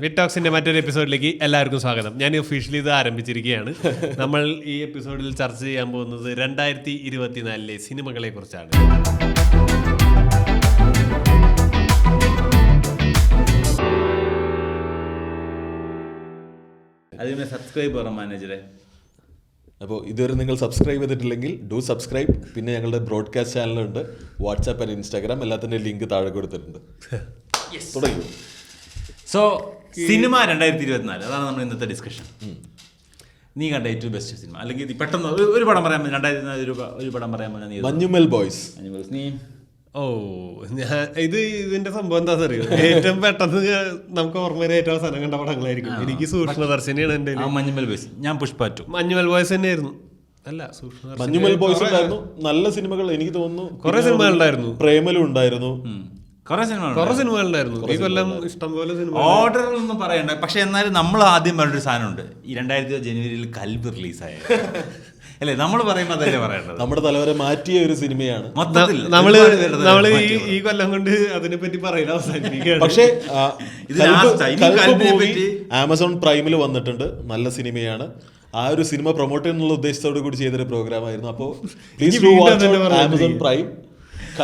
വിറ്റോക്സിന്റെ മറ്റൊരു എപ്പിസോഡിലേക്ക് എല്ലാവർക്കും സ്വാഗതം. ഞാൻ ഒഫീഷ്യലി ഇത് ആരംഭിച്ചിരിക്കുകയാണ്. നമ്മൾ ഈ എപ്പിസോഡിൽ ചർച്ച ചെയ്യാൻ പോകുന്നത് 2024 സിനിമകളെ കുറിച്ചാണ്. അതിന് സബ്സ്ക്രൈബ് മാനേജറെ. അപ്പോൾ ഇതുവരെ നിങ്ങൾ സബ്സ്ക്രൈബ് ചെയ്തിട്ടില്ലെങ്കിൽ ഡു സബ്സ്ക്രൈബ്. പിന്നെ ഞങ്ങളുടെ ബ്രോഡ്കാസ്റ്റ് ചാനലുണ്ട്, വാട്സാപ്പ് ആൻഡ് ഇൻസ്റ്റാഗ്രാം, എല്ലാത്തിൻ്റെ ലിങ്ക് താഴെ കൊടുത്തിട്ടുണ്ട്. തുടങ്ങി. സോ സിനിമ 2024, അതാണ് നമ്മൾ ഇന്നത്തെ ഡിസ്കഷൻ. നീ കണ്ട ഏറ്റവും ബെസ്റ്റ് സിനിമ, അല്ലെങ്കിൽ പെട്ടെന്ന് ഒരു പടം പറയാൻ 2024 ഒരു പടം പറയാൻ പറഞ്ഞാൽ മഞ്ഞുമൽ ബോയ്സ്. നീ ഇത് ഇതിന്റെ സംഭവം എന്താണെന്ന് അറിയോ? ഏറ്റവും പെട്ടെന്ന് നമുക്ക് ഓർമ്മയിൽ ഏറ്റവും അവസാനം കണ്ട പടങ്ങളായിരിക്കും. എനിക്ക് സൂക്ഷ്മദർശിനിയാണ് എന്റെ മഞ്ഞുമൽ ബോയ്സ്. ഞാൻ പുഷ്പ 2. മഞ്ഞുമൽ ബോയ്സ് തന്നെയായിരുന്നു. അല്ല, മഞ്ഞുമൽ ബോയ്സ് ഉണ്ടായിരുന്നു, നല്ല സിനിമകൾ. എനിക്ക് തോന്നുന്നു കുറെ സിനിമകൾ ഉണ്ടായിരുന്നു. പ്രേമലും ഉണ്ടായിരുന്നു, കുറെ സിനിമകൾ ഉണ്ടായിരുന്നു. ഈ കൊല്ലം ഇഷ്ടംപോലെ സിനിമ. ഓർഡർ ഒന്നും പറയണ്ട. പക്ഷെ എന്നാലും നമ്മൾ ആദ്യം പറഞ്ഞൊരു സാധനമുണ്ട്, ഈ 2020 ജനുവരിയിൽ കൽബ് റിലീസായ അല്ലേ? നമ്മൾ പറയുമ്പോൾ അതല്ലേ പറയേണ്ടത്. നമ്മുടെ തലവരെ മാറ്റിയ ഒരു സിനിമയാണ് മൊത്തത്തിൽ. നമ്മള് ഈ കൊല്ലം കൊണ്ട് അതിനെ പറ്റി പറയില്ല, അവസാനിപ്പിക്കുകയാണ്. പക്ഷേ ആമസോൺ പ്രൈമിൽ വന്നിട്ടുണ്ട്, നല്ല സിനിമയാണ്. ആ ഒരു സിനിമ പ്രൊമോട്ട് ചെയ്യാനുള്ള ഉദ്ദേശത്തോടു കൂടി ചെയ്തൊരു പ്രോഗ്രാം ആയിരുന്നു. അപ്പോൾ please do watch Amazon prime.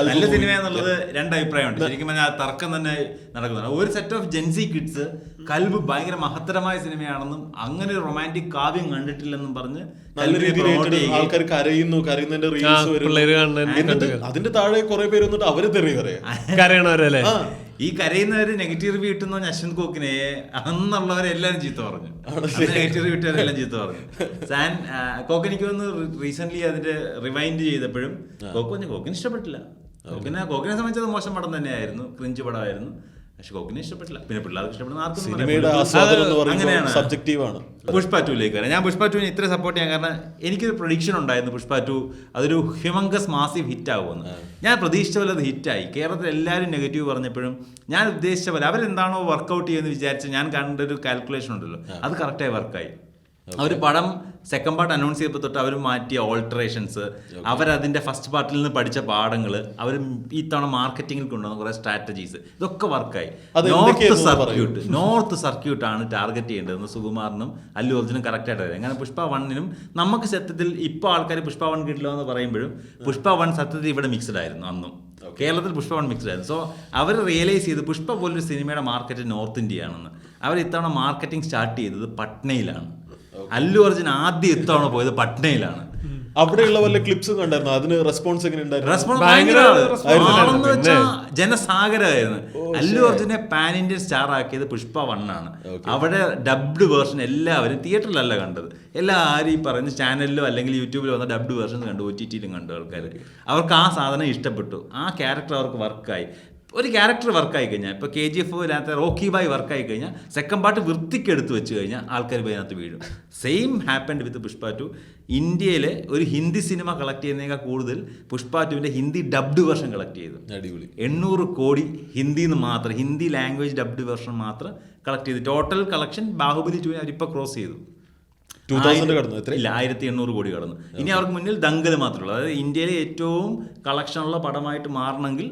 നല്ല സിനിമ എന്നുള്ളത് രണ്ട് അഭിപ്രായമുണ്ട്. ശരിക്കും പറഞ്ഞാൽ തർക്കം തന്നെ നടക്കുന്നുണ്ട്. ഒരു സെറ്റ് ഓഫ് ജെൻസി കിഡ്സ് കൽബ് ഭയങ്കര മഹത്തരമായ സിനിമയാണെന്നും അങ്ങനെ ഒരു റൊമാൻറ്റിക് കാവ്യം കണ്ടിട്ടില്ലെന്നും പറഞ്ഞ് നല്ല രീതിയിൽ ആൾക്കാർ കരയുന്നതിന്റെ റീൽസ് വരും. അതിന്റെ താഴെ കുറെ പേര് വന്നിട്ട് അവര് തെറി കരയണവരല്ലേ. ഈ കരയുന്നവര് നെഗറ്റീവ് റിവ്യൂ കിട്ടുന്ന അശ്വന്ത് കോക്കിനെ അന്നുള്ളവരെ എല്ലാവരും ചീത്ത പറഞ്ഞു. നെഗറ്റീവ് റിവ്യൂ കിട്ടുന്നവരെല്ലാം ചീത്ത പറഞ്ഞു. കോക്ക് എനിക്ക് തോന്നുന്നു റീസെന്റ് അതിന്റെ റിവൈൻഡ് ചെയ്തപ്പോഴും കോക്കിന് ഇഷ്ടപ്പെട്ടില്ല. കോക്കിനെ സംബന്ധിച്ചത് മോശം പടം തന്നെയായിരുന്നു, ക്രിഞ്ച് പടമായിരുന്നു. പക്ഷെ കോക്കിനെ ഇഷ്ടപ്പെട്ടില്ല. പിന്നെ പിള്ളേർക്ക് ഇഷ്ടപ്പെടുന്ന അങ്ങനെയാണ്. സബ്ജക്റ്റീവാണ്. പുഷ്പ 2ലേക്ക് വരാം. ഞാൻ പുഷ്പ 2 ഇത്ര സപ്പോർട്ട് ചെയ്യാൻ കാരണം എനിക്കൊരു പ്രൊഡിക്ഷൻ ഉണ്ടായിരുന്നു, പുഷ്പ 2 അതൊരു ഹ്യൂമങ്കസ് മാസീവ് ഹിറ്റ് ആകുമെന്ന്. ഞാൻ പ്രതീക്ഷിച്ച പോലെ അത് ഹിറ്റായി. കേരളത്തിൽ എല്ലാവരും നെഗറ്റീവ് പറഞ്ഞപ്പോഴും ഞാൻ ഉദ്ദേശിച്ച പോലെ അവരെന്താണോ വർക്കൗട്ട് ചെയ്യുമെന്ന് വിചാരിച്ച് ഞാൻ കണ്ട ഒരു കാൽക്കുലേഷൻ ഉണ്ടല്ലോ, അത് കറക്റ്റായി വർക്കായി. അവർ പടം സെക്കൻഡ് പാർട്ട് അനൗൺസ് ചെയ്തപ്പോൾ തൊട്ട് അവർ മാറ്റിയ ഓൾട്ടറേഷൻസ്, അവരതിൻ്റെ ഫസ്റ്റ് പാർട്ടിൽ നിന്ന് പഠിച്ച പാഠങ്ങൾ, അവർ ഈ തവണ മാർക്കറ്റിങ്ങിൽ കൊണ്ടുവന്ന കുറേ സ്ട്രാറ്റജീസ്, ഇതൊക്കെ വർക്കായി. നോർത്ത് സർക്യൂട്ടാണ് ടാർഗറ്റ് ചെയ്യേണ്ടതെന്ന് സുകുമാറിനും അല്ലു അർജുനും കറക്റ്റായിട്ട് അറിയാം. അങ്ങനെ പുഷ്പ 1നും നമുക്ക് സത്യത്തിൽ ഇപ്പോൾ ആൾക്കാർ പുഷ്പ 1 കിട്ടില്ല എന്ന് പറയുമ്പോഴും പുഷ്പ 1 സത്യത്തിൽ ഇവിടെ മിക്സ്ഡ് ആയിരുന്നു. അന്നും കേരളത്തിൽ പുഷ്പ 1 മിക്സ്ഡ് ആയിരുന്നു. സോ അവർ റിയലൈസ് ചെയ്ത് പുഷ്പ പോലൊരു സിനിമയുടെ മാർക്കറ്റ് നോർത്ത് ഇന്ത്യയാണെന്ന്. അവർ ഇത്തവണ മാർക്കറ്റിംഗ് സ്റ്റാർട്ട് ചെയ്തത് പട്നയിലാണ്. അല്ലു അർജുൻ ആദ്യം ഇത്തവണ പോയത് പട്നയിലാണ്. അവിടെയുള്ള വല്ല ക്ലിപ്സും കണ്ടായിരുന്നു, അതിന് റെസ്പോൺസ് എങ്ങനെ ഉണ്ടായിരുന്നു? റെസ്പോൺസ് ജനസാഗരമായിരുന്നു. അല്ലു അർജുനെ പാൻ ഇന്ത്യൻ സ്റ്റാർ ആക്കിയത് പുഷ്പ 1 ആണ്. അവിടെ ഡബ്ഡ് വേർഷൻ എല്ലാവരും തിയേറ്ററിലല്ല കണ്ടത്, എല്ലാവരും ഈ പറഞ്ഞ ചാനലിലോ അല്ലെങ്കിൽ യൂട്യൂബിലോ വന്ന ഡബ്ഡ് വേർഷൻ കണ്ടു, OTTയിലും കണ്ടു ആൾക്കാർ. അവർക്ക് ആ സാധനം ഇഷ്ടപ്പെട്ടു, ആ ക്യാരക്ടർ അവർക്ക് വർക്കായി. ഒരു ക്യാരക്ടർ വർക്കായി കഴിഞ്ഞാൽ, ഇപ്പോൾ KGF റോക്കി ബായ് വർക്കായി കഴിഞ്ഞാൽ സെക്കൻഡ് പാർട്ട് വൃത്തിക്ക് എടുത്ത് വെച്ച് കഴിഞ്ഞാൽ ആൾക്കാർ അതിനകത്ത് വീഴും. Same happened with Pushpa 2. ഇന്ത്യയിലെ ഒരു ഹിന്ദി സിനിമ കളക്ട് ചെയ്യുന്നതിനേക്കാൾ കൂടുതൽ പുഷ്പ 2വിൻ്റെ ഹിന്ദി ഡബ്ഡ് വേർഷൻ കളക്ട് ചെയ്തു. 800 കോടി ഹിന്ദിന്ന് മാത്രം, ഹിന്ദി ലാംഗ്വേജ് ഡബ്ഡ് വേർഷൻ മാത്രം കളക്ട് ചെയ്തു. ടോട്ടൽ കളക്ഷൻ ബാഹുബലി 2 അവരിപ്പോൾ ക്രോസ് ചെയ്തു. 1800 കോടി കടന്നു. ഇനി അവർക്ക് മുന്നിൽ ദംഗൽ മാത്രമേ ഉള്ളൂ. അതായത് ഇന്ത്യയിലെ ഏറ്റവും കളക്ഷനുള്ള പടമായിട്ട് മാറണമെങ്കിൽ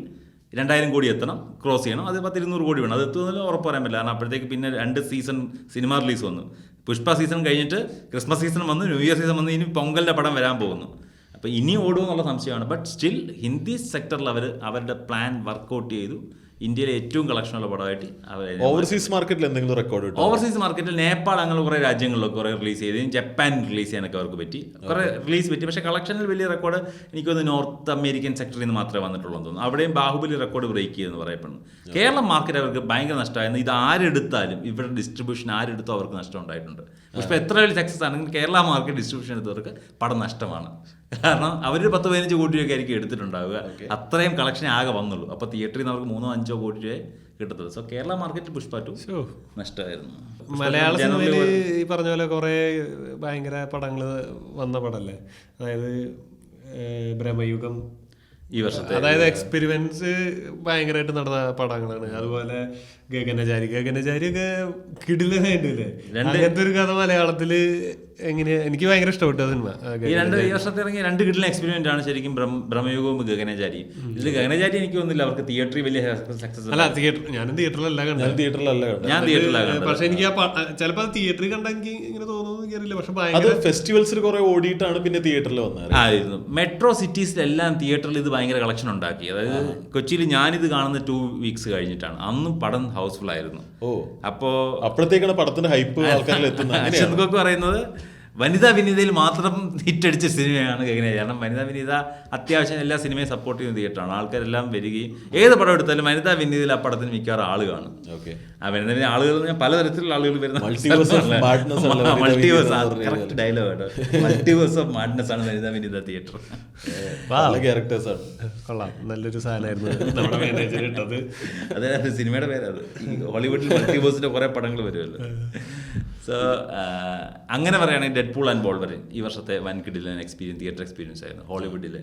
2000 കോടി എത്തണം, ക്രോസ് ചെയ്യണം. അത് 200 കോടി വേണം. അത് എത്തുന്നതിൽ ഉറപ്പ് പറയാൻ പറ്റില്ല. കാരണം അപ്പോഴത്തേക്ക് പിന്നെ 2 സീസൺ സിനിമ റിലീസ് വന്നു. പുഷ്പ സീസൺ കഴിഞ്ഞിട്ട് ക്രിസ്മസ് സീസൺ വന്നു, ന്യൂ ഇയർ സീസൺ വന്നു, ഇനി പൊങ്കലിൻ്റെ പടം വരാൻ പോകുന്നു. അപ്പോൾ ഇനി ഓടുമെന്നുള്ള സംശയമാണ്. ബട്ട് സ്റ്റിൽ ഹിന്ദി സെക്ടറിൽ അവരുടെ പ്ലാൻ വർക്കൗട്ട് ചെയ്തു. ഇന്ത്യയിലെ ഏറ്റവും കളക്ഷനുള്ള പടമായിട്ട് ഓവർസീസ് മാർക്കറ്റിൽ എന്തെങ്കിലും റെക്കോർഡ്? ഓവർസീസ് മാർക്കറ്റിൽ നേപ്പാൾ അങ്ങനെ കുറേ രാജ്യങ്ങളിലൊക്കെ കുറേ റിലീസ് ചെയ്ത്, ജപ്പാൻ റിലീസ് ചെയ്യാനൊക്കെ അവർക്ക് പറ്റി, കുറേ റിലീസ് പറ്റി. പക്ഷേ കളക്ഷനിൽ വലിയ റെക്കോർഡ് എനിക്കൊന്ന് നോർത്ത് അമേരിക്കൻ സെക്ടറിൽ നിന്ന് മാത്രമേ വന്നിട്ടുള്ളൂ എന്ന് തോന്നുന്നു. അവിടെയും ബാഹുബലി റെക്കോർഡ് ബ്രേക്ക് ചെയ്തെന്ന് പറയപ്പെടുന്നു. കേരളം മാർക്കറ്റ് അവർക്ക് ഭയങ്കര നഷ്ടമായിരുന്നു. ഇത് ആരെടുത്താലും ഇവരുടെ ഡിസ്ട്രിബ്യൂഷൻ ആരെടുത്തോ അവർക്ക് നഷ്ടം ഉണ്ടായിട്ടുണ്ട്. പക്ഷേ എത്ര വലിയ സക്സസ് ആണെങ്കിൽ കേരള മാർക്കറ്റ് ഡിസ്ട്രിബ്യൂഷൻ എടുത്തവർക്ക് പടം നഷ്ടമാണ്. കാരണം അവർ 10-15 കോടി രൂപയൊക്കെ ആയിരിക്കും എടുത്തിട്ടുണ്ടാവുക. അത്രയും കളക്ഷൻ ആകെ വന്നുള്ളൂ. അപ്പോൾ തിയേറ്ററിൽ നിന്ന് അവർക്ക് 3-5 കോടി രൂപയെ കിട്ടത്തുള്ളൂ. So Kerala market Pushpa 2 നഷ്ടമായിരുന്നു. മലയാള സിനിമയിൽ ഈ പറഞ്ഞ പോലെ കുറേ ഭയങ്കര പടങ്ങൾ വന്ന പടമല്ലേ? അതായത് ബ്രഹ്മയുഗം ഈ വർഷത്തെ, അതായത് എക്സ്പെരിമെന്റ്സ് ഭയങ്കരമായിട്ട് നടന്ന പടങ്ങളാണ്. അതുപോലെ ഗഗനചാരി ഒക്കെ കിടിലനായിട്ടില്ലേ? അങ്ങനത്തെ ഒരു കഥ മലയാളത്തില് എങ്ങനെയാ? എനിക്ക് ഭയങ്കര ഇഷ്ടപ്പെട്ടു സിനിമ. ഈ വർഷത്തെ ഇറങ്ങിയ 2 കിടിലൻ എക്സ്പെരിമെന്റ് ആണ് ശരിക്കും ബ്രഹ്മയുഗവും ഗഗനചാരി. ഇതിൽ ഗഗനചാരി എനിക്ക് തോന്നുന്നില്ല അവർക്ക് തിയേറ്ററിൽ വലിയ സക്സസ്. അല്ല, ഞാനും തിയേറ്ററിലല്ല കണ്ടത്. ഞാൻ തിയേറ്ററിലാണ്. പക്ഷെ എനിക്ക് ചിലപ്പോ തിയേറ്ററിൽ കണ്ടെങ്കിൽ ഇങ്ങനെ തോന്നുന്നു എനിക്കറിയില്ല. പക്ഷെ അത് ഫെസ്റ്റിവൽസിൽ കുറെ ഓടിയിട്ടാണ് പിന്നെ തിയേറ്ററിൽ വന്നത്. ആയിരുന്നു. മെട്രോ സിറ്റീസിലെല്ലാം തിയേറ്ററിൽ ഇത് ഭയങ്കര കളക്ഷൻ ഉണ്ടാക്കി. അതായത് കൊച്ചിയിൽ ഞാനിത് കാണുന്ന 2 വീക്സ് കഴിഞ്ഞിട്ടാണ്. അന്നും പടം ഹൗസ്ഫുൾ ആയിരുന്നു. അപ്പോഴത്തേക്കാണ് പടത്തിന്റെ ഹൈപ്പ് ആൾക്കാരിൽ എത്തുന്നത്. പറയുന്നത് വനിതാ വിനീതയിൽ മാത്രം ഹിറ്റടിച്ച സിനിമയാണ് ഗഗനചാരി. കാരണം വനിതാ വിനീത അത്യാവശ്യം എല്ലാ സിനിമയും സപ്പോർട്ട് ചെയ്യുന്ന തിയേറ്ററാണ്. ആൾക്കാരെല്ലാം വരികയും ഏത് പടം എടുത്താലും വനിതാ വിനീതയിൽ ആ പടത്തിന് മിക്കവാറും ആള് കാണും. ആ വനിതാ വിനീത ആളുകൾ പലതരത്തിലുള്ള ആളുകൾ വരുന്ന correct dialogue multiverse of madness ആണ് വനിതാ വിനീത തിയേറ്റർ. കൊള്ളാം, നല്ലൊരു സാധനമായിരുന്നു നമ്മുടെ മാനേജർ ഇട്ടത്. അതെ, സിനിമയുടെ പേരത്. ഹോളിവുഡിൽ മൾട്ടിവേഴ്സിന്റെ കുറെ പടങ്ങൾ വരുമല്ലോ. സോ അങ്ങനെ പറയുകയാണെങ്കിൽ ഡെഡ്പൂൾ ആൻഡ് വോൾവറിൻ ഈ വർഷത്തെ വൻകിടിലൻ തിയേറ്റർ എക്സ്പീരിയൻസ് ആയിരുന്നു ഹോളിവുഡിലെ.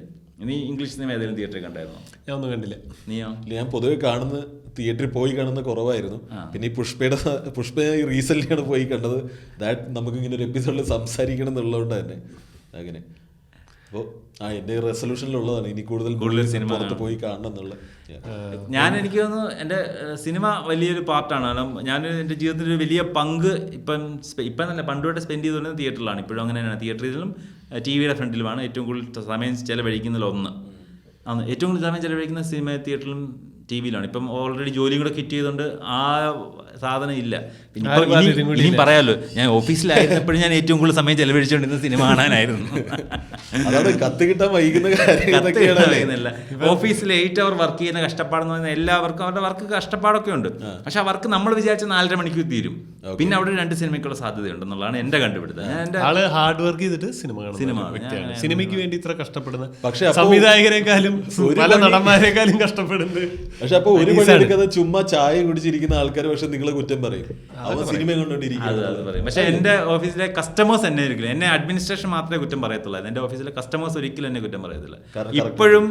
നീ ഇംഗ്ലീഷ് സിനിമ ഏതെങ്കിലും തിയേറ്ററിൽ കണ്ടായിരുന്നോ? ഞാൻ ഒന്നും കണ്ടില്ല. നീയോ? ഞാൻ പൊതുവെ തിയേറ്ററിൽ പോയി കാണുന്ന കുറവായിരുന്നു. പിന്നെ ഈ പുഷ്പ റീസെന്റ് പോയി കണ്ടത്. നമുക്ക് ഇങ്ങനെ ഒരു എപ്പിസോഡിൽ സംസാരിക്കണം എന്നുള്ളതുകൊണ്ട് തന്നെ അങ്ങനെ. അപ്പോൾ എൻ്റെ റെസൊല്യൂഷനിലുള്ളതാണ് ഇനി കൂടുതൽ സിനിമ പുറത്ത് പോയി കാണണം എന്നുള്ള. എനിക്ക് തോന്നുന്നു എൻ്റെ സിനിമ വലിയൊരു പാർട്ടാണ്. കാരണം ഞാൻ എൻ്റെ ജീവിതത്തിൽ ഒരു വലിയ പങ്ക് ഇപ്പം നല്ല പണ്ടുമായിട്ട് സ്പെൻഡ് ചെയ്തുകൊണ്ടിരുന്ന തിയേറ്ററിലാണ്. ഇപ്പോഴും അങ്ങനെ തന്നെയാണ്. തിയേറ്ററിലും TV-യുടെ ഫ്രണ്ടിലുമാണ് ഏറ്റവും കൂടുതൽ സമയം ചെലവഴിക്കുന്നതിലൊന്ന്. ഏറ്റവും കൂടുതൽ സമയം ചെലവഴിക്കുന്ന സിനിമ തിയേറ്ററിലും TV-യിലാണ്. ഇപ്പം ഓൾറെഡി ജോലിയും കൂടെ കിറ്റ് ചെയ്തുകൊണ്ട് ആ സാധനം ഇല്ല. പിന്നെ ഇനിയും പറയാമല്ലോ, ഞാൻ ഓഫീസിലായിരുന്നപ്പോഴും ഞാൻ ഏറ്റവും കൂടുതൽ സമയം ചെലവഴിച്ചുകൊണ്ടിരുന്ന സിനിമ കാണാനായിരുന്നു. കത്ത് കിട്ടാൻ വൈകുന്നില്ല. ഓഫീസിൽ 8 അവർ വർക്ക് ചെയ്യുന്ന കഷ്ടപ്പാടെന്ന് പറയുന്നത് എല്ലാവർക്കും അവരുടെ വർക്ക് കഷ്ടപ്പാടൊക്കെ ഉണ്ട്. പക്ഷെ ആ വർക്ക് നമ്മൾ വിചാരിച്ച 4.5 മണിക്കൂർ തീരും. പിന്നെ അവിടെ 2 സിനിമയ്ക്കുള്ള സാധ്യതയുണ്ടെന്നുള്ളതാണ് എന്റെ കണ്ടുപിടുത്തം. ആള് ഹാർഡ് വർക്ക് ചെയ്തിട്ട് സിനിമയ്ക്ക് വേണ്ടി ഇത്ര കഷ്ടപ്പെടുന്ന, പക്ഷെ സംവിധായകരെക്കാളും പല നടന്മാരെക്കാളും കഷ്ടപ്പെടുന്നത്. പക്ഷെ അപ്പൊ ഒരു പണിയെടുക്കാതെ ചുമ്മാ ചായ കുടിച്ചിരിക്കുന്ന ആൾക്കാർ പക്ഷെ നിങ്ങളെ കുറ്റം പറയും, സിനിമ കണ്ടോണ്ടിരിക്കും. പക്ഷെ എന്റെ ഓഫീസിലെ കസ്റ്റമേഴ്സ് എന്നെ ഒരിക്കലും, എന്നെ അഡ്മിനിസ്ട്രേഷൻ മാത്രമേ കുറ്റം പറയത്തുള്ളൂ. എന്റെ ഓഫീസിലെ കസ്റ്റമേഴ്സ് ഒരിക്കലും എന്നെ കുറ്റം പറയത്തില്ല. ഇപ്പോഴും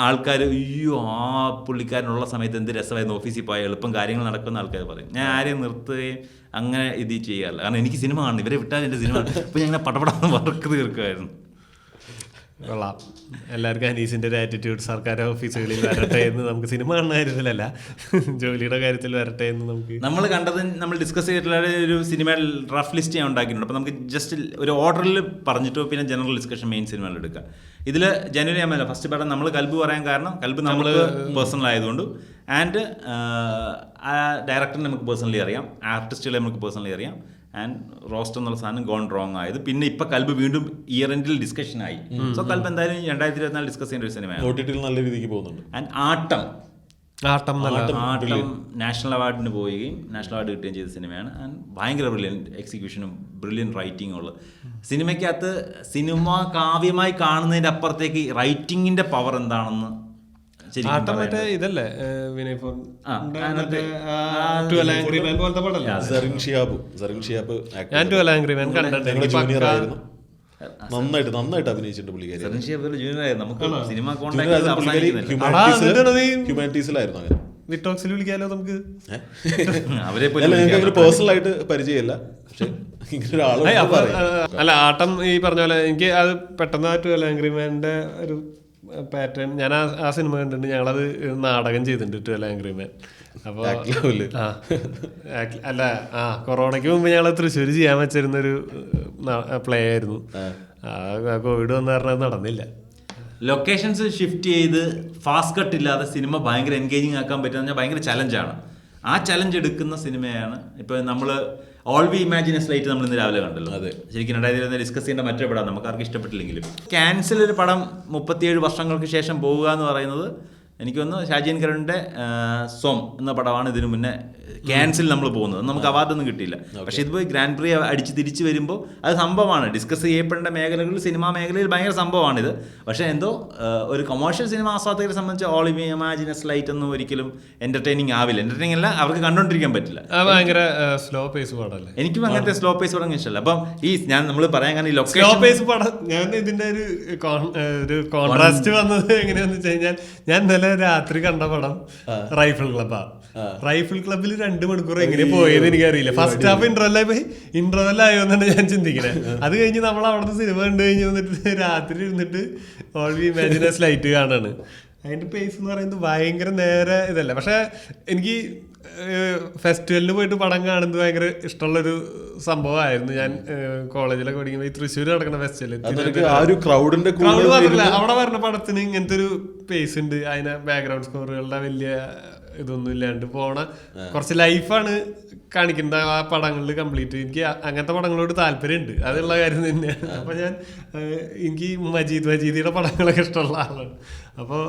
ആൾക്കാർ അയ്യോ ആ പുള്ളിക്കാരനുള്ള സമയത്ത് എന്ത് രസമായിരുന്നു ഓഫീസിൽ പോയാൽ എളുപ്പം കാര്യങ്ങൾ നടക്കുന്ന ആൾക്കാർ പറയും. ഞാൻ ആരെയും നിർത്തുകയും അങ്ങനെ ഇത് ചെയ്യാറില്ല. കാരണം എനിക്ക് സിനിമ കാണണം, ഇവരെ വിട്ടാൽ എൻ്റെ സിനിമ. അപ്പോൾ ഞാൻ പടപടാന്ന് വർക്ക് തീർക്കുമായിരുന്നു. കൊള്ളാം. എല്ലാവർക്കും അനീസിന്റെ ഒരു ആറ്റിറ്റ്യൂഡ് സർക്കാർ ഓഫീസുകളിൽ വരട്ടെ എന്ന്. നമുക്ക് സിനിമ കാണുന്ന കാര്യത്തിലല്ല, ജോലിയുടെ കാര്യത്തിൽ വരട്ടെ എന്ന്. നമ്മൾ കണ്ടത്, നമ്മൾ ഡിസ്കസ് ചെയ്തിട്ടുള്ള ഒരു സിനിമ റഫ് ലിസ്റ്റ് ഞാൻ ഉണ്ടാക്കിയിട്ടുണ്ട്. അപ്പോൾ നമുക്ക് ജസ്റ്റ് ഒരു ഓർഡറിൽ പറഞ്ഞിട്ടോ പിന്നെ ജനറൽ ഡിസ്കഷൻ മെയിൻ സിനിമകൾ എടുക്കാം. ഇതിൽ ജനുവരി ആമല്ല ഫസ്റ്റ് പടം നമ്മൾ കൽബ് പറയാൻ കാരണം കൽബ് നമ്മൾ പേഴ്സണൽ ആയതുകൊണ്ട്, ആൻഡ് ആ ഡയറക്ടറിനെ നമുക്ക് പേഴ്സണലി അറിയാം, ആർട്ടിസ്റ്റുകളെ നമുക്ക് പേഴ്സണലി അറിയാം, ആൻഡ് റോസ്റ്റ് എന്നുള്ള സാധനം ഗോൺ റോങ് ആയത്. പിന്നെ ഇപ്പൊ കൽബ് വീണ്ടും ഇയർ എൻഡിൽ ഡിസ്കഷൻ ആയി. സോ കൽബ് എന്തായാലും 2024 ഡിസ്കസ് ചെയ്യേണ്ട ഒരു സിനിമയാണ്. നല്ല രീതിക്ക് പോകുന്നുണ്ട്. ആൻഡ് ആട്ടം നാഷണൽ അവാർഡിന് പോവുകയും നാഷണൽ അവാർഡ് കിട്ടുകയും ചെയ്ത സിനിമയാണ്. ആൻഡ് ഭയങ്കര ബ്രില്യൻറ്റ് എക്സിക്യൂഷനും ബ്രില്യൻറ്റ് റൈറ്റിംഗും ഉള്ള സിനിമയ്ക്കകത്ത് സിനിമ കാവ്യമായി കാണുന്നതിൻ്റെ അപ്പുറത്തേക്ക് റൈറ്റിങ്ങിന്റെ പവർ എന്താണെന്ന് ഇതല്ലേ വിനയ് ഫോൺ നന്നായിട്ട് അഭിനയിച്ചിട്ടുണ്ട് പുള്ളിക്കാരി. ഹ്യൂമാനിറ്റീസിലായിരുന്നു അങ്ങനെ. വിറ്റോക്സിൽ വിളിക്കാലോ നമുക്ക്. പേഴ്സണൽ ആയിട്ട് പരിചയമില്ല, പക്ഷെ ഇങ്ങനെ അല്ല ആട്ടം ഈ പറഞ്ഞ പോലെ എനിക്ക് അത് പെട്ടെന്ന് 12 Angry Manന്റെ ഒരു പാറ്റേൺ. ഞാൻ ആ സിനിമ കണ്ടിട്ടുണ്ട്, ഞങ്ങളത് നാടകം ചെയ്തിട്ടുണ്ട് 12 Angry Man. അപ്പോൾ അല്ല കൊറോണയ്ക്ക് മുമ്പ് ഞങ്ങൾ തൃശ്ശൂർ ചെയ്യാൻ വെച്ചിരുന്നൊരു പ്ലേ ആയിരുന്നു. കോവിഡ് വന്ന കാരണം നടന്നില്ല. ലൊക്കേഷൻസ് ഷിഫ്റ്റ് ചെയ്ത് ഫാസ്റ്റ് കട്ട് ഇല്ലാതെ സിനിമ ഭയങ്കര എൻഗേജിങ് ആക്കാൻ പറ്റുന്ന ഭയങ്കര ചലഞ്ചാണ്. ആ ചലഞ്ച് എടുക്കുന്ന സിനിമയാണ് ഇപ്പോൾ നമ്മൾ all we imagine as light നമ്മൾ ഇന്ന് രാവിലെ കണ്ടല്ലോ. അതെ, ശരിക്കും 2020 ഡിസ്കസ് ചെയ്യേണ്ട മറ്റൊരു പടം, നമുക്ക് ആർക്കും ഇഷ്ടപ്പെട്ടില്ലെങ്കിലും. ക്യാൻസൽ ഒരു പടം 37 വർഷങ്ങൾക്ക് ശേഷം പോവുക എന്ന് പറയുന്നത് എനിക്ക് തോന്നുന്നു ഷാജിൻ കരുണിന്റെ സോം എന്ന പടമാണ് ഇതിനു മുന്നേ ക്യാൻസിൽ നമ്മൾ പോകുന്നത്. നമുക്ക് അവാർഡൊന്നും കിട്ടിയില്ല. പക്ഷെ ഇത് പോയി ഗ്രാൻഡ് പ്രീ അടിച്ച് തിരിച്ചു വരുമ്പോൾ അത് സംഭവമാണ്. ഡിസ്കസ് ചെയ്യപ്പെടേണ്ട മേഖലകളിൽ സിനിമാ മേഖലയിൽ ഭയങ്കര സംഭവമാണിത്. പക്ഷേ എന്തോ ഒരു കൊമേഴ്ഷ്യൽ സിനിമ ആസ്വാദകരെ സംബന്ധിച്ച് all we imagine as light ഒന്നും ഒരിക്കലും എന്റർടൈനിങ് ആവില്ല. എന്റർടൈനിങ് അല്ല, അവർക്ക് കണ്ടോണ്ടിരിക്കാൻ പറ്റില്ല. ഭയങ്കര സ്ലോ പേസ് പടമല്ലേ. എനിക്കും അങ്ങനത്തെ സ്ലോ പേസ് പടം ഇഷ്ടമല്ല. അപ്പം ഈ ഞാൻ നമ്മൾ പറയാൻ കാരണം ഈ സ്ലോ പേസ് പടം, ഞാൻ ഇതിന്റെ ഒരു കോൺട്രാസ്റ്റ് വന്നത് എങ്ങനെയാന്ന് വെച്ച് കഴിഞ്ഞാൽ, ഞാൻ ഇന്നലെ ഇന്നലെ രാത്രി കണ്ട പടം റൈഫിൾ ക്ലബ്ബാ. റൈഫിൾ ക്ലബ്ബിൽ 2 മണിക്കൂർ എങ്ങനെ പോയത് എനിക്കറിയില്ല. ഫസ്റ്റ് ഹാഫ് ഇന്റർവെൽ ആയോ എന്നാണ് ഞാൻ ചിന്തിക്കുന്നത്. അത് കഴിഞ്ഞ് നമ്മൾ അവിടുന്ന് സിനിമ കണ്ടു കഴിഞ്ഞ് വന്നിട്ട് രാത്രി ഇരുന്നിട്ട് ഓൾ വി ഇമാജിനേഴ്സ് ലൈറ്റ് കാണാണ്. അതിന്റെ പേസ് എന്ന് പറയുന്നത് ഭയങ്കര നേരെ ഇതല്ല. പക്ഷെ എനിക്ക് ഫെസ്റ്റിവലിന് പോയിട്ട് പടം കാണുന്നത് ഭയങ്കര ഇഷ്ടമുള്ളൊരു സംഭവമായിരുന്നു. ഞാൻ കോളേജിലൊക്കെ പഠിക്കുമ്പോൾ ഈ തൃശ്ശൂർ നടക്കുന്ന ഫെസ്റ്റിവല് ക്രൗഡ് മാത്രമല്ല, അവിടെ പറഞ്ഞ പടത്തിന് ഇങ്ങനത്തെ ഒരു പേസ് ഉണ്ട്. അതിന് ബാക്ക്ഗ്രൗണ്ട് സ്കോറുകളുടെ വലിയ ഇതൊന്നും ഇല്ലാണ്ട് പോണ കുറച്ച് ലൈഫാണ് കാണിക്കുന്നത് ആ പടങ്ങളിൽ കംപ്ലീറ്റ്. എനിക്ക് അങ്ങനത്തെ പടങ്ങളോട് താല്പര്യമുണ്ട്, അതുള്ള കാര്യം തന്നെയാണ്. അപ്പൊ എനിക്ക് മജീദിയുടെ പടങ്ങളൊക്കെ ഇഷ്ടമുള്ള ആളാണ്. അപ്പോൾ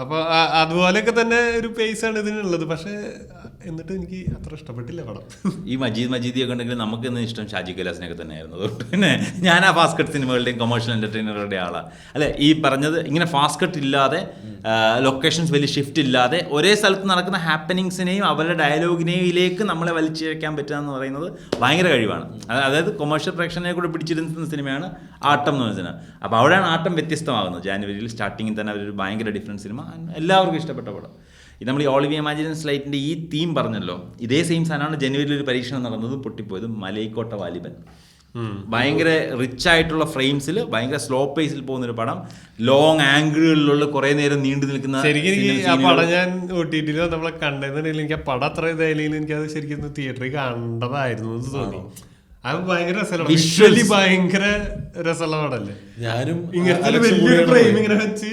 അപ്പൊ അതുപോലെയൊക്കെ തന്നെ ഒരു പേസ് ആണ് ഇതിനുള്ളത്. പക്ഷെ എന്നിട്ട് എനിക്ക് അത്ര ഇഷ്ടപ്പെട്ടില്ല പടം. ഈ മജീദിയൊക്കെ ഉണ്ടെങ്കിൽ നമുക്ക് ഇന്ന് ഇഷ്ടം ഷാജി കൈലാസിനൊക്കെ തന്നെയായിരുന്നു. അതുകൊണ്ട് പിന്നെ ഞാൻ ആ ഫാസ്റ്റ് കട്ട് സിനിമകളുടെയും കൊമേഴ്ഷ്യൽ എന്റർടൈനറുടെ ആളാണ്. അല്ലെ, ഈ പറഞ്ഞത് ഇങ്ങനെ ഫാസ്റ്റ് കട്ട് ഇല്ലാതെ, ലൊക്കേഷൻസ് വലിയ ഷിഫ്റ്റ് ഇല്ലാതെ ഒരേ സ്ഥലത്ത് നടക്കുന്ന ഹാപ്പനിങ്സിനെയും അവരുടെ ഡയലോഗിനെയിലേക്ക് നമ്മളെ വലിച്ചിഴക്കാൻ പറ്റുക എന്ന് പറയുന്നത് ഭയങ്കര കഴിവാണ്. അതായത് കൊമേഴ്ഷ്യൽ പ്രേക്ഷകനെ കൂടെ പിടിച്ചിരുന്ന സിനിമയാണ് ആട്ടം എന്ന് പറഞ്ഞ സിനിമ. അപ്പോൾ അവിടെയാണ് ആട്ടം വ്യത്യസ്തമാകുന്നത്. ജാനുവരിയിൽ സ്റ്റാർട്ടിങ്ങിൽ തന്നെ അവരൊരു ഭയങ്കര ഡിഫറൻറ്റ് സിനിമ, എല്ലാവർക്കും ഇഷ്ടപ്പെട്ട പടം. നമ്മൾ ഈ ഓൾ വി ഇമാജിനേഴ്സ് ലൈറ്റിൻ്റെ ഈ തീം പറഞ്ഞല്ലോ, ഇതേ സെയിം സാധനമാണ് ജനുവരിയിൽ ഒരു പരീക്ഷണം നടന്നതും പൊട്ടിപ്പോയതും മലൈക്കോട്ട വാലിബൻ. ഭയങ്കര റിച്ച് ആയിട്ടുള്ള ഫ്രെയിംസിൽ ഭയങ്കര സ്ലോ പേസിൽ പോകുന്നൊരു പടം, ലോങ് ആംഗിളുകളിലുള്ള കുറെ നേരം നീണ്ടു നിൽക്കുന്ന. ശരിക്കും എനിക്ക് ആ പടം ഞാൻ OTT നമ്മളെ കണ്ടെന്നുണ്ടെങ്കിൽ എനിക്ക് ആ പടം അത്ര ഇതായാലും എനിക്കത് ശരിക്കും തിയേറ്ററിൽ കണ്ടതായിരുന്നു എന്ന് തോന്നി. അത് ഭയങ്കര രസമുള്ള, വിഷ്വലി ഭയങ്കര രസമുള്ള പടല്ലേ. ഞാനും ഇങ്ങനത്തെ വലിയൊരു ഫ്രെയിം ഇങ്ങനെ വെച്ച്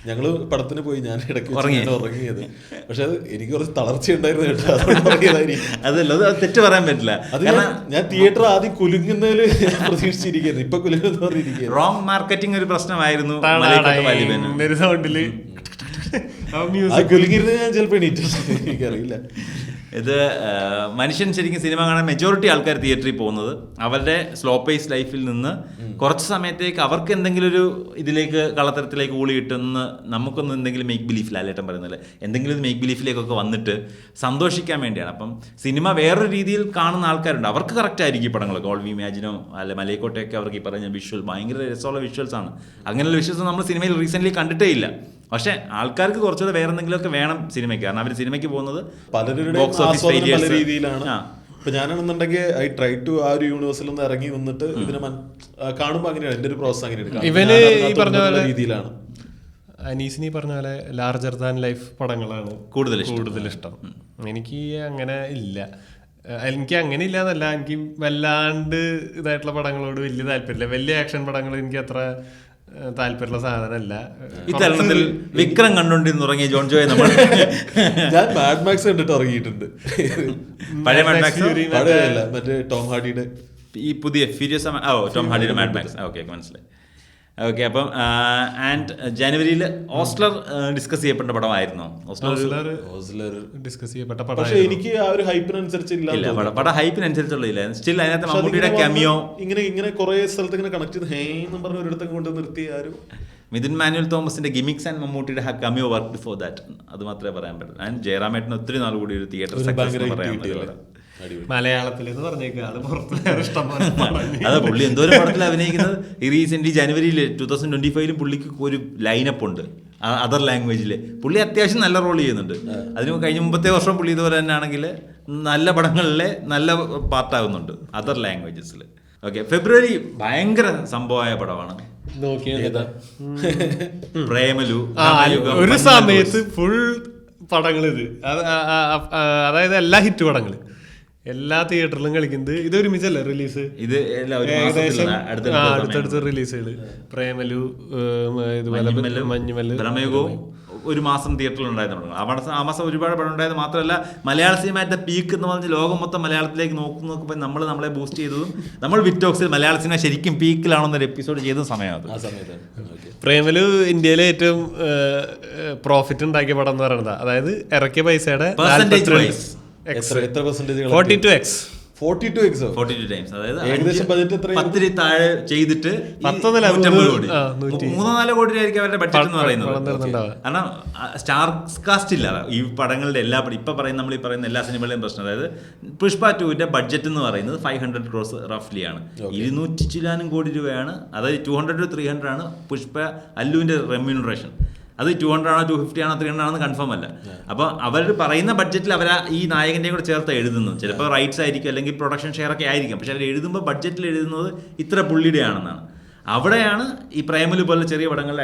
ഞങ്ങള് പടത്തിന് പോയി. ഞാൻ ഇടയ്ക്ക് ഉറങ്ങിയത്. പക്ഷെ അത് എനിക്ക് കുറച്ച് തളർച്ച ഉണ്ടായിരുന്നു കേട്ടോ. അതല്ല, അത് തെറ്റ് പറയാൻ പറ്റില്ല. അത് ഞാൻ തിയേറ്റർ ആദ്യം കുലുങ്ങുന്നതിൽ പ്രതീക്ഷിച്ചിരിക്കുന്നു. ഇപ്പൊ കുലുങ്ങുന്ന പറഞ്ഞിരിക്കുന്നു. റോങ് മാർക്കറ്റിംഗ് ഒരു പ്രശ്നമായിരുന്നു. കുലുങ്ങിരുന്ന് ഞാൻ ചിലപ്പോൾ എണീറ്റു, എനിക്കറിയില്ല. ഇത് മനുഷ്യൻ ശരിക്കും സിനിമ കാണാൻ മെജോറിറ്റി ആൾക്കാർ തിയേറ്ററിൽ പോകുന്നത് അവരുടെ സ്ലോ പേസ് ലൈഫിൽ നിന്ന് കുറച്ച് സമയത്തേക്ക് അവർക്ക് എന്തെങ്കിലും ഒരു ഇതിലേക്ക് കളത്തരത്തിലേക്ക് ഊളി കിട്ടുന്ന, നമുക്കൊന്നും എന്തെങ്കിലും മേക്ക് ബിലീഫ്, ലാലേട്ടൻ പറയുന്നില്ല, എന്തെങ്കിലും മേക്ക് ബിലീഫിലേക്കൊക്കെ വന്നിട്ട് സന്തോഷിക്കാൻ വേണ്ടിയാണ്. അപ്പം സിനിമ വേറൊരു രീതിയിൽ കാണുന്ന ആൾക്കാരുണ്ട്, അവർക്ക് കറക്റ്റ് ആയിരിക്കും ഈ പടങ്ങളൊക്കെ. ഓൾ വി ഇമാജിനോ അല്ലെ മലൈക്കോട്ടയൊക്കെ അവർക്ക് ഈ പറഞ്ഞ വിഷ്വൽ ഭയങ്കര രസമുള്ള വിഷ്വൽസ് ആണ്. അങ്ങനെയുള്ള വിഷ്വൽസ് നമ്മൾ സിനിമയിൽ റീസെൻ്റ്ലി കണ്ടിട്ടേ ഇല്ല. പക്ഷെ ആൾക്കാർക്ക് കുറച്ചുകൂടെ വേറെ എന്തെങ്കിലുമൊക്കെ വേണം സിനിമയ്ക്ക്. കാരണം അവർ സിനിമയ്ക്ക് പോകുന്നത് പലരുടെ പല രീതിയിലാണ്. ഇപ്പൊ ഞാനാണെന്നുണ്ടെങ്കിൽ ഐ ട്രൈ ടു ആ ഒരു യൂണിവേഴ്സിൽ ഒന്ന് ഇറങ്ങി വന്നിട്ട് ഇതിനെ കാണുമ്പോൾ അങ്ങനെയാണ് എന്റെ ഒരു പ്രോസസ്. അങ്ങനെയാണ് ഇവന് ഈ പറഞ്ഞ രീതിയിലാണ്. അനീസിന് ഈ പറഞ്ഞ പോലെ ലാർജർ ദാൻ ലൈഫ് പടങ്ങളാണ് കൂടുതൽ ഇഷ്ടം. എനിക്ക് അങ്ങനെ ഇല്ല. എനിക്ക് അങ്ങനെ ഇല്ല എന്നല്ല, എനിക്ക് വല്ലാണ്ട് ഇതായിട്ടുള്ള പടങ്ങളോട് വലിയ താല്പര്യമില്ല. വലിയ ആക്ഷൻ പടങ്ങൾ എനിക്ക് അത്ര താല്പര്യമുള്ള സാധനമല്ല. ഇത്തരണത്തിൽ വിക്രം കണ്ടോണ്ടിരുന്ന് ഉറങ്ങിയ ജോൺ ജോയെ നമ്മൾ ഞാൻ മാഡ് മാക്സ് കണ്ടിട്ട് ഉറങ്ങിയിട്ടുണ്ട്. പഴയ മാഡ് മാക്സ്, മറ്റേ ടോം ഹാർഡിയുടെ ഈ പുതിയ ഫ്യൂരിയസ് ടോം ഹാർഡിയുടെ മാഡ് മാക്സ്. ഓക്കെ, മനസ്സിലായി. ഓക്കെ, അപ്പം ആൻഡ് ജനുവരിയിൽ ഓസ്ലർ ഡിസ്കസ് ചെയ്യപ്പെട്ട പടമായിരുന്നു. ഓസ്ലർ ഡിസ്കസ് ചെയ്യപ്പെട്ട പടം. പക്ഷേ എനിക്ക് ആ ഒരു ഹൈപ്പിനനുസരിച്ചില്ല, പടം ഹൈപ്പിനനുസരിച്ചുള്ള ഇല്ല. സ്റ്റിൽ അതിനകത്ത് മമ്മൂട്ടിയുടെ ക്യാമിയോ ഇങ്ങനെ കുറെ സ്ഥലത്ത് ഇങ്ങനെ കണക്ട് ചെയ്ത് ഹേന്ന് പറഞ്ഞ ഒരിടത്തും കൊണ്ട് നിർത്തി ആരും. മിഥുൻ മാനുവൽ തോമസിന്റെ ഗിമിക്സ് ആൻഡ് മമ്മൂട്ടിയുടെ ക്യാമിയോ വർക്ക് ബിഫോർ ദാറ്റ്, അത് മാത്രമേ പറയാൻ പറ്റുള്ളൂ. ആൻഡ് ജയറാമേട്ടന് ഒത്തിരി നാൾ കൂടി ഒരു തിയേറ്റർ സക്സസ് പറയാൻ പറ്റില്ല. മലയാളത്തിൽ അത് പുള്ളി എന്തോരം പടത്തിൽ അഭിനയിക്കുന്നത്. ഈ റീസെന്റ് ജനുവരിയിൽ 2025 പുള്ളിക്ക് ഒരു ലൈനപ്പ് ഉണ്ട് അതർ ലാംഗ്വേജിൽ. പുള്ളി അത്യാവശ്യം നല്ല റോൾ ചെയ്യുന്നുണ്ട്. അതിന് കഴിഞ്ഞ മുമ്പത്തെ വർഷം പുള്ളി ഇതുപോലെ തന്നെ ആണെങ്കിൽ നല്ല പടങ്ങളിലെ നല്ല പാർട്ടാകുന്നുണ്ട് അതർ ലാംഗ്വേജസിൽ. ഓക്കെ, ഫെബ്രുവരി ഭയങ്കര സംഭവമായ പടമാണ് പ്രേമലു. ഒരു സമയത്ത് ഫുൾ പടങ്ങൾ ഇത്, അതായത് എല്ലാ ഹിറ്റ് പടങ്ങള് എല്ലാ തിയേറ്ററിലും കളിക്കുന്നത്. ഇത് ഒരുമിച്ചല്ലേ റിലീസ്? ഇത് അടുത്തടുത്ത റിലീസുകള്. പ്രേമലു, ഇതുപോലെ മഞ്ഞുമല്ല്, ബ്രഹ്മയുഗവും ഒരു മാസം തിയേറ്ററിൽ ഉണ്ടായിരുന്നു. ആ മാസം ഒരുപാട് പടം ഉണ്ടായത് മാത്രമല്ല, മലയാള സിനിമയുടെ പീക്ക് എന്ന് പറഞ്ഞ് ലോകം മൊത്തം മലയാളത്തിലേക്ക് നോക്കുമ്പോൾ നമ്മളെ ബൂസ്റ്റ് ചെയ്തതും നമ്മൾ വിറ്റോക്സിൽ മലയാള സിനിമ ശരിക്കും പീക്കിലാണെന്നൊരു എപ്പിസോഡ് ചെയ്ത സമയമാണ്. പ്രേമലു ഇന്ത്യയിലെ ഏറ്റവും പ്രോഫിറ്റ് ഉണ്ടാക്കിയ പടം എന്ന് പറയുന്നത്, അതായത് ഇറക്കിയ പൈസയുടെ 42x. 42x 42 times. അതായത് ഏകദേശം ബജറ്റ് എത്രയാണ്? 10 താഴെ ചെയ്തിട്ട് 150 കോടി, 3-4 കോടി രൂപയായിരിക്കും അവരുടെ ബഡ്ജറ്റ് എന്ന് പറയുന്നത്. കാരണം സ്റ്റാർ കാസ്റ്റ് ഇല്ല ഈ പടങ്ങളുടെ എല്ലാ ഇപ്പൊ പറയുന്ന നമ്മൾ ഈ പറയുന്ന എല്ലാ സിനിമകളുടെയും പ്രശ്നം. അതായത് പുഷ്പ 2ന്റെ ബഡ്ജറ്റ് എന്ന് പറയുന്നത് 500 crores റഫ്ലി ആണ്. 200 ചില്ലാനും കോടി രൂപയാണ്. അതായത് 200 to 300 ആണ് പുഷ്പ അല്ലുവിന്റെ റെമ്യൂണറേഷൻ. അത് 200 ആണോ 250 ആണോ 300 ആണോ കൺഫേം അല്ല. അപ്പോൾ അവർ പറയുന്ന ബഡ്ജറ്റിൽ അവർ ഈ നായകൻ്റെ കൂടെ ചേർത്ത് എഴുതുന്നത്. ചിലപ്പോൾ റൈറ്റ്സ് ആയിരിക്കും, അല്ലെങ്കിൽ പ്രൊഡക്ഷൻ ഷെയർ ഒക്കെ ആയിരിക്കും. പക്ഷെ അവർ എഴുതുമ്പോൾ ബഡ്ജറ്റിൽ എഴുതുന്നത് ഇത്ര പുള്ളിയുടെ ആണെന്നാണ്. അവിടെയാണ് ഈ പ്രേമലു പോലെ ചെറിയ പടങ്ങളുടെ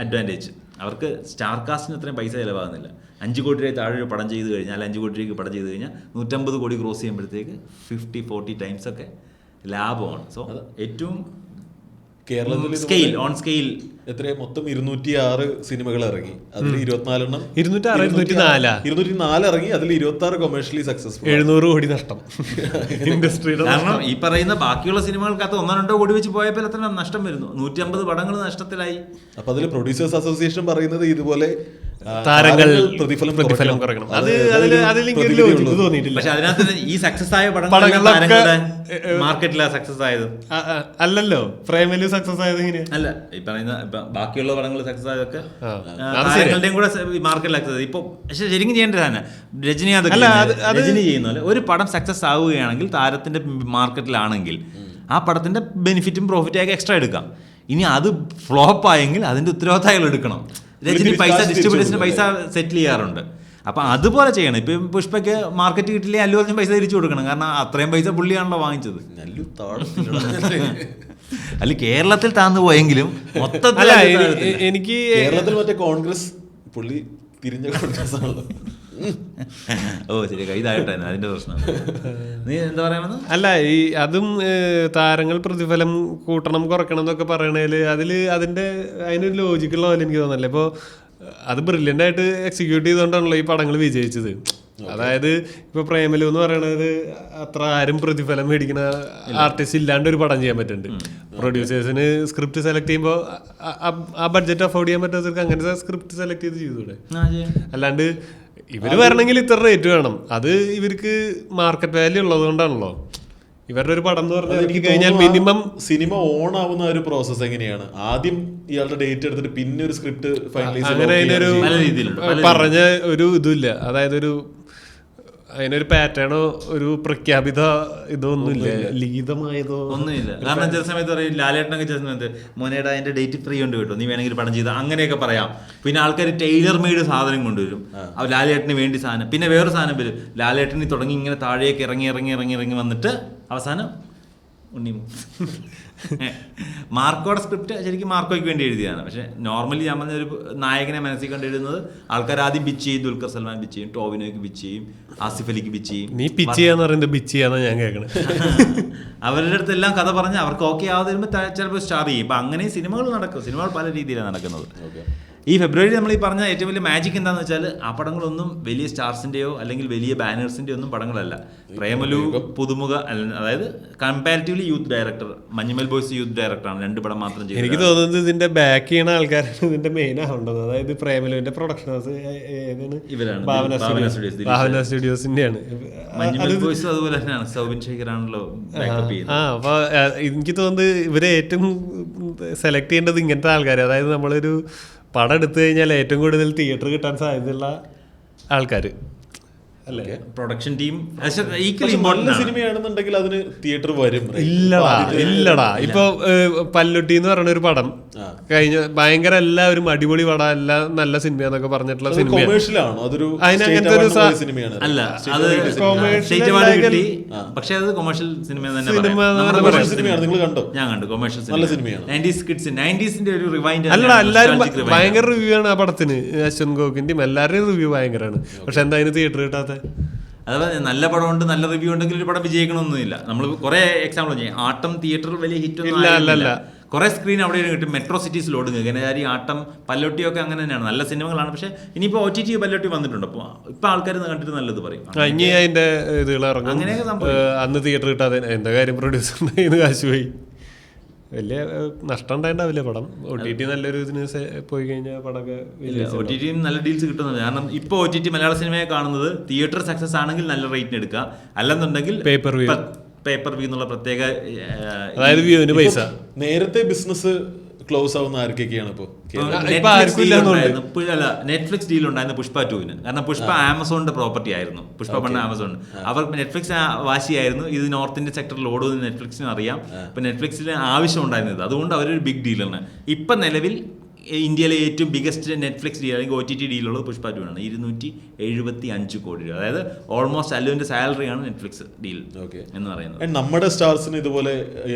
അഡ്വാൻറ്റേജ്. അവർക്ക് സ്റ്റാർ കാസ്റ്റിന് അത്രയും പൈസ ചിലവാകുന്നില്ല. 5 കോടി രൂപ താഴെ ഒരു പടം ചെയ്ത് കഴിഞ്ഞാൽ, 5 കോടി രൂപയ്ക്ക് പടം ചെയ്ത് കഴിഞ്ഞാൽ 150 കോടി ക്രോസ് ചെയ്യുമ്പോഴത്തേക്ക് 50-40 ടൈംസ് ഒക്കെ ലാഭമാണ്. സോ ഏറ്റവും കേരളത്തിൽ സ്കെയിൽ എത്രയാ മൊത്തം 206 സിനിമകൾ ഇറങ്ങി. അതിൽ 24 ഇറങ്ങി. അതിൽ 26 കൊമേഴ്ഷ്യലി സക്സസ്ഫുൾ. 700 കോടി നഷ്ടം ഇൻഡസ്ട്രിയുടെ. കാരണം ഈ പറയുന്ന ബാക്കിയുള്ള സിനിമകൾക്കകത്ത് 1-2 കോടി വെച്ച് പോയപ്പോൾ എത്ര നഷ്ടം വരുന്നു? 150 പടങ്ങൾ നഷ്ടത്തിലായി. അപ്പൊ അതിൽ പ്രൊഡ്യൂസേഴ്സ് അസോസിയേഷൻ പറയുന്നത് ഇതുപോലെ താരങ്ങൾ പ്രതിഫലം കുറയ്ക്കണം. പക്ഷെ അതിനകത്ത് ഈ സക്സസ് ആയ പടങ്ങളുടെ മാർക്കറ്റിലാ സക്സസ് ആയത് അല്ലല്ലോ. പ്രേമലു സക്സസ് ആയത് അല്ല, ഈ പറയുന്ന ബാക്കിയുള്ള പടങ്ങൾ സക്സസ് ആയതൊക്കെ താരങ്ങളുടെയും കൂടെ മാർക്കറ്റിൽ സക്സസ്. ഇപ്പൊ പക്ഷെ ശരിക്കും ചെയ്യേണ്ടത് തന്നെ രജനി ചെയ്യുന്ന പോലെ ഒരു പടം സക്സസ് ആവുകയാണെങ്കിൽ താരത്തിന്റെ മാർക്കറ്റിലാണെങ്കിൽ ആ പടത്തിന്റെ ബെനിഫിറ്റും പ്രോഫിറ്റും ഒക്കെ എക്സ്ട്രാ എടുക്കാം. ഇനി അത് ഫ്ലോപ്പ് ആയെങ്കിൽ അതിന്റെ ഉത്തരവാദിത്തങ്ങൾ എടുക്കണം. രജനി പൈസ ഡിസ്ട്രിബ്യൂട്ടേഴ്സിന് പൈസ സെറ്റിൽ ചെയ്യാറുണ്ട്. അപ്പം അതുപോലെ ചെയ്യണം. ഇപ്പം പുഷ്പയ്ക്ക് മാർക്കറ്റ് കിട്ടില്ലേ അല്ലു അർജുൻ പൈസ തിരിച്ചു കൊടുക്കണം. കാരണം അത്രയും പൈസ പുള്ളിയാണല്ലോ വാങ്ങിച്ചത്. അല്ല കേരളത്തിൽ താന്നു പോയെങ്കിലും മൊത്തത്തിൽ എനിക്ക് കേരളത്തിൽ മറ്റേ കോൺഗ്രസ് പുള്ളി തിരിഞ്ഞ കോൺഗ്രസ് ആണല്ലോ. ഓ ശരി, ഇതായിട്ടെ അതിന്റെ പ്രശ്നം. നീ എന്താ പറയാമെന്ന്? അല്ല ഈ അതും താരങ്ങൾ പ്രതിഫലം കൂട്ടണം കുറയ്ക്കണം എന്നൊക്കെ പറയണേല് അതിനൊരു ലോജിക്കുള്ള പോലെ എനിക്ക് തോന്നല്ലേ. ഇപ്പോൾ അത് ബ്രില്യൻ്റ് ആയിട്ട് എക്സിക്യൂട്ട് ചെയ്തുകൊണ്ടാണല്ലോ ഈ പടങ്ങൾ വിജയിച്ചത്. അതായത് ഇപ്പൊ പ്രേമലു എന്ന് പറയണത് അത്ര ആരും പ്രതിഫലം മേടിക്കുന്ന ആർട്ടിസ്റ്റ് ഇല്ലാണ്ട് ഒരു പടം ചെയ്യാൻ പറ്റുന്നുണ്ട്. പ്രൊഡ്യൂസേഴ്സിന് സ്ക്രിപ്റ്റ് സെലക്ട് ചെയ്യുമ്പോൾ ആ ബഡ്ജറ്റ് അഫോർഡ് ചെയ്യാൻ പറ്റാത്തവർക്ക് അങ്ങനെ സ്ക്രിപ്റ്റ് സെലക്ട് ചെയ്ത് ചെയ്തൂടെ. അല്ലാണ്ട് ഇവര് വരണമെങ്കിൽ ഇത്ര റേറ്റ് വേണം. അത് ഇവർക്ക് മാർക്കറ്റ് വാല്യൂ ഉള്ളത് കൊണ്ടാണല്ലോ. ഇവരുടെ ഒരു പടം എന്ന് പറഞ്ഞാൽ കഴിഞ്ഞാൽ മിനിമം സിനിമ ഓൺ ആവുന്ന ഒരു പ്രോസസ് എങ്ങനെയാണ്? ആദ്യം ഇയാളുടെ ഡേറ്റ് എടുത്തിട്ട് പിന്നെ ഒരു സ്ക്രിപ്റ്റ് ഫൈനലൈസ് അങ്ങനെ അതിനൊരു പറഞ്ഞ ഒരു ഇതുമില്ല. അതായത് അതിനൊരു പാറ്റേണോ ഒരു പ്രഖ്യാപിത ഇതൊന്നുമില്ല, ലിഖിതമായതോ ഒന്നുമില്ല. കാരണം ചില സമയത്ത് പറയും ലാലേട്ടനൊക്കെ ചില സമയത്ത് മോനേടാ അതിന്റെ ഡേറ്റ് ഫ്രീ ഉണ്ട് കേട്ടോ, നീ വേണമെങ്കിൽ പടം ചെയ്ത അങ്ങനെയൊക്കെ പറയാം. പിന്നെ ആൾക്കാർ ടൈലർ മെയ്ഡ് സാധനം കൊണ്ടുവരും ലാലേട്ടന് വേണ്ടി സാധനം. പിന്നെ വേറെ സാധനം വരും, ലാലേട്ടന് തുടങ്ങി ഇങ്ങനെ താഴേക്ക് ഇറങ്ങി വന്നിട്ട് അവസാനം ഉണ്ണിമു മാർക്കോയുടെ സ്ക്രിപ്റ്റ് ശരിക്കും മാർക്കോയ്ക്ക് വേണ്ടി എഴുതിയതാണ്. പക്ഷെ നോർമലി ഞാൻ പറഞ്ഞ ഒരു നായകനെ മനസ്സിൽ കണ്ട് എഴുതുന്നത് ആൾക്കാർ ആദ്യം പിച്ച് ചെയ്യും. ദുൽഖർ സൽമാൻ പിച്ച് ചെയ്യും, ടോവിനോയ്ക്ക് പിച്ച് ചെയ്യും, ആസിഫ് അലിക്ക് പിച്ച് ചെയ്യും. നീ പിച്ച് ചെയ്യാന്ന് പറയുന്നത് പിച്ച് ചെയ്യാന്നാ ഞാൻ കേൾക്കണത്. അവരുടെ അടുത്ത് എല്ലാം കഥ പറഞ്ഞ് അവർക്ക് ഓക്കെ ആവാതെ വരുമ്പോൾ ചിലപ്പോൾ സ്റ്റാർ ചെയ്യും. ഇപ്പം അങ്ങനെ സിനിമകൾ നടക്കും. സിനിമകൾ പല രീതിയിലാണ് നടക്കുന്നത്. ഈ ഫെബ്രുവരി നമ്മൾ ഈ പറഞ്ഞ ഏറ്റവും വലിയ മാജിക് എന്താണെന്ന് വെച്ചാൽ ആ പടങ്ങളൊന്നും വലിയ സ്റ്റാർസിൻ്റെയോ അല്ലെങ്കിൽ വലിയ ബാനേഴ്സിൻ്റെയോ ഒന്നും പടങ്ങളല്ല. പ്രേമലു പുതുമുഖ, അതായത് comparatively youth director, Manjummel boys youth ഡയറക്ടറാണ്, 2 പടം മാത്രം ചെയ്തത്. എനിക്ക് തോന്നുന്നത് ഇതിന്റെ ബാക്ക് ചെയ്യുന്ന ആൾക്കാരാണ് ഇതിന്റെ മെയിൻ ആവേണ്ടത്. അതായത് പ്രേമലുവിന്റെ പ്രൊഡക്ഷൻ ഹൗസ് ഇവരാണ്, ഭാവന സ്റ്റുഡിയോസിന്റെയാണ്. മഞ്ഞുമൽ ബോയ്സ് അതുപോലെ തന്നെയാണ്, സൗബിൻ ശേഖറാണല്ലോ ബാക്കപ്പ് ചെയ്യുന്നത്. അപ്പൊ എനിക്ക് തോന്നുന്നത് ഇവരെ ഏറ്റവും സെലക്ട് ചെയ്യേണ്ടത് ഇങ്ങനത്തെ ആൾക്കാർ. അതായത് നമ്മളൊരു പടം എടുത്തു കഴിഞ്ഞാൽ ഏറ്റവും കൂടുതൽ തിയേറ്റർ കിട്ടാൻ സാധ്യതയുള്ള ആൾക്കാർ അല്ലേ. പ്രൊഡക്ഷൻ ടീം നല്ല സിനിമയാണെന്നുണ്ടെങ്കിൽ അതിന് തിയേറ്റർ വരും. ഇല്ലടാ ഇപ്പൊ പല്ലുട്ടി എന്ന് പറഞ്ഞ ഒരു പടം കഴിഞ്ഞ ഭയങ്കര എല്ലാവരും അടിപൊളി പടം, എല്ലാം നല്ല സിനിമയാന്നൊക്കെ പറഞ്ഞിട്ടുള്ള സിനിമ. അതിനങ്ങനത്തെ ഒരു അല്ല, അത് പക്ഷെ അത് കൊമേഴ്ഷ്യൽ സിനിമ തന്നെ. നിങ്ങൾ കണ്ടോ? ഞാൻ കണ്ടു. കൊമേഴ്ഷ്യൽ നല്ല സിനിമയാണ്. 90s ഒരു റിവൈൻഡ്. അല്ലടാ എല്ലാരും ഭയങ്കര റിവ്യൂ ആണ് ആ പടത്തിന്. അശ്വന്ത് ഗോകിന്റെയും എല്ലാവരുടെയും റിവ്യൂ ഭയങ്കരമാണ്. പക്ഷെ എന്താ അതിന് തിയേറ്റർ കിട്ടാത്ത? അഥവാ നല്ല പടമുണ്ട്, നല്ല റിവ്യൂ ഉണ്ടെങ്കിൽ ഒരു പടം വിജയിക്കണമെന്നൊന്നുമില്ല. നമ്മൾ കുറെ എക്സാമ്പിൾ ചെയ്യും. ആട്ടം തിയേറ്ററിൽ വലിയ ഹിറ്റ് ഒന്നും, കുറെ സ്ക്രീൻ അവിടെ കിട്ടും. മെട്രോ സിറ്റീസിൽ ഓടുക. ഗനകാരി, ആട്ടം, പല്ലോട്ടിയൊക്കെ അങ്ങനെ തന്നെയാണ്, നല്ല സിനിമകളാണ്. പക്ഷെ ഇനിയിപ്പോൾ OTT പല്ലോട്ടി വന്നിട്ടുണ്ട്. അപ്പോൾ ഇപ്പൊ ആൾക്കാർ കണ്ടിട്ട് നല്ലത് പറയും. ഇനി അതിന്റെ ഇതുകൾ ഇറങ്ങും. അങ്ങനെയൊക്കെ അന്ന് തിയേറ്റർ കിട്ടാതെ എന്താ കാര്യം, പ്രൊഡ്യൂസറിന്റെ കാശ് പോയി. വലിയ നഷ്ടം ഉണ്ടായിണ്ടാവില്ല പടം. OTT നല്ലൊരു ഇതിന് പോയി കഴിഞ്ഞാൽ പടമൊക്കെ OTT നല്ല ഡീൽസ് കിട്ടുന്നുണ്ട്. കാരണം ഇപ്പോൾ OTT മലയാള സിനിമയെ കാണുന്നത് തിയേറ്റർ സക്സസ് ആണെങ്കിൽ നല്ല റേറ്റിന് എടുക്കുക, അല്ലെന്നുണ്ടെങ്കിൽ പേപ്പർ വ്യൂ എന്നുള്ള പ്രത്യേക, അതായത് വ്യൂവിന് പൈസ. നേരത്തെ ബിസിനസ് ക്ലോസ് ആവുന്ന ആർക്കൊക്കെയാണ് ഇപ്പോൾ? നെറ്റ്ഫ്ലിക്സ് ഡീൽ ഉണ്ടായിരുന്നു പുഷ്പ 2-ന്. കാരണം പുഷ്പ ആമസോണിന്റെ പ്രോപ്പർട്ടി ആയിരുന്നു. പുഷ്പ പണ്ട് ആമസോൺ, അവർക്ക് നെറ്റ്ഫ്ലിക്സ് വാശിയായിരുന്നു ഇത് നോർത്ത് ഇന്ത്യൻ സെക്ടറിൽ ഓടുമെന്ന് നെറ്റ്ഫ്ലിക്സിന് അറിയാം. ഇപ്പൊ നെറ്റ്ഫ്ലിക്സിന് ആവശ്യം ഉണ്ടായിരുന്നത്, അതുകൊണ്ട് അവരൊരു ബിഗ് ഡീലാണ്. ഇപ്പൊ നിലവിൽ ഇന്ത്യയിലെ ഏറ്റവും ബിഗസ്റ്റ് നെറ്റ്ഫ്ലിക്സ് ഡീൽ അല്ലെങ്കിൽ OTT ഡീലുള്ളത് പുഷ്പ 2-ആണ്. 275 കോടി രൂപ, അതായത് ഓൾമോസ്റ്റ് അല്ലുവിന്റെ സാലറിയാണ് നെറ്റ്ഫ്ലിക്സ് ഡീൽ എന്ന് പറയുന്നത്. നമ്മുടെ സ്റ്റാർസിന് ഇതുപോലെ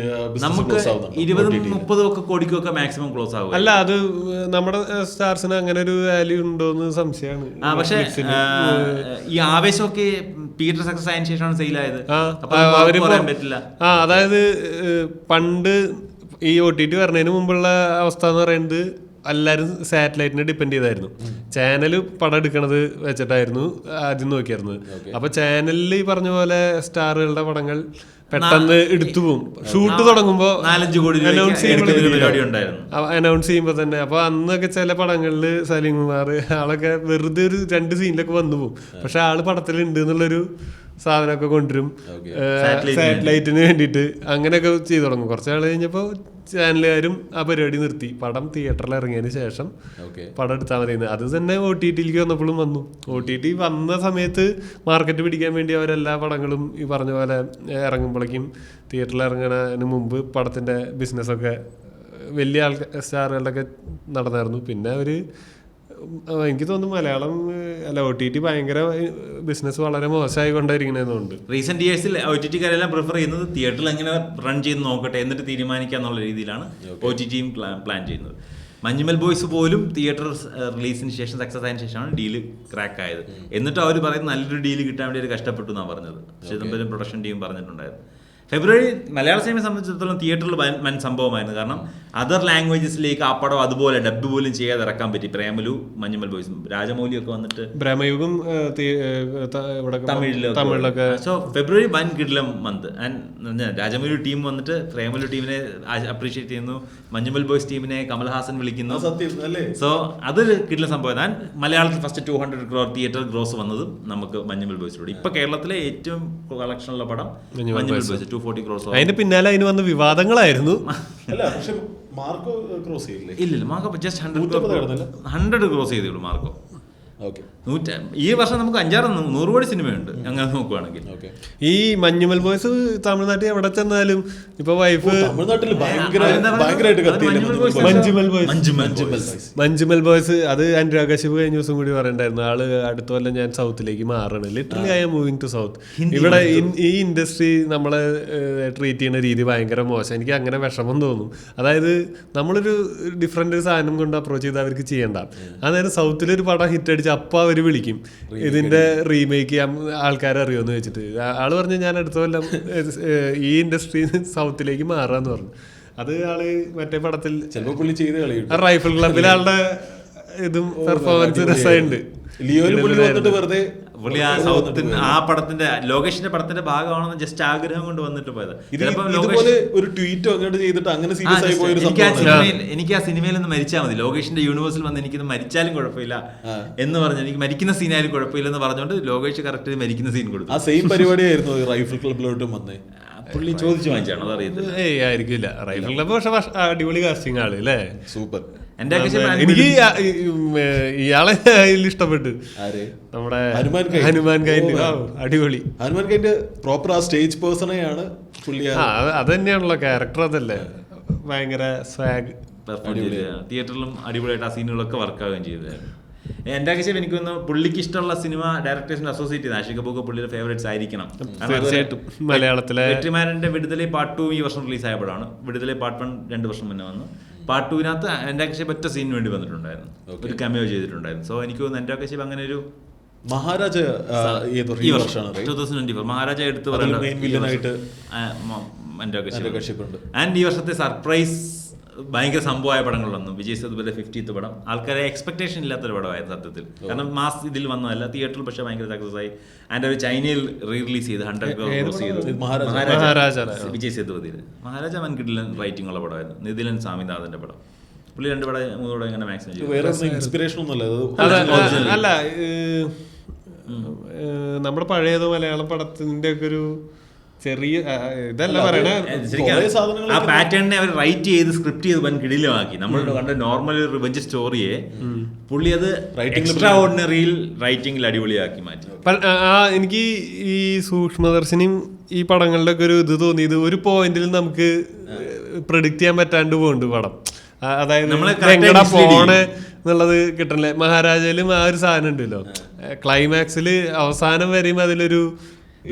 നമുക്ക് 20-30 ഒക്കെ കോടിക്കൊക്കെ മാക്സിമം ക്ലോസ് ആകും. അല്ല, അത് നമ്മുടെ സ്റ്റാർസിന് അങ്ങനെ ഒരു വാല്യൂ ഉണ്ടോന്ന് സംശയമാണ്. പക്ഷേ ഈ ആവേശമൊക്കെ തിയേറ്റർ സക്സസ് ആയതിനു ശേഷമാണ് സെയിലായത്. പറയാൻ പറ്റില്ല. അതായത് പണ്ട് ഈ OTT വരുന്നതിന് മുമ്പുള്ള അവസ്ഥ എന്ന് പറയുന്നത് എല്ലാവരും സാറ്റലൈറ്റിനെ ഡിപ്പെൻഡ് ചെയ്തായിരുന്നു. ചാനൽ പടം എടുക്കണത് വെച്ചിട്ടായിരുന്നു ആദ്യം നോക്കിയായിരുന്നത്. അപ്പൊ ചാനലിൽ ഈ പറഞ്ഞ പോലെ സ്റ്റാറുകളുടെ പടങ്ങൾ പെട്ടെന്ന് എടുത്തു പോകും. ഷൂട്ട് തുടങ്ങുമ്പോ 4-5 കോടി അനൗൺസ് ചെയ്യുമ്പോ തന്നെ. അപ്പൊ അന്നൊക്കെ ചില പടങ്ങളില് സലീം കുമാർ ആളൊക്കെ വെറുതെ ഒരു 2 സീനിലൊക്കെ വന്നു പോകും. പക്ഷെ ആള് പടത്തിലുണ്ട് എന്നുള്ളൊരു സാധനമൊക്കെ കൊണ്ടുവരും സാറ്റലൈറ്റിന് വേണ്ടിയിട്ട്. അങ്ങനെയൊക്കെ ചെയ്തു തുടങ്ങും. കുറച്ചാൾ കഴിഞ്ഞപ്പോൾ ചാനലുകാരും ആ പരിപാടി നിർത്തി. പടം തിയേറ്ററിൽ ഇറങ്ങിയതിന് ശേഷം പടം എടുത്താൽ മതി. അത് തന്നെ OTT-യിലേക്ക് വന്നപ്പോഴും വന്നു. OTT വന്ന സമയത്ത് മാർക്കറ്റ് പിടിക്കാൻ വേണ്ടി അവരെല്ലാ പടങ്ങളും ഈ പറഞ്ഞ പോലെ ഇറങ്ങുമ്പോഴേക്കും തിയേറ്ററിൽ ഇറങ്ങുന്നതിന് മുമ്പ് പടത്തിൻ്റെ ബിസിനസ്സൊക്കെ വലിയ സ്റ്റാറുകളുടെയൊക്കെ നടന്നായിരുന്നു. പിന്നെ അവർ എനിക്ക് തോന്നുന്നു മലയാളം അല്ല OTT ഭയങ്കര ബിസിനസ് വളരെ മോശമായി കൊണ്ടായിരിക്കണേന്നുണ്ട്. റീസെന്റ് ഇയേഴ്സിൽ OTT-കാരെല്ലാം പ്രിഫർ ചെയ്യുന്നത് തിയേറ്ററിൽ എങ്ങനെ റൺ ചെയ്ത് നോക്കട്ടെ എന്നിട്ട് തീരുമാനിക്കുക എന്നുള്ള രീതിയിലാണ് OTT-യും പ്ലാൻ ചെയ്യുന്നത്. മഞ്ഞുമൽ ബോയ്സ് പോലും തിയേറ്റർ റിലീസിന് ശേഷം സക്സസ് ആയതിനു ശേഷമാണ് ഡീല് ക്രാക്ക് ആയത്. എന്നിട്ട് അവർ പറയുന്നത് നല്ലൊരു ഡീല് കിട്ടാൻ വേണ്ടി അവർ കഷ്ടപ്പെട്ടു എന്നാണ് പറഞ്ഞത്. ചിദംബരം പ്രൊഡക്ഷൻ ടീം പറഞ്ഞിട്ടുണ്ടായിരുന്നു. ഫെബ്രുവരി മലയാള സിനിമയെ സംബന്ധിച്ചിടത്തോളം തിയേറ്ററിൽ വൻ സംഭവമായിരുന്നു. കാരണം അതർ ലാംഗ്വേജസിലേക്ക് ആ പടം അതുപോലെ ഡബ് പോലും ചെയ്യാതെ ഇറക്കാൻ പറ്റി. പ്രേമലു, മഞ്ഞുമൽ ബോയ്സും, രാജമൗലിയൊക്കെ വന്നിട്ട് പ്രേമയുഗം തമിഴിലൊക്കെ. സോ ഫെബ്രുവരി വൻ കിടിലം മന്ത്. ആൻഡ് രാജമൗലി ടീം വന്നിട്ട് പ്രേമലു ടീമിനെ അപ്രീഷിയേറ്റ് ചെയ്യുന്നു, മഞ്ഞുമൽ ബോയ്സ് ടീമിനെ കമൽഹാസൻ വിളിക്കുന്നു. സോ അതൊരു കിടിലം സംഭവം. ഞാൻ മലയാളത്തിൽ ഫസ്റ്റ് 200 crore തിയേറ്റർ ഗ്രോസ് വന്നതും നമുക്ക് മഞ്ഞുമൽ ബോയ്സിലൂടെ. ഇപ്പൊ കേരളത്തിലെ ഏറ്റവും കളക്ഷനുള്ള പടം മഞ്ഞുമൽ ബോയ്സ് 240 crore. അതിന്റെ പിന്നാലെ അതിന് വന്ന വിവാദങ്ങളായിരുന്നു. ഇല്ല, മാർക്കോ ജസ്റ്റ് 100 ക്രോസ് ചെയ്തേ മാർക്കോ. ഈ വർഷം നമുക്ക് 500 കോടി സിനിമയുണ്ട് അങ്ങനെ നോക്കുവാണെങ്കിൽ. ഈ മഞ്ഞുമൽ ബോയ്സ് തമിഴ്നാട്ടിൽ എവിടെ ചെന്നാലും ഇപ്പൊ വൈഫ് മഞ്ജുമൽ ബോയ്സ് അത് അനുരാഗ് കശ്യപ് കഴിഞ്ഞ ദിവസം കൂടി പറയണ്ടായിരുന്നു. ആള് അടുത്ത കൊല്ലം ഞാൻ സൗത്തിലേക്ക് മാറണം, literally I am moving to south. ഇവിടെ ഈ ഇൻഡസ്ട്രി നമ്മളെ ട്രീറ്റ് ചെയ്യുന്ന രീതി ഭയങ്കര മോശം. എനിക്ക് അങ്ങനെ വിഷമം തോന്നും. അതായത് നമ്മളൊരു ഡിഫറെന്റ് ഒരു സാധനം കൊണ്ട് അപ്രോച്ച് ചെയ്ത് അവർക്ക് ചെയ്യണ്ട. അതായത് സൗത്തിലൊരു പടം ഹിറ്റ് അടിച്ച് അപ്പൊ അവര് വിളിക്കും ഇതിന്റെ റീമേക്ക് ആൾക്കാരെ അറിയുമെന്ന് വെച്ചിട്ട്. ആള് പറഞ്ഞു ഞാൻ അടുത്ത കൊല്ലം ഈ ഇൻഡസ്ട്രി സൗത്തിലേക്ക് മാറാന്ന് പറഞ്ഞു. അത് ആള് മറ്റേ പടത്തിൽ റൈഫിൾ ക്ലബിൽ ആളുടെ ഇതും പെർഫോമൻസ് രസമുണ്ട്. പുള്ളി ആ പടത്തിന്റെ ലോകേഷിന്റെ പടത്തിന്റെ ഭാഗമാണെന്ന് ജസ്റ്റ് ആഗ്രഹം കൊണ്ട് വന്നിട്ട് പോയത്. എനിക്ക് ആ സിനിമയിൽ നിന്ന് മരിച്ചാൽ മതി, ലോകേഷിന്റെ യൂണിവേഴ്സിൽ വന്ന് എനിക്കിത് മരിച്ചാലും കുഴപ്പമില്ല എന്ന് പറഞ്ഞു. എനിക്ക് മരിക്കുന്ന സീനായാലും കുഴപ്പമില്ല എന്ന് പറഞ്ഞുകൊണ്ട് ലോകേഷ് കറക്റ്റ് മരിക്കുന്ന സീൻ കൊടുത്തു. ആ സെയിം പരിപാടിയായിരുന്നു റൈഫിൾ ക്ലബിലോട്ടും വന്നേ. പുള്ളി ചോദിച്ചു വാങ്ങിച്ചാണോ അതറിയത്തില്ല. ആയിരിക്കില്ല റൈഫിൾ ക്ലബ്. പക്ഷെ അടിപൊളി കാസ്റ്റിംഗ് ആള് അല്ലേ, സൂപ്പർ. എനിക്ക് ഇയാളെ ഇഷ്ടപ്പെട്ടു. നമ്മുടെ ഹനുമാൻ കൈൻഡ് അടിപൊളി. ഹനുമാൻ കൈൻഡ് പ്രോപ്പർ ആ സ്റ്റേജ് പേഴ്സണെയാണ് പുള്ളി. അത് തന്നെയാണല്ലോ ക്യാരക്ടർ. അതല്ലേ ഭയങ്കര സ്വാഗ്. തിയേറ്ററിലും അടിപൊളിയായിട്ട് ആ സീനുകളൊക്കെ വർക്കാവുകയും ചെയ്തതായിരുന്നു. എൻ്റെ ആവശ്യം എനിക്കൊന്ന് പുള്ളിക്ക് ഇഷ്ടമുള്ള സിനിമ ഡയറക്ടേഴ്സിനെ അസോസിയേറ്റ് ചെയ്ത് ആഷിഖ് കപൂർ പുള്ളിയുടെ ഫേവറേറ്റ്സ് ആയിരിക്കണം. തീർച്ചയായിട്ടും. മലയാളത്തിലെ വെട്രിമാരൻ്റെ വിടുതലൈ പാർട്ട് 2 ഈ വർഷം റിലീസായപ്പോഴാണ്. വിടുതലൈ പാർട്ട് 1 2 വർഷം മുന്നേ വന്നു. പാർട്ട് 2-നകത്ത് എൻ്റെ ആവശ്യം ഒറ്റ സീനിന് വേണ്ടി വന്നിട്ടുണ്ടായിരുന്നു, ഒരു കമയോ ചെയ്തിട്ടുണ്ടായിരുന്നു. സോ എനിക്ക് തോന്നുന്നു എൻ്റെ ആവശ്യം അങ്ങനെ ഒരു മഹാരാജ 2024 മഹാരാജ എടുത്ത് പറയുന്നത്. ആൻഡ് ഈ വർഷത്തെ സർപ്രൈസ് ഭയങ്കര സംഭവമായ പടങ്ങളിലൊന്നും വിജയ് സേതുപതിയുടെ 50th പടം ആൾക്കാരെ എക്സ്പെക്ടേഷൻ ഇല്ലാത്തൊരു പടമായിരുന്നു സത്യത്തിൽ. കാരണം മാസ് ഇതിൽ വന്നതല്ല, തിയേറ്ററിൽ പക്ഷേ ഭയങ്കര സക്സസ് ആയി. അതിൻ്റെ ഒരു ചൈനയിൽ റീറിലീസ് ചെയ്ത് 100 crore ക്രോസ് ചെയ്തു മഹാരാജ വിജയ് സേതുപതിയിൽ. മഹാരാജ വൻകിടിലൻ റൈറ്റിംഗ് ഉള്ള പടമായിരുന്നു. നിതിലൻ സ്വാമിനാഥൻ്റെ പടം. പുള്ളി 2 പടം 3 പടം ഇങ്ങനെ മാക്സിമം ചെയ്തു. ഇൻസ്പിറേഷൻ ഒന്നുമല്ല അല്ല, നമ്മുടെ പഴയത് മലയാളം പടത്തിന്റെ ഒക്കെ ഒരു ചെറിയ ഇതല്ല പറയണേ. ആ പാറ്റേണിനെ അവർ റൈറ്റ് ചെയ്ത് സ്ക്രിപ്റ്റ് ചെയ്ത് വൻ കിടിലമാക്കി. നമ്മൾ കണ്ട നോർമൽ റിവെഞ്ച് സ്റ്റോറിയെ പുള്ളി അത് എക്സ്ട്രാ ഓർഡിനറിയിൽ റൈറ്റിംഗിൽ അടിപൊളിയാക്കി മാറ്റി. എനിക്ക് ഈ സൂക്ഷ്മദർശിനിയും ഈ പടങ്ങളുടെ ഒക്കെ ഒരു ഇത് തോന്നിയത് ഒരു പോയിന്റിൽ നമുക്ക് പ്രെഡിക്റ്റ് ചെയ്യാൻ പറ്റാണ്ട് പോകുന്നുണ്ട് പടം. അതായത് എങ്ങടാ പോണേ എന്നുള്ളത് കിട്ടണില്ല. മഹാരാജയിലും ആ ഒരു സാധനം ഉണ്ടല്ലോ, ക്ലൈമാക്സിൽ അവസാനം വരെയും അതിലൊരു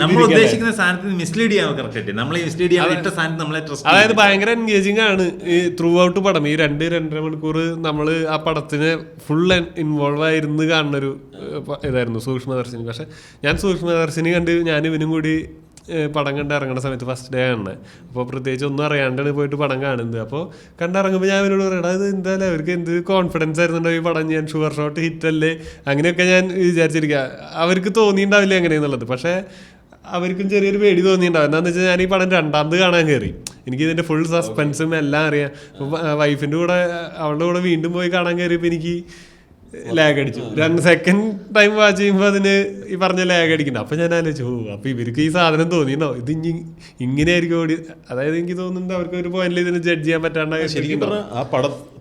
നമ്മൾ ഉദ്ദേശിക്കുന്ന സാധനത്തിന് മിസ്ലീഡ് ചെയ്യാൻ കറക്റ്റ്. നമ്മൾ മിസ്ലീഡ് ചെയ്യാൻ ഇട്ട സാധനം നമ്മളെ ട്രസ്റ്റ്. അതായത് ഭയങ്കര എൻഗേജിങ് ആണ് ഈ ത്രൂ ഔട്ട് പടം. ഈ 2-2.5 മണിക്കൂർ നമ്മൾ ആ പടത്തിന് ഫുൾ ഇൻവോൾവ് ആയിരുന്നു കാണുന്നൊരു ഇതായിരുന്നു സൂക്ഷ്മദർശിനി. പക്ഷെ ഞാൻ സൂക്ഷ്മദർശിനി കണ്ട് ഞാൻ ഇവനും കൂടി പടം കണ്ട് ഇറങ്ങുന്ന സമയത്ത് ഫസ്റ്റ് ഡേ ആണ്. അപ്പോൾ പ്രത്യേകിച്ച് ഒന്നും അറിയാണ്ടാണ് പോയിട്ട് പടം കാണുന്നത്. അപ്പോൾ കണ്ടിറങ്ങുമ്പോൾ ഞാൻ അവരോട് പറയണം, അത് എന്തായാലും അവർക്ക് എന്ത് കോൺഫിഡൻസ് ആയിരുന്നുണ്ടോ ഈ പടം ഞാൻ ഷുവർ ഷോട്ട് ഹിറ്റല്ലേ അങ്ങനെയൊക്കെ ഞാൻ വിചാരിച്ചിരിക്കുക. അവർക്ക് തോന്നിയിട്ടുണ്ടാവില്ല എങ്ങനെയെന്നുള്ളത്. പക്ഷേ അവർക്കും ചെറിയൊരു പേടി തോന്നിയിട്ടുണ്ടാവും. എന്താണെന്ന് വെച്ചാൽ ഞാൻ ഈ പടം 2ാമത് കാണാൻ കയറി. എനിക്ക് ഇതിൻ്റെ ഫുൾ സസ്പെൻസും എല്ലാം അറിയാം. വൈഫിൻ്റെ കൂടെ അവളുടെ കൂടെ വീണ്ടും പോയി കാണാൻ കയറിയപ്പോൾ എനിക്ക് ലാഗ് അടിച്ചു. 2 സെക്കൻഡ് ടൈം വാച്ച് ചെയ്യുമ്പോൾ അതിന് ഈ പറഞ്ഞ ലാഗ് അടിക്കുന്നുണ്ട്. അപ്പം ഞാൻ ആലോചിച്ചു, അപ്പോൾ ഇവർക്ക് ഈ സാധനം തോന്നിയിട്ടുണ്ടോ, ഇത് ഇങ്ങനെയായിരിക്കും ഓടി. അതായത് എനിക്ക് തോന്നുന്നുണ്ട് അവർക്ക് ഒരു പോയിന്റിൽ ഇതിന് ജഡ്ജ് ചെയ്യാൻ പറ്റാണ്ടായി. ശരിക്കും പറഞ്ഞാൽ ആ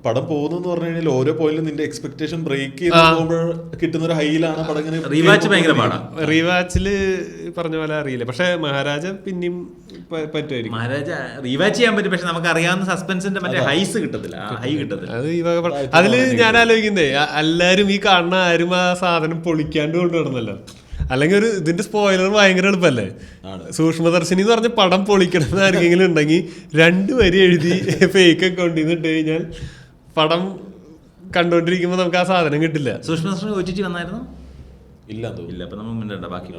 പടം പോകുന്നെന്ന് പറഞ്ഞു കഴിഞ്ഞാൽ ഓരോ പോയിന്റിലും നിന്റെ എക്സ്പെക്ടേഷൻ ബ്രേക്ക് ചെയ്ത് പോകുമ്പോൾ കിട്ടുന്ന ഒരു ഹൈയിലാണ് പടം. റീവാച്ചില് പറഞ്ഞ പോലെ അറിയില്ല. പക്ഷെ മഹാരാജ പിന്നെയും പറ്റുമായിരിക്കും. മഹാരാജ റീവാച്ച് ചെയ്യാൻ പറ്റും. പക്ഷെ നമുക്ക് അറിയാവുന്ന സസ്പെൻസിന്റെ മറ്റേ ഹൈസ് കിട്ടത്തില്ല, ഹൈ കിട്ടത്തില്ല. അത് ഈ വക അതില് ഞാൻ ആലോചിക്കുന്നേ, എല്ലാരും ഈ കാണുന്ന ആരും ആ സാധനം പൊളിക്കാണ്ട് കൊണ്ടു നടന്നല്ലോ. അല്ലെങ്കിൽ ഒരു ഇതിന്റെ സ്പോയിലർ ഭയങ്കര എളുപ്പല്ലേ. സൂക്ഷ്മദർശിനി എന്ന് പറഞ്ഞ പടം പൊളിക്കണം ആർക്കെങ്കിലും ഉണ്ടെങ്കിൽ 2 വരി എഴുതി ഫേക്ക് അക്കൗണ്ടിൽ നിന്ന് ഇട്ട് കഴിഞ്ഞാൽ പടം കണ്ടോണ്ടിരിക്കുമ്പോൾ നമുക്ക് ആ സാധനം കിട്ടില്ല. സൂക്ഷ്മദർശിനി OTT വന്നായിരുന്നു? ഇല്ല. അപ്പം നമ്മൾ മുന്നേണ്ട ബാക്കി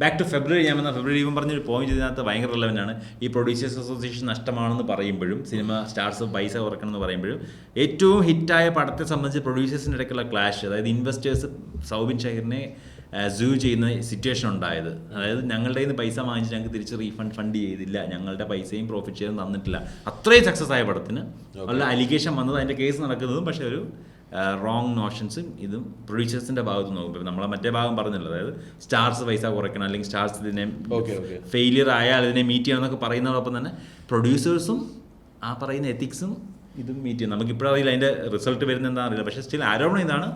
ബാക്ക് ടു ഫെബ്രുവരി. ഞാൻ വന്ന ഫെബ്രുവരി ഇവൻ പറഞ്ഞൊരു പോയിന്റ് ഇതിനകത്ത് ഭയങ്കര റെലവൻ്റ് ആണ്. ഈ പ്രൊഡ്യൂസേഴ്സ് അസോസിയേഷൻ നഷ്ടമാണെന്ന് പറയുമ്പോഴും സിനിമ സ്റ്റാർസ് പൈസ കുറയ്ക്കണം എന്ന് പറയുമ്പോഴും ഏറ്റവും ഹിറ്റായ പടത്തെ സംബന്ധിച്ച് പ്രൊഡ്യൂസേഴ്സിൻ്റെ ഇടയ്ക്കുള്ള ക്ലാഷ്, അതായത് ഇൻവെസ്റ്റേഴ്സ് സൗബിൻ ഷഹീറിനെ സൂ ചെയ്യുന്ന സിറ്റുവേഷൻ ഉണ്ടായത്. അതായത് ഞങ്ങളുടെ കയ്യിൽ നിന്ന് പൈസ വാങ്ങിച്ച് ഞങ്ങൾക്ക് തിരിച്ച് ഫണ്ട് ചെയ്തില്ല, ഞങ്ങളുടെ പൈസയും പ്രോഫിറ്റ് ഷെയറും തന്നിട്ടില്ല. അത്രയും സക്സസ് ആയ പടത്തിന് ഉള്ള അലിഗേഷൻ വന്നത്, അതിൻ്റെ കേസ് നടക്കുന്നതും പക്ഷേ ഒരു റോങ് നോഷൻസും ഇതും പ്രൊഡ്യൂസേഴ്സിൻ്റെ ഭാഗത്ത് നോക്കും. നമ്മളെ മറ്റേ ഭാഗം പറഞ്ഞല്ലോ, അതായത് സ്റ്റാർസ് പൈസ കുറയ്ക്കണം, അല്ലെങ്കിൽ സ്റ്റാർസ് ഇതിനെ ഫെയിലിയർ ആയാൽ അതിനെ മീറ്റ് ചെയ്യണം എന്നൊക്കെ പറയുന്നതോടൊപ്പം തന്നെ പ്രൊഡ്യൂസേഴ്സും ആ പറയുന്ന എത്തിക്സും ഇതും മീറ്റ് ചെയ്യണം. നമുക്കിപ്പോഴറിയില്ല അതിൻ്റെ റിസൾട്ട് വരുന്ന എന്താ അറിയില്ല. പക്ഷേ സ്റ്റിൽ ആരോപണം ഇതാണ്,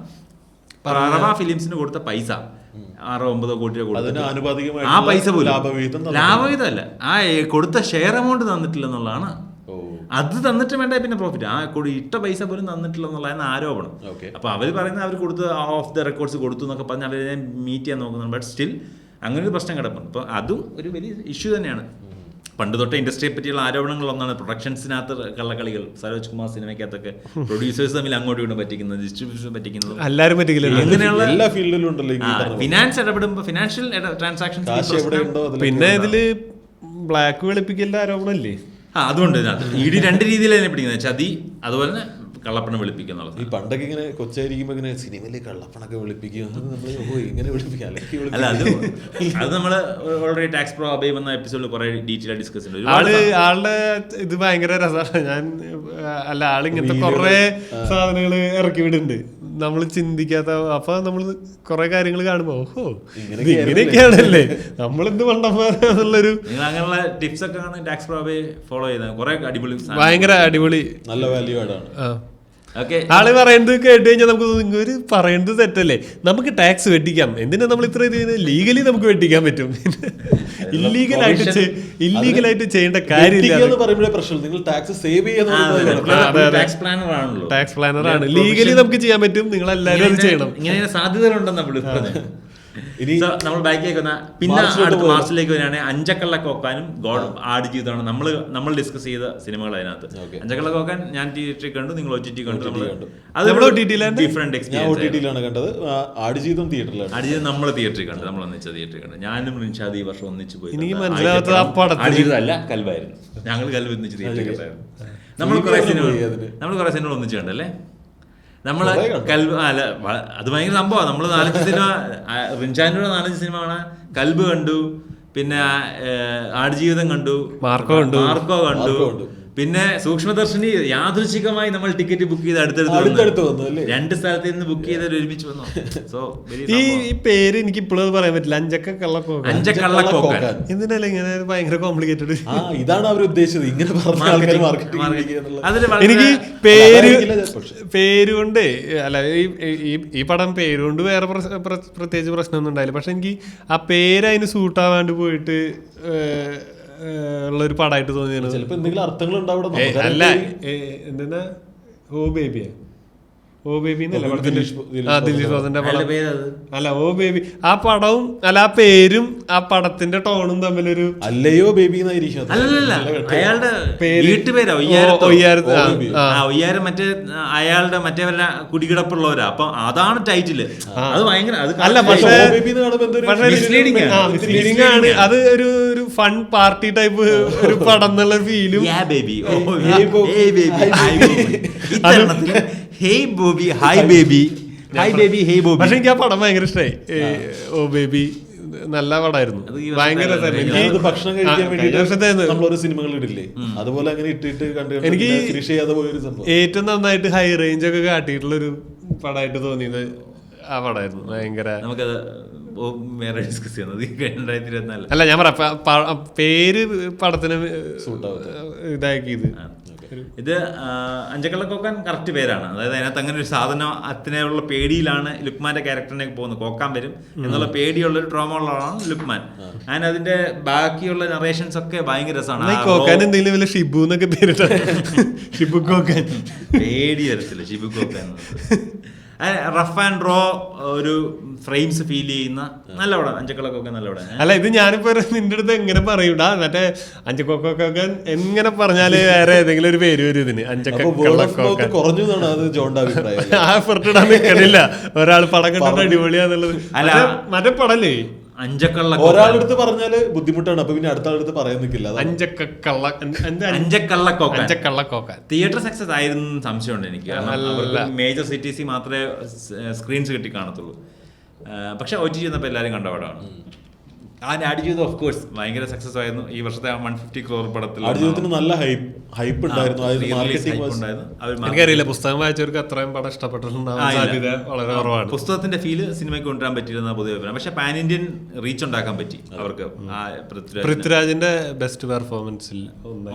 പ്രറവ ഫിലിംസിന് കൊടുത്ത പൈസ 6-9 കോടി രൂപ കൊടുത്തു, ആ പൈസ പോലും ലാഭവിഹിതമല്ല, ആ കൊടുത്ത ഷെയർ എമൗണ്ട് തന്നിട്ടില്ലെന്നുള്ളതാണ്. അത് തന്നിട്ട് വേണ്ട പിന്നെ പ്രോഫിറ്റ്, ആ ഇട്ട പൈസ പോലും തന്നിട്ടില്ല എന്നുള്ളതാണ് ആരോപണം. അപ്പോൾ അവർ പറയുന്നത് അവർ കൊടുത്ത് ഓഫ് ദ റെക്കോർഡ്സ് കൊടുത്തു എന്നൊക്കെ പറഞ്ഞ് അവരെ മീറ്റ് ചെയ്യാൻ നോക്കുന്നുണ്ട്. ബട്ട് സ്റ്റിൽ അങ്ങനെ ഒരു പ്രശ്നം കിടപ്പുണ്ട്. അപ്പോൾ അതും ഒരു വലിയ ഇഷ്യൂ തന്നെയാണ്. പണ്ട് തൊട്ടേ ഇൻഡസ്ട്രിയെ പറ്റിയുള്ള ആരോപണങ്ങളൊന്നാണ് പ്രൊഡക്ഷൻസിനകത്ത് കള്ളക്കളികൾ. സരോജ് കുമാർ സിനിമയ്ക്കകത്തൊക്കെ പ്രൊഡ്യൂസേഴ്സ് തമ്മിൽ അങ്ങോട്ടും ഇങ്ങോട്ടും പറ്റിക്കുന്നത്, ഡിസ്ട്രിബ്യൂഷൻ പറ്റിക്കുന്നത്, എല്ലാവരും ഇങ്ങനെയുള്ള എല്ലാ ഫീൽഡിലും ഉണ്ടല്ലോ. ഫിനാൻസ് ഇടപെടുമ്പോൾ ഫിനാൻഷ്യൽ ട്രാൻസാക്ഷൻസ്. പിന്നെ ഇതില് ബ്ലാക്ക് വെളുപ്പിക്കലിന്റെ ആരോപണമല്ലേ? അതുകൊണ്ട് ഇടി 2 രീതിയിലാണ് പിടിക്കുന്നത്, ചതി അതുപോലെ തന്നെ കള്ളപ്പണം വെളുപ്പിക്കുന്നുള്ളത്. ഈ പണ്ടൊക്കെ ഇങ്ങനെ കൊച്ചായിരിക്കുമ്പോൾ ഇങ്ങനെ സിനിമയിലെ കള്ളപ്പണൊക്കെ വെളുപ്പിക്കും, ഇങ്ങനെ വെളുപ്പിക്കാം. അല്ല, അത് നമ്മൾ ഓൾറെഡി ടാക്സ് പ്രോ അബൈ വന്ന എപ്പിസോഡിൽ കുറെ ഡീറ്റെയിൽ ഡിസ്കസ് ചെയ്തു. ആളുടെ ഇത് ഭയങ്കര രസമാണ്. ആള് ഇങ്ങനത്തെ കുറെ സാധനങ്ങൾ ഇറക്കി വിടുന്നുണ്ട് നമ്മൾ ചിന്തിക്കാത്ത. അപ്പൊ നമ്മൾ കുറെ കാര്യങ്ങൾ കാണുമ്പോ ഓഹോ ഇങ്ങനെയൊക്കെയാണല്ലേ നമ്മളെന്ത് പണ്ടെന്നുള്ളൊരു അങ്ങനെയുള്ള ടിപ്സ് ഒക്കെ ടാക്സ് പ്രോ അബൈ ഫോളോ ചെയ്ത കുറെ അടിപൊളി, ഭയങ്കര അടിപൊളി, നല്ല വാല്യൂ ആഡാണ്. ആള് പറയുന്നത് കേട്ട് കഴിഞ്ഞാൽ നമുക്ക് ഇവര് പറയുന്നത് തെറ്റല്ലേ, നമുക്ക് ടാക്സ് വെട്ടിക്കാം, എന്തിനാ നമ്മൾ ഇത്ര ഇത് ലീഗലി നമുക്ക് വെട്ടിക്കാൻ പറ്റും. ഇല്ലീഗലായിട്ട് ചെയ്യേണ്ട കാര്യമില്ല. ടാക്സ് പ്ലാനർ ആണ്, ലീഗലി നമുക്ക് ചെയ്യാൻ പറ്റും, നിങ്ങൾ എല്ലാവരും അത് ചെയ്യണം. ഇങ്ങനെ സാധ്യതകളുണ്ടെന്ന് നമ്മൾ ഇനി നമ്മൾ ബാക്കിലേക്ക് വന്ന പിന്നെ അടുത്ത മാർച്ചിലേക്ക് വരികയാണെങ്കിൽ അഞ്ചക്കള്ള കോക്കാനും ഗോഡ് ആടുജീവിതമാണ് നമ്മൾ ഡിസ്കസ് ചെയ്ത സിനിമകൾ അതിനകത്ത്. അഞ്ചക്കള്ള കോക്കാൻ ഞാൻ തിയേറ്ററിൽ കണ്ടു, നിങ്ങൾ OTT കണ്ടു. അത് ഡിഫറെന്റ് എക്സ്പീരിയൻസ് കണ്ടത്. ആടുജീവിതം തിയേറ്ററിലാണ്. ആടുജീവിതം നമ്മൾ തിയേറ്ററിൽ കണ്ടു, നമ്മൾ ഒന്നിച്ച തിയേറ്ററിൽ കണ്ടു. ഞാനും റിൻഷാദ് ഈ വർഷം ഒന്നിച്ച് പോയി. ആടുജീവിതം അല്ല, കൽബായിരുന്നു. ഞങ്ങൾ കൽബ് ഒന്നിച്ച് തിയേറ്ററിൽ കണ്ടായിരുന്നു. നമ്മൾ കുറെ സിനിമ ഒന്നിച്ച് കണ്ടല്ലേ. നമ്മള് അല്ല, അത് ഭയങ്കര സംഭവമാണ്. നമ്മള് 4 സിനിമ, റിൻഷാൻ്റെ 4 സിനിമ കാണാൻ കൽബ് കണ്ടു, പിന്നെ ആടുജീവിതം കണ്ടു, മാർക്കോ കണ്ടു, പിന്നെ സൂക്ഷ്മദർശിനി യാദൃച്ഛികമായി നമ്മൾ ടിക്കറ്റ് ബുക്ക് ചെയ്ത് അടുത്തടുത്ത് വന്നു. 2 സ്ഥലത്ത് നിന്ന് ബുക്ക് ചെയ്ത് ഒരുമിച്ച് വന്നു. സോ ഈ പേര് എനിക്ക് ഇപ്പോഴും പറയാൻ പറ്റില്ല. അഞ്ചക്കള്ളക്കോക്കാൻ എന്തിനല്ലേ ഇങ്ങനെ ഭയങ്കര കോംപ്ലിക്കേറ്റഡ്. ഇതാണ് അവർ ഉദ്ദേശിച്ചത്, ഇങ്ങനെ എനിക്ക് പേരുകൊണ്ട് അല്ല, ഈ പടം പേരുകൊണ്ട് വേറെ പ്രത്യേകിച്ച് പ്രശ്നമൊന്നും ഉണ്ടായില്ല. പക്ഷെ എനിക്ക് ആ പേര് അതിന് സൂട്ടാവാണ്ട് പോയിട്ട് ഉള്ളൊരു പടമായിട്ട് തോന്നിയത്. ചിലപ്പോ എന്തെങ്കിലും അർത്ഥങ്ങൾ ഉണ്ടാവും. അല്ല, എന്താ ഓ ബേബിയാ, ഓ ബേബി എന്നല്ല ദിലീഷ് ബോസിന്റെ പടം. അല്ല, ഓ ബേബി ആ പടവും അല്ല ആ പേരും ആ പടത്തിന്റെ ടോണും തമ്മിലൊരു അല്ലയോ ബേബി എന്നായിരിക്കും. അയാളുടെ വീട്ടുപേരാ ഒയ്യാരം, മറ്റേ അയാളുടെ മറ്റേവരുടെ കുടികിടപ്പുള്ളവരാ. അപ്പൊ അതാണ് ടൈറ്റില്. അത് ഭയങ്കര അല്ല, പക്ഷേ മിസ്ലീഡിംഗ് ആണ്. അത് ഒരു ഫൺ പാർട്ടി ടൈപ്പ് ഒരു പടം എന്നുള്ള ഫീലും. പക്ഷെ എനിക്ക് ആ പടം ഭയങ്കര ഇഷ്ടമായി. ഓ ബേബി നല്ല പടമായിരുന്നു, ഭയങ്കര ഭക്ഷണം കഴിക്കാൻ വേണ്ടി നമ്മളൊരു സിനിമകൾ ഇടില്ലേ, അതുപോലെ അങ്ങനെ ഇട്ടിട്ട് എനിക്ക് ഫിനിഷ് ചെയ്യാതെ പോയൊരു സംഭവം. ഏറ്റവും നന്നായിട്ട് ഹൈ റേഞ്ച് ഒക്കെ കാട്ടിയിട്ടുള്ളൊരു പടമായിട്ട് തോന്നിയത് ആ പടമായിരുന്നു. ഭയങ്കര നമുക്കത് വേറെ ഡിസ്കസ് ചെയ്യുന്നത് 2024. അല്ല, ഞാൻ പറയാം പേര് പടത്തിന് ഇതാക്കിയത്. ഇത് അഞ്ചക്കള്ളക്കോക്കാൻ കറക്റ്റ് പേരാണ്. അതായത് അതിനകത്ത് അങ്ങനെ ഒരു സാധനത്തിനുള്ള പേടിയിലാണ് ലുക്മാന്റെ ക്യാരക്ടറിനെ പോകുന്നത്. കോക്കാൻ വരും എന്നുള്ള പേടിയുള്ള ഒരു ട്രോമ ഉള്ളതാണ് ലുക്മാൻ. ആൻഡ് അതിന്റെ ബാക്കിയുള്ള നറേഷൻസ് ഒക്കെ ഭയങ്കര രസമാണ്. കോക്കാൻ എന്തെങ്കിലും വല്ല ഷിബു എന്നൊക്കെ പേരിട്ടാണ്. ഷിബു കോക്കാൻ പേടി വരത്തില്ല. ഷിബു കോക്കാൻ റഫ് ആൻഡ് റോ ഒരു ഫ്രെയിംസ് ഫീൽ ചെയ്യുന്ന നല്ല പടം അഞ്ചക്കള്ളക്കൊക്കെ. നല്ല പടം. അല്ല, ഇത് ഞാനിപ്പോ നിന്റെ അടുത്ത് എങ്ങനെ പറയൂടാ, മറ്റേ അഞ്ചക്കൊക്കെ എങ്ങനെ പറഞ്ഞാല് വേറെ ഏതെങ്കിലും ഒരു പേര് വരും ഇതിന്. അഞ്ചക്കള്ളക്കൊക്കെ ആ എഫർട്ട് ഇടാൻ നിൽക്കണില്ല. ഒരാൾ പടം കണ്ടിട്ട് അടിപൊളിയാന്നുള്ളത്. അല്ല, മറ്റേ പടല്ലേ ഒരാളടുത്ത് പറഞ്ഞാല് ബുദ്ധിമുട്ടാണ്. അപ്പൊ പിന്നെ അടുത്ത ആളടുത്ത് പറയാൻ നിൽക്കില്ല. അഞ്ചക്കള്ളക്കോക്കാൻ തിയേറ്റർ സക്സസ് ആയിരുന്നു സംശയമുണ്ട് എനിക്ക്. മേജർ സിറ്റീസിൽ മാത്രമേ സ്ക്രീൻസ് കിട്ടി കാണത്തുള്ളൂ. പക്ഷെ OTT ചെന്നപ്പോൾ എല്ലാവരും കണ്ട പടമാണ്. ആടുജീവിതം ഓഫ് കോഴ്സ് ഭയങ്കര സക്സസ് ആയിരുന്നു. ഈ വർഷത്തെ 150 crore പടത്തിൽ ആടുജീവിതത്തിന് നല്ല ഹൈപ്പ് ഉണ്ടായിരുന്നു. എനിക്കറിയില്ല, പുസ്തകം വായിച്ചവർക്ക് അത്രയും പടം ഇഷ്ടപ്പെട്ടിട്ടുണ്ടാവാൻ സാധ്യത വളരെ കുറവാണ്. പുസ്തകത്തിന്റെ ഫീല് സിനിമയ്ക്ക് കൊണ്ടുവരാൻ പറ്റിയിരുന്ന പൊതുവെ. പക്ഷെ പാൻ ഇന്ത്യൻ റീച്ച് ഉണ്ടാക്കാൻ പറ്റി അവർക്ക്. പൃഥ്വിരാജിന്റെ ബെസ്റ്റ് പെർഫോമൻസിൽ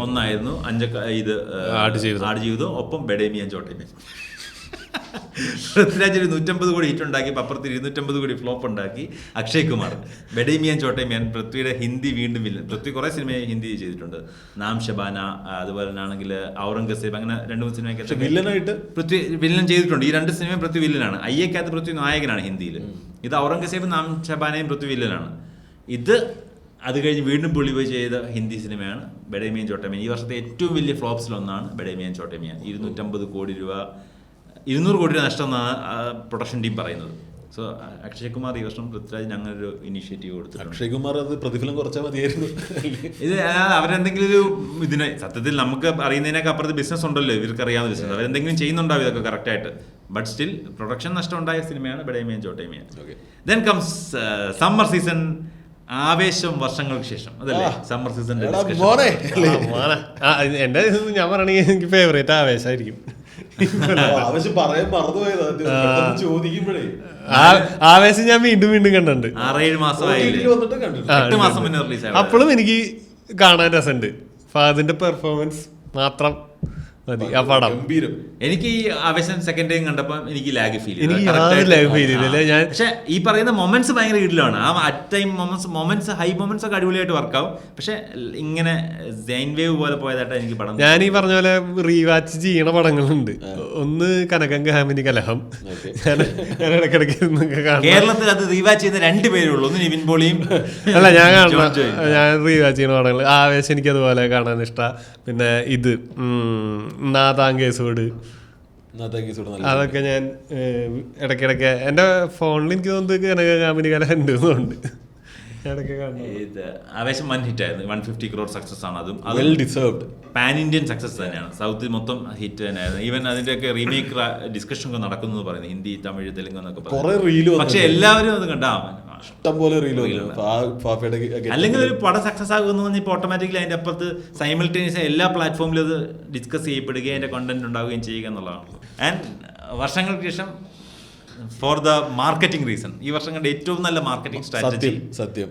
ഒന്നായിരുന്നു ഇത് ആടുജീവിതം. ഒപ്പം ബെഡേമിയൻ ചോട്ടേമിയൻ. പൃഥ്വിരാജ് 150 കോടി ഹിറ്റ് ഉണ്ടാക്കി, അപ്പുറത്ത് 250 കോടി ഫ്ലോപ്പ് ഉണ്ടാക്കി. അക്ഷയ് കുമാർ ബെഡേമിയൻ ചോട്ടേമിയൻ പൃഥ്വിയുടെ ഹിന്ദി വീണ്ടും വില്ലൻ. പൃഥ്വി കുറെ സിനിമ ഹിന്ദി ചെയ്തിട്ടുണ്ട്. നാം ഷബാന, അതുപോലെ തന്നെയാണെങ്കിൽ ഔറംഗസേബ്, അങ്ങനെ 2-3 സിനിമയ്ക്ക് വില്ലനായിട്ട് പൃഥ്വി വില്ലൻ ചെയ്തിട്ടുണ്ട്. ഈ 2 സിനിമയും പൃഥ്വി വില്ലനാണ്. അയ്യക്കകത്ത് പൃഥ്വി നായകനാണ് ഹിന്ദിയിൽ. ഇത് ഔറംഗസേബ് നാം ഷബാനയും പൃഥ്വി വില്ലനാണ്. ഇത് അത് കഴിഞ്ഞ് വീണ്ടും പുള്ളി പോയി ചെയ്ത ഹിന്ദി സിനിമയാണ് ബെഡേമിയൻ ചോട്ടേമിയൻ. ഈ വർഷത്തെ ഏറ്റവും വലിയ ഫ്ലോപ്സിലൊന്നാണ് ബെഡേമിയൻ ചോട്ടേമിയൻ. 200 കോടി നഷ്ടം എന്നാണ് പ്രൊഡക്ഷൻ ടീം പറയുന്നത്. സോ അക്ഷയ് കുമാർ ഈ വർഷം പൃഥ്വിരാജിന് അങ്ങനെ ഒരു ഇനീഷ്യേറ്റീവ് കൊടുത്തു. അക്ഷയ് കുമാർ അത് പ്രതിഫലം കുറച്ചാൽ മതിയായിരുന്നു. ഇത് അവരെന്തെങ്കിലും ഒരു ഇതിന് സത്യത്തിൽ നമുക്ക് അറിയുന്നതിനൊക്കെ അപ്പുറത്ത് ബിസിനസ് ഉണ്ടല്ലോ, ഇവർക്ക് അറിയാവുന്ന ബിസിനസ്. അവരെന്തെങ്കിലും ചെയ്യുന്നുണ്ടാവും ഇതൊക്കെ കറക്റ്റായിട്ട്. ബട്ട് സ്റ്റിൽ പ്രൊഡക്ഷൻ നഷ്ടം ഉണ്ടായ സിനിമയാണ് ബെഡേമിയൻ ചോട്ടേമിയൻ. Then comes summer season. ആവേശം വർഷങ്ങൾക്ക് ശേഷം, അതല്ലേ സമ്മർ സീസണിന്റെ എന്റെ ഞാൻ പറയണെങ്കിൽ എനിക്ക് ഫേവറേറ്റ് ആവേശമായിരിക്കും. ആവേശം ഞാൻ വീണ്ടും കണ്ടിട്ടുണ്ട്. 6-7 മാസമായി, 8 മാസം മുന്നേ റിലീസ്. അപ്പോഴും എനിക്ക് കാണാൻ രസമുണ്ട്. ഫഹദിന്റെ പെർഫോമൻസ് മാത്രം മതി ആ പടം. ഗംഭീരം. എനിക്ക് ഈ ആവേശം സെക്കൻഡ് ടൈം കണ്ടപ്പോൾ എനിക്ക് ലാഗ് ഫീൽ എനിക്ക് യാതൊരു lag feel ചെയ്തില്ല. ഞാൻ പക്ഷെ ഈ പറയുന്ന മൊമെന്റ്സ് ഭയങ്കര ഇടലാണ്. ആ at time moments high moments ഒക്കെ അടിപൊളിയായിട്ട് വർക്കാവും. പക്ഷെ ഇങ്ങനെ സൈൻ വേവ് പോലെ പോയതായിട്ട് എനിക്ക് പടം. ഞാൻ ഈ പറഞ്ഞ പോലെ റീവാച്ച് ചെയ്യണ പടങ്ങളുണ്ട്. ഒന്ന് കനകം കാമിനി കലഹം, ഞാൻ ഇടയ്ക്കിടയ്ക്ക് കാണും. കേരളത്തിൽ അത് റീവാച്ച് ചെയ്യുന്ന 2 പേരേ ഉള്ളൂ, ഒന്ന് നിവിൻ പോളിയും. അല്ല ഞാൻ കാണുന്ന, ഞാൻ റീവാച്ച് ചെയ്യുന്ന പടങ്ങൾ ആവേശം എനിക്ക് അതുപോലെ കാണാൻ ഇഷ്ടമാണ്. പിന്നെ ഇത് നാദാങ്കേസോട്, അതൊക്കെ ഞാൻ ഇടയ്ക്കിടയ്ക്ക് എൻ്റെ ഫോണിൽ എനിക്ക് തോന്നുന്നത് കനക കാമിനി കലഹം ഉണ്ട് എന്നുണ്ട്. ആവേശം 1 ഹിറ്റ് ആയിരുന്നു. 150 crore സക്സസ് ആണ്. അതും well deserved pan Indian success തന്നെയാണ്. സൗത്തിൽ മൊത്തം ഹിറ്റ് തന്നെയായിരുന്നു. ഈവൻ അതിന്റെയൊക്കെ റീമേക്ക് ഡിസ്കഷൻ ഒക്കെ നടക്കുന്നു പറയുന്നത്, ഹിന്ദി, തമിഴ്, തെലുങ്ക് എന്നൊക്കെ പറയുന്നത്. പക്ഷെ എല്ലാവരും അത് കണ്ടാ ഇഷ്ടംപോലെ അല്ലെങ്കിൽ ഒരു പടം സക്സസ് ആകുന്നു ഇപ്പൊ ഓട്ടോമാറ്റിക്കലി അതിന്റെ അപ്പുറത്ത് സൈമിൾട്ടേനിയസ് എല്ലാ പ്ലാറ്റ്ഫോമിലും അത് ഡിസ്കസ് ചെയ്യപ്പെടുകയും അതിന്റെ കണ്ടന്റ് ഉണ്ടാവുകയും ചെയ്യുക എന്നുള്ളതാണ്. ആൻഡ് വർഷങ്ങൾക്ക് ശേഷം ഫോർ ദ മാർക്കറ്റിംഗ് റീസൺ ഈ വർഷം കണ്ട ഏറ്റവും നല്ല മാർക്കറ്റിംഗ് സ്ട്രാറ്റജി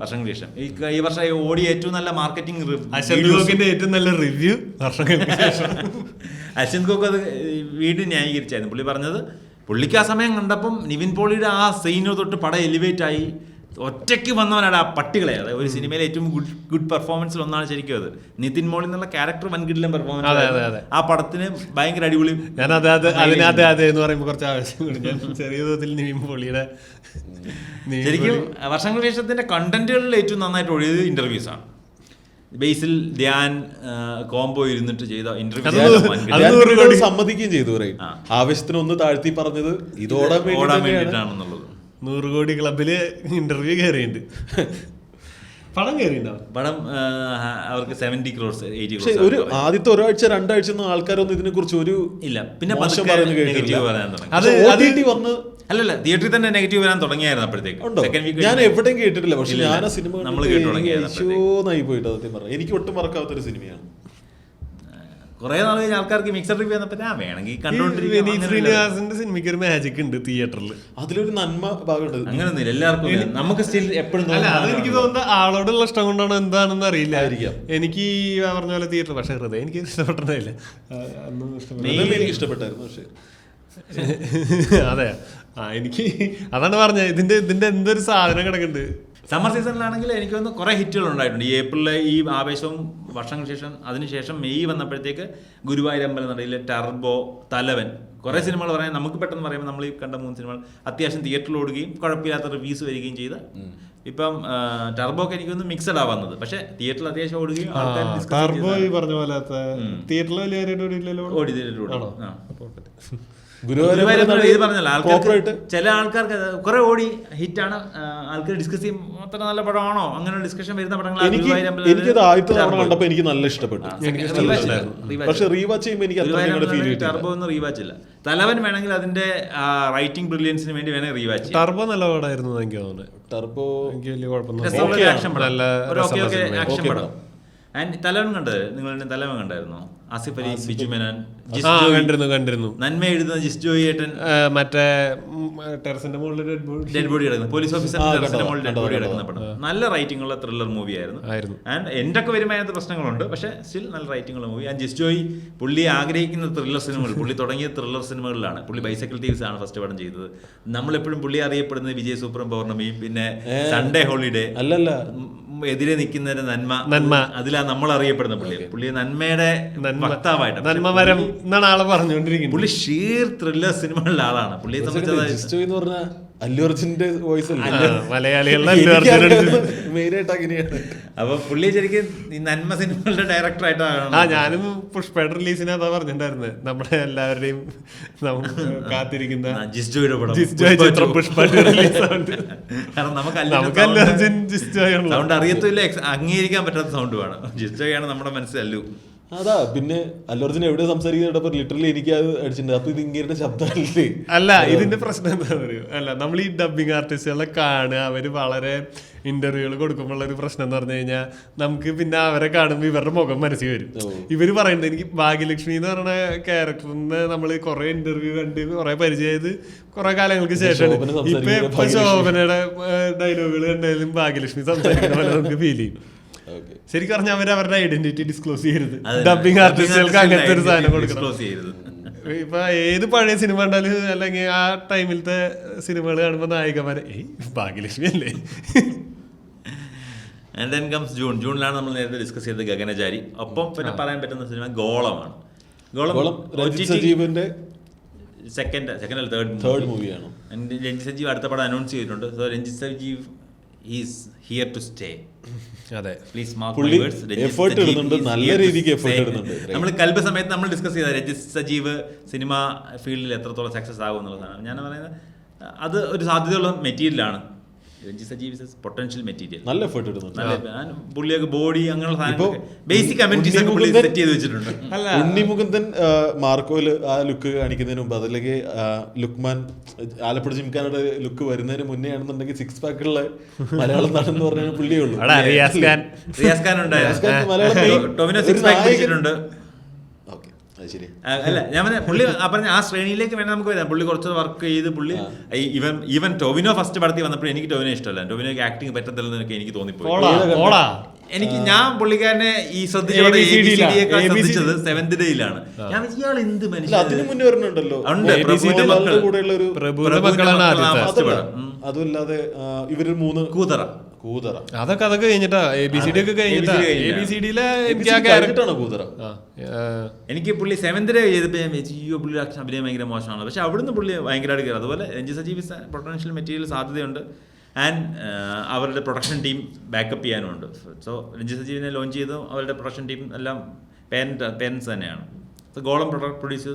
വർഷങ്ങൾക്ക് ശേഷം ഈ വർഷം ഓടിയ ഏറ്റവും നല്ല മാർക്കറ്റിംഗ് ഏറ്റവും നല്ല റിവ്യൂ വർഷങ്ങൾക്ക് ശേഷം അശ്വന്ത് ഗോക്ക് അത് വീണ്ടും ന്യായീകരിച്ചായിരുന്നു. പുള്ളി പറഞ്ഞത് പുള്ളിക്ക് ആ സമയം കണ്ടപ്പം നിവിൻ പോളിയുടെ ആ സീനോ തൊട്ട് പടം എലിവേറ്റ് ആയി. ഒറ്റയ്ക്ക് വന്നവനാണ് ആ പട്ടികളെ. അതായത് ഒരു സിനിമയിലെ ഏറ്റവും ഗുഡ് പെർഫോമൻസിൽ ഒന്നാണ് ശരിക്കും അത്. നിതിൻ മോളി എന്നുള്ള ക്യാരക്ടർ വൻകിടിലം പെർഫോമൻസ്. ആ പടത്തിന് ഭയങ്കര അടിപൊളി. ഞാൻ അതെ എന്ന് പറയുമ്പോൾ കുറച്ച് ആവശ്യം ചെറിയ തോതിൽ നിവിൻ പോളിയുടെ ശരിക്കും വർഷങ്ങൾക്ക് ശേഷത്തിന്റെ കണ്ടന്റുകളിൽ ഏറ്റവും നന്നായിട്ട് ഒഴിയത് ഇന്റർവ്യൂസ് ആണ്. ബേസിൽ ധ്യാൻ കോംബോ ഇരുന്നിട്ട് ചെയ്ത ഇന്റർവ്യൂ സമ്മതിക്കുകയും ചെയ്തു. ആവേശത്തിന് ഒന്ന് താഴ്ത്തി പറഞ്ഞത് ഇതോടാൻ വേണ്ടിയിട്ടാണെന്നുള്ളത്. 100 കോടി ക്ലബില് ഇന്റർവ്യൂ കയറിയിട്ടുണ്ട്. പടം കയറിയിട്ടുണ്ടാവും. പടം അവർക്ക് 70 crores 80 crores. ഒരു ആദ്യത്തെ ഒരാഴ്ച 2 ആഴ്ച ഒന്നും ആൾക്കാരൊന്നും ഇതിനെ കുറിച്ച് ഒരു ഇല്ല. പിന്നെ നെഗറ്റീവ് പറയാൻ തുടങ്ങി. അല്ലല്ല, തിയേറ്ററിൽ തന്നെ നെഗറ്റീവ് വരാൻ തുടങ്ങിയായിരുന്നു അപ്പോഴത്തേക്ക്. ഞാൻ എവിടെയും കേട്ടിട്ടില്ല. പക്ഷെ ഞാൻ ആ സിനിമ പോയിട്ട് സത്യം പറഞ്ഞു എനിക്ക് ഒട്ടും മറക്കാത്തൊരു സിനിമയാണ്. കുറെ നാൾ കഴിഞ്ഞ ആൾക്കാർക്ക് മിക്സഡ് റിവ്യൂ വന്നപ്പോൾ വേണമെങ്കിൽ ശ്രീനിവാസന്റെ സിനിമയ്ക്ക് ഒരു മാജിക് ഉണ്ട് തിയേറ്ററിൽ. അതിലൊരു നന്മ ഭാഗമുണ്ട്. അങ്ങനെയൊന്നുമില്ല, എല്ലാവർക്കും നമുക്ക് സ്റ്റിൽ എപ്പോഴും അതെനിക്ക് തോന്നുന്നത് ആളോടുള്ള ഇഷ്ടം കൊണ്ടാണ് എന്താണെന്ന് അറിയില്ല. എനിക്ക് പറഞ്ഞ പോലെ തിയേറ്റർ, പക്ഷെ ഹൃദയം എനിക്ക് ഇഷ്ടപ്പെട്ടില്ല. എനിക്ക് ഇഷ്ടപ്പെട്ടായിരുന്നു. പക്ഷെ അതെ, എനിക്ക് അതാണ് പറഞ്ഞത്, ഇതിന്റെ എന്തൊരു സാധനം കിടക്കുന്നുണ്ട്. സമ്മർ സീസണിലാണെങ്കിൽ എനിക്ക് തോന്നുന്നു കുറേ ഹിറ്റുകൾ ഉണ്ടായിട്ടുണ്ട്. ഈ ഏപ്രിലിലെ ഈ ആവേശവും വർഷങ്ങൾക്ക് ശേഷം അതിനുശേഷം മെയ് വന്നപ്പോഴത്തേക്ക് ഗുരുവായൂരമ്പലം നടയിലെ ടർബോ, തലവൻ, കുറേ സിനിമകൾ പറയാൻ നമുക്ക് പെട്ടെന്ന് പറയുമ്പോൾ നമ്മൾ ഈ കണ്ട 3 സിനിമകൾ അത്യാവശ്യം തിയേറ്ററിൽ ഓടുകയും കുഴപ്പമില്ലാത്ത റിവ്യൂസ് വരികയും ചെയ്ത്. ഇപ്പം ടർബോക്ക് എനിക്കൊന്ന് മിക്സഡ് ആവുന്നത്, പക്ഷെ തിയേറ്ററിൽ അത്യാവശ്യം ഓടുകയും ചില ആൾക്കാർക്ക് കുറെ ഓടി ഹിറ്റാണ്, ആൾക്കാർ ഡിസ്കസ് ചെയ്യും അത്ര നല്ല പടമാണോ അങ്ങനെ ഡിസ്കഷൻ വരുന്ന പടങ്ങൾ. എനിക്കത് ആദ്യത്തെ തവണ കണ്ടപ്പോൾ എനിക്ക് നല്ല ഇഷ്ടപ്പെട്ടു. പക്ഷെ റീവാച്ച് ചെയ്യുമ്പോൾ എനിക്ക് ടർബോ ഒന്നും റീവാച്ച് ഇല്ല. തലവൻ വേണമെങ്കിൽ അതിന്റെ റൈറ്റിംഗ് ബ്രില്യൻസിന് വേണ്ടി വേണമെങ്കിൽ റീവാച്ച്. ടർബോ നല്ല പടമായിരുന്നു എനിക്ക് തോന്നുന്നത്. ടർബോ എനിക്ക് വലിയ കുഴപ്പമൊന്നും. ആക്ഷൻ പടം. ആൻഡ് തലവൻ കണ്ടത് നിങ്ങൾ തലവൻ കണ്ടായിരുന്നോ? ആസിഫ് അലി, ബിജു മേനോൻ, കണ്ടിരുന്നു. നന്മ എഴുതുന്ന ജിസ് ജോയി ഏട്ടൻ, മറ്റേ ടെറസിന്റെ മുകളിൽ ഡെഡ് ബോഡി കിടക്കുന്ന പോലീസ് ഓഫീസർ ടെറസിന്റെ മുകളിൽ ഡെഡ് ബോഡി കിടക്കുന്ന പടം. നല്ല റൈറ്റിംഗ് ഉള്ള ത്രില്ലർ മൂവി ആയിരുന്നു. ആൻഡ് എൻ്റെ ഒക്കെ വരുമ്പോൾ അതിനകത്ത് പ്രശ്നങ്ങളുണ്ട്, പക്ഷേ സ്റ്റിൽ നല്ല റൈറ്റിംഗ് ഉള്ള മൂവി. ആൻഡ് ജിസ് ജോയി പുള്ളി ആഗ്രഹിക്കുന്ന ത്രില്ലർ സിനിമകൾ, പുള്ളി തുടങ്ങിയ ത്രില്ലർ സിനിമകളിലാണ്. പുള്ളി ബൈസൈക്കിൾ തീവ്സ് ആണ് ഫസ്റ്റ് പടം ചെയ്തത്. നമ്മളെപ്പോഴും പുള്ളി അറിയപ്പെടുന്നത് വിജയ് സൂപ്പറും പൗർണമിയും പിന്നെ സൺഡേ ഹോളിഡേ, അല്ലല്ല എതിരെ നിൽക്കുന്നതിന്റെ നന്മ, അതിലാണ് നമ്മൾ അറിയപ്പെടുന്ന പുള്ളി നന്മയുടെ വക്താവായിട്ട്. നന്മമരം എന്നാണ് ആളെ പറഞ്ഞുകൊണ്ടിരിക്കുന്നത്. പുള്ളി ഷീർ ത്രില്ലർ സിനിമകളുടെ ആളാണ്. പുള്ളിയെ സംബന്ധിച്ചത് അല്ലു അർജുന്റെ വോയിസ് അപ്പൊ പുള്ളി ശരിക്കും ഈ നന്മ സിനിമകളുടെ ഡയറക്ടറായിട്ടാണ്. ഞാനും പുഷ്പയുടെ റിലീസിന് അതാ പറഞ്ഞിട്ടുണ്ടായിരുന്നത്. നമ്മുടെ എല്ലാവരുടെയും കാത്തിരിക്കുന്ന ജിസ് ജോയുടെ പടം പുഷ്പയുടെ റിലീസാണ്. കാരണം നമുക്ക് അല്ലു അർജുൻ ജിസ് ജോയ് സൗണ്ട് അറിയത്തില്ല, അംഗീകരിക്കാൻ പറ്റാത്ത സൗണ്ടുമാണ്. ജിസ് ജോയാണ് നമ്മുടെ മനസ്സിൽ അല്ലു. അതാ പിന്നെ അല്ലു അർജുൻ എവിടെ സംസാരിക്കുന്നപ്പോ ലിറ്ററലി എനിക്ക് അത് അടിച്ചിട്ടുണ്ട്. അപ്പൊ ഇത് ഇങ്ങനെ ശബ്ദമല്ലേ? അല്ല, ഇതിന്റെ പ്രശ്നം എന്താ പറയുക, അല്ല നമ്മൾ ഈ ഡബിങ് ആർട്ടിസ്റ്റുകളെ കാണുക, അവര് വളരെ ഇന്റർവ്യൂകൾ കൊടുക്കുമ്പോഴുള്ള ഒരു പ്രശ്നം എന്ന് പറഞ്ഞു കഴിഞ്ഞാൽ നമുക്ക് പിന്നെ അവരെ കാണുമ്പോൾ ഇവരുടെ മുഖം മനസ്സിൽ വരും. ഇവര് പറയുന്നത്, എനിക്ക് ഭാഗ്യലക്ഷ്മി എന്ന് പറയുന്ന ക്യാരക്ടറിന് നമ്മൾ കുറെ ഇന്റർവ്യൂ കണ്ട് കുറെ പരിചയമായത് കുറെ കാലങ്ങൾക്ക് ശേഷമാണ്. ഇപ്പൊ ശോഭനയുടെ ഡയലോഗുകൾ കണ്ടാലും ഭാഗ്യലക്ഷ്മി സംസാരിക്കുന്ന പോലെ നമുക്ക് ഫീൽ ചെയ്യും. ശരിക്കും പറഞ്ഞാൽ അവരുടെ ഐഡന്റിറ്റി ഡിസ്ക്ലോസ് ചെയ്യരുത്. ഡബിങ് ആർട്ടിസ്റ്റുകൾക്ക് അങ്ങനത്തെ ഒരു സാധനം കൊടുക്കണം. ഇപ്പൊ ഏത് പഴയ സിനിമ കണ്ടാലും അല്ലെങ്കിൽ ആ ടൈമിലത്തെ സിനിമകൾ കാണുമ്പോ നായികമാരെ ഭാഗ്യലക്ഷ്മി അല്ലേ. And then comes June. ജൂണിലാണ് നമ്മൾ നേരത്തെ ഡിസ്കസ് ചെയ്തത് ഗഗനചാരി. ഒപ്പം പിന്നെ പറയാൻ പറ്റുന്ന സിനിമ ഗോളമാണ്. ഗോളം സജീവിന്റെ സെക്കൻഡ് അല്ല തേർഡ് മൂവിയാണ്. രഞ്ജിത് സജീവ് അടുത്ത പടം അനൗൺസ് ചെയ്തിട്ടുണ്ട്. So Ranjith Sajeev is here to stay. അതെ, പ്ലീസ് മാർക്ക് മൈ വേർഡ്സ്. നല്ല രീതിക്ക് എഫേർട്ട് ഇടുന്നുണ്ട്. നമ്മൾ കൽബ് സമയത്ത് നമ്മൾ ഡിസ്കസ് ചെയ്ത രഞ്ജിത് സജീവ് സിനിമ ഫീൽഡിൽ എത്രത്തോളം സക്സസ് ആകും എന്നുള്ളതാണ്. ഞാൻ പറയുന്നത് അത് ഒരു സാധ്യതയുള്ള മെറ്റീരിയലാണ്. Ranjith Sajeev is potential material. നല്ല എഫേർട്ട് ഇടുന്നുണ്ട്. പുള്ളിയൊക്കെ ബോഡി അങ്ങനെയുള്ള ബേസിക് അമെനിറ്റീസ് ഒക്കെ പുള്ളി സെറ്റ് ചെയ്ത് വെച്ചിട്ടുണ്ട്. ഉണ്ണിമുകുന്ദൻ മാർക്കോയില് ആ ലുക്ക് കാണിക്കുന്നതിന് മുമ്പ്, അതല്ലെങ്കിൽ ലുക്മാൻ ആലപ്പുഴ ജിംഖാനയുടെ ലുക്ക് വരുന്നതിന് മുന്നേ ആണെന്നുണ്ടെങ്കിൽ സിക്സ് പാക്കുള്ള മലയാളം നടന്ന് പറഞ്ഞ പുള്ളിയേ ഉള്ളൂ. റിയാസ് ഖാൻ ഉണ്ടായിരുന്നു. ടൊവിനോ സിക്സ് പാക്ക് വെച്ചിട്ടുണ്ട്. അല്ല ഞാൻ പുള്ളി പറഞ്ഞ ആ ശ്രേണിയിലേക്ക് വേണം നമുക്ക് വരാം. പുള്ളി കുറച്ച് വർക്ക് ചെയ്ത് പുള്ളി ഈവൻ ടൊവിനോ ഫസ്റ്റ് പടത്തിൽ വന്നപ്പോൾ എനിക്ക് ടൊവിനോ ഇഷ്ടമല്ല. ടൊവിനോക്ക് ആക്ടിങ് പറ്റത്തില്ലെന്നൊക്കെ എനിക്ക് തോന്നിപ്പോയി. ഞാൻ പുള്ളിക്കാരനെ ഈ ശ്രദ്ധിച്ചത് സെവന്ത് ഡേയിലാണ്. ഞാൻ ഇയാൾ എന്ത് മനുഷ്യൻ അതുമല്ലാതെ ഇവര് മൂന്ന് കൂതറ അതൊക്കെ കഴിഞ്ഞിട്ടാ ABCD ഒക്കെ കഴിഞ്ഞിട്ടാ. ABCDയിലെ കൂതറ. എനിക്ക് പുള്ളി സെവന്ത് ഡേ ചെയ്തപ്പോൾ പുള്ളി അഭിനയം ഭയങ്കര മോശമാണ്. പക്ഷെ അവിടുന്ന് പുള്ളി ഭയങ്കരമായിട്ട് കയറും. അതുപോലെ രഞ്ജിത് സജീവ് പൊട്ടൻഷ്യൽ മെറ്റീരിയൽ സാധ്യതയുണ്ട്. ആൻഡ് അവരുടെ പ്രൊഡക്ഷൻ ടീം ബാക്കപ്പ് ചെയ്യാനുണ്ട്. സോ രഞ്ജിത് സജീവിനെ ലോഞ്ച് ചെയ്തു അവരുടെ പ്രൊഡക്ഷൻ ടീം എല്ലാം പേരൻസ് തന്നെയാണ്. ഗോളം പ്രൊഡ്യൂസ്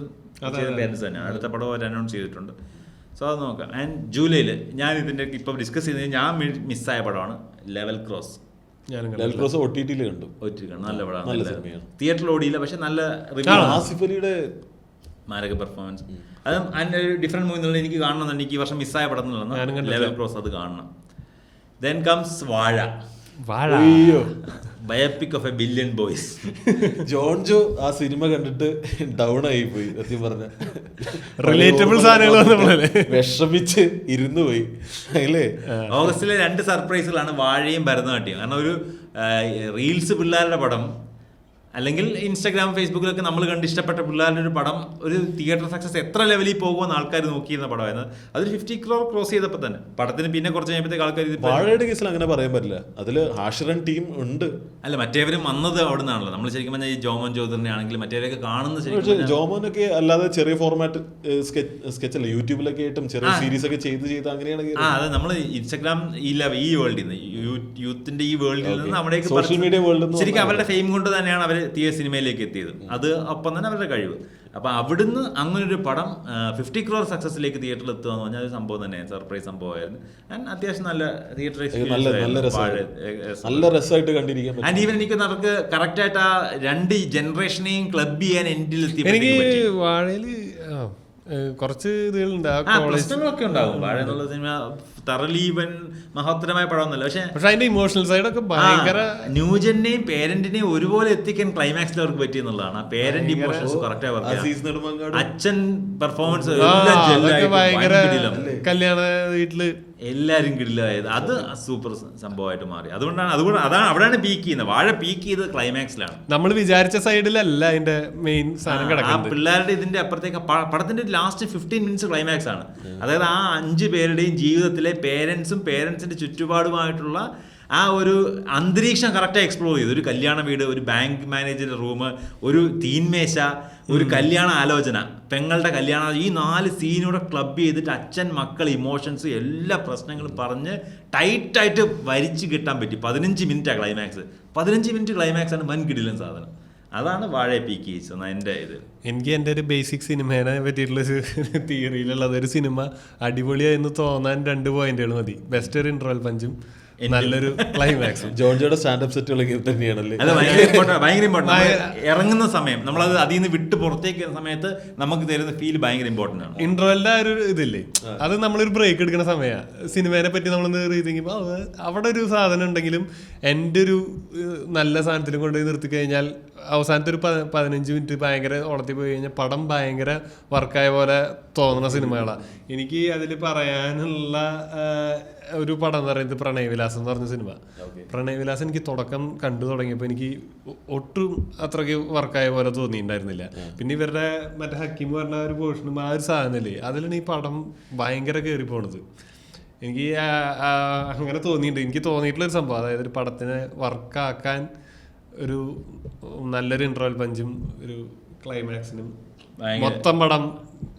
പേരൻസ് തന്നെയാണ്. അടുത്ത പടം അവർ അനൗൺസ് ചെയ്തിട്ടുണ്ട്. സോ അത് നോക്കാം. ആൻഡ് ജൂലൈയിൽ ഞാൻ ഇതിൻ്റെ ഇപ്പോൾ ഡിസ്കസ് ചെയ്തത് ഞാൻ മിസ്സായ പടമാണ് ലെവൽ ക്രോസ്. OTT കണ്ടു. നല്ല പടമാണ്. തിയേറ്ററിൽ ഓടിയില്ല, പക്ഷെ നല്ല റിവ്യൂ, മാരക പെർഫോമൻസ്. അതും അതിൻ്റെ ഒരു ഡിഫറെൻറ്റ് മൂവി എന്നുള്ള എനിക്ക് കാണണം. എനിക്ക് ഈ വർഷം മിസ്സായ പടം എന്നുള്ളത് ലെവൽ ക്രോസ്, അത് കാണണം. Then comes Vaazha. Biopic of a billion boys. ജോൺജോ ആ സിനിമ കണ്ടിട്ട് ഡൗൺ ആയി പോയി. സത്യം പറഞ്ഞ റിലേറ്റബിൾ സാധനങ്ങൾ വിഷമിച്ച് ഇരുന്നു പോയി അല്ലേ. ഓഗസ്റ്റിലെ 2 സർപ്രൈസുകളാണ് വാഴയും ഭരതനാട്യം. കാരണം ഒരു റീൽസ് പിള്ളേരുടെ പടം, അല്ലെങ്കിൽ ഇൻസ്റ്റാഗ്രാം ഫേസ്ബുക്കിലൊക്കെ നമ്മൾ കണ്ട് ഇഷ്ടപ്പെട്ട പിള്ളേരുടെ ഒരു പടം ഒരു തിയേറ്റർ സക്സസ് എത്ര ലെവലിൽ പോകുമെന്ന് ആൾക്കാർ നോക്കിയിരുന്ന പടമായിരുന്നു. അതൊരു 50 crore ക്രോസ് ചെയ്തപ്പോൾ തന്നെ പടത്തിന് പിന്നെ കുറച്ച് കഴിയുമ്പോഴത്തേക്ക് ആൾക്കാർ വാഴയുടെ കേസിൽ അങ്ങനെ പറയാൻ പറ്റില്ല. അതിൽ ഹാഷിറൻ ടീം ഉണ്ട്. അല്ല, മറ്റേവരും വന്നത് അവിടെ നിന്നാണല്ലോ. നമ്മൾ ശരിക്കും പറഞ്ഞാൽ ഈ ജോമോൻ ചോദറിനെ ആണെങ്കിലും മറ്റേവരൊക്കെ കാണുന്ന ജോമോനൊക്കെ അല്ലാതെ ചെറിയ ഫോർമാറ്റ് സ്കെച്ച് അല്ല, യൂട്യൂബിലൊക്കെ ആയിട്ടും ചെറിയ സീരീസ് ഒക്കെ ചെയ്ത് അങ്ങനെയാണ്. അത് നമ്മൾ ഇൻസ്റ്റാഗ്രാം ഈ വേൾഡിൽ നിന്ന്, യൂത്തിന്റെ ഈ വേൾഡിൽ നിന്ന് അവിടേക്ക് സോഷ്യൽ മീഡിയ വേൾഡിൽ ശരിക്കും അവരുടെ ഫെയിം കൊണ്ട് തന്നെയാണ് അവർ സിനിമയിലേക്ക് എത്തിയത്. അത് ഒപ്പം തന്നെ അവരുടെ കഴിവ്. അപ്പൊ അവിടുന്ന് അങ്ങനൊരു പടം 50 crore സക്സസിലേക്ക് തിയേറ്ററിൽ എത്തുക എന്ന് പറഞ്ഞാൽ ഒരു സംഭവം തന്നെ സർപ്രൈസ് സംഭവമായിരുന്നു. ആൻഡ് അത്യാവശ്യം നല്ല തിയേറ്റർ നല്ല രസമായിട്ട് കണ്ടിരിക്കാൻ. ആൻഡ് ഈവൻ എനിക്ക് നമുക്ക് കറക്റ്റ് ആയിട്ട് ആ 2 ജനറേഷനെയും ക്ലബ് ചെയ്യാൻ എൻഡിൽ എത്തി. എനിക്ക് വാഴയില് കുറച്ച് പ്രശ്നങ്ങളൊക്കെ ഉണ്ടാകും. വാഴ എന്നുള്ള സിനിമ തറലീവൻ മഹോത്തരമായ പടമൊന്നുമല്ല. പക്ഷെ അതിന്റെ ഇമോഷണൽ സൈഡ് ഒക്കെ ഭയങ്കര ന്യൂജനെയും പേരന്റിനെയും ഒരുപോലെ എത്തിക്കാൻ ക്ലൈമാക്സിൽ അവർക്ക് പറ്റിയെന്നുള്ളതാണ്. ആ പേരന്റ് ഇമോഷൻസ് കറക്റ്റ് ആയി അച്ഛൻ പെർഫോമൻസ് ഭയങ്കര കല്യാണ വീട്ടില് എല്ലാരും കിടിലായത്. അത് സൂപ്പർ സംഭവമായിട്ട് മാറി. അതാണ് അവിടെയാണ് പീക്ക് ചെയ്യുന്നത്. വാഴ പീക്ക് ചെയ്ത് ക്ലൈമാക്സിലാണ്. നമ്മൾ വിചാരിച്ച സൈഡിലല്ല അതിന്റെ മെയിൻ സാധനം കിടക്കുന്നത്. ആ പിള്ളേരുടെ ഇതിന്റെ അപ്പുറത്തേക്ക് പടത്തിന്റെ ലാസ്റ്റ് 15 minutes ക്ലൈമാക്സ് ആണ്. അതായത് ആ 5 പേരുടെയും ജീവിതത്തിലെ പേരൻസും പേരൻസിന്റെ ചുറ്റുപാടുമായിട്ടുള്ള ആ ഒരു അന്തരീക്ഷം കറക്റ്റായി എക്സ്പ്ലോർ ചെയ്തു. ഒരു കല്യാണ വീട്, ഒരു ബാങ്ക് മാനേജറുടെ റൂം, ഒരു തീൻമേശ, ഒരു കല്യാണ ആലോചന, പെങ്ങളുടെ കല്യാണം, ഈ 4 സീനൂടെ ക്ലബ് ചെയ്തിട്ട് അച്ഛൻ മക്കൾ ഇമോഷൻസ് എല്ലാ പ്രശ്നങ്ങളും പറഞ്ഞ് ടൈറ്റായിട്ട് വരിച്ച് കിട്ടാൻ പറ്റി. 15 minute ക്ലൈമാക്സ്. 15 minute ക്ലൈമാക്സ് ആണ് വൻകിടിലൻ സാധനം. അതാണ് വാഴയെ പീക്ക് ചെയ്യിച്ചത് എൻ്റെ ഇത്. എനിക്ക് എൻ്റെ ഒരു ബേസിക് സിനിമേനെ പറ്റിയിട്ടുള്ള തിയറിയിലുള്ളത്, ഒരു സിനിമ അടിപൊളിയായെന്ന് തോന്നാൻ 2 പോയിന്റുകൾ മതി. ബെസ്റ്റ് ഒരു ഇന്റർവൽ പഞ്ചും നല്ലൊരു ക്ലൈമാക്സും. ജോർജയുടെ സ്റ്റാൻഡപ്പ് സെറ്റുകൾ തന്നെയാണല്ലേ. അത് ഭയങ്കര ഇമ്പോർട്ടൻ്റ്. ഇറങ്ങുന്ന സമയം നമ്മളത് അതിൽ നിന്ന് വിട്ട് പുറത്തേക്ക് വരുന്ന സമയത്ത് നമുക്ക് തരുന്ന ഫീൽ ഭയങ്കര ഇമ്പോർട്ടൻ്റ് ആണ്. ഇന്റർവെലിന്റെ ആ ഒരു ഇതില്ലേ, അത് നമ്മളൊരു ബ്രേക്ക് എടുക്കുന്ന സമയമാണ്. സിനിമേനെ പറ്റി നമ്മളൊന്ന് റീതിങ്ങുമ്പോൾ അവിടെ ഒരു സാധനം ഉണ്ടെങ്കിലും എൻ്റെ ഒരു നല്ല സാധനത്തിലും കൊണ്ടുപോയി നിർത്തി കഴിഞ്ഞാൽ അവസാനത്തെ ഒരു 15 മിനിറ്റ് ഭയങ്കര ഓളത്തിൽ പോയി കഴിഞ്ഞാൽ പടം ഭയങ്കര വർക്കായ പോലെ തോന്നുന്ന സിനിമകളാണ്. എനിക്ക് അതിൽ പറയാനുള്ള ഒരു പടം എന്ന് പറയുന്നത് പ്രണയവിലാസം എന്ന് പറഞ്ഞ സിനിമ. പ്രണയവിലാസം എനിക്ക് തുടക്കം കണ്ടു തുടങ്ങിയപ്പോൾ എനിക്ക് ഒട്ടും അത്രയ്ക്ക് വർക്കായ പോലെ തോന്നിയിട്ടുണ്ടായിരുന്നില്ല. പിന്നെ ഇവരുടെ മറ്റേ ഹക്കീം പറഞ്ഞ ഒരു പോർഷനും ആ ഒരു സാധനമല്ലേ, അതിലാണ് ഈ പടം ഭയങ്കര കയറി പോണത്. എനിക്ക് അങ്ങനെ തോന്നിയിട്ടുണ്ട്. എനിക്ക് തോന്നിയിട്ടുള്ളൊരു സംഭവം, അതായത് ഒരു പടത്തിനെ വർക്കാക്കാൻ ഒരു നല്ലൊരു ഇന്റർവൽ പഞ്ചും ഒരു ക്ലൈമാക്സിനും മൊത്തം പടം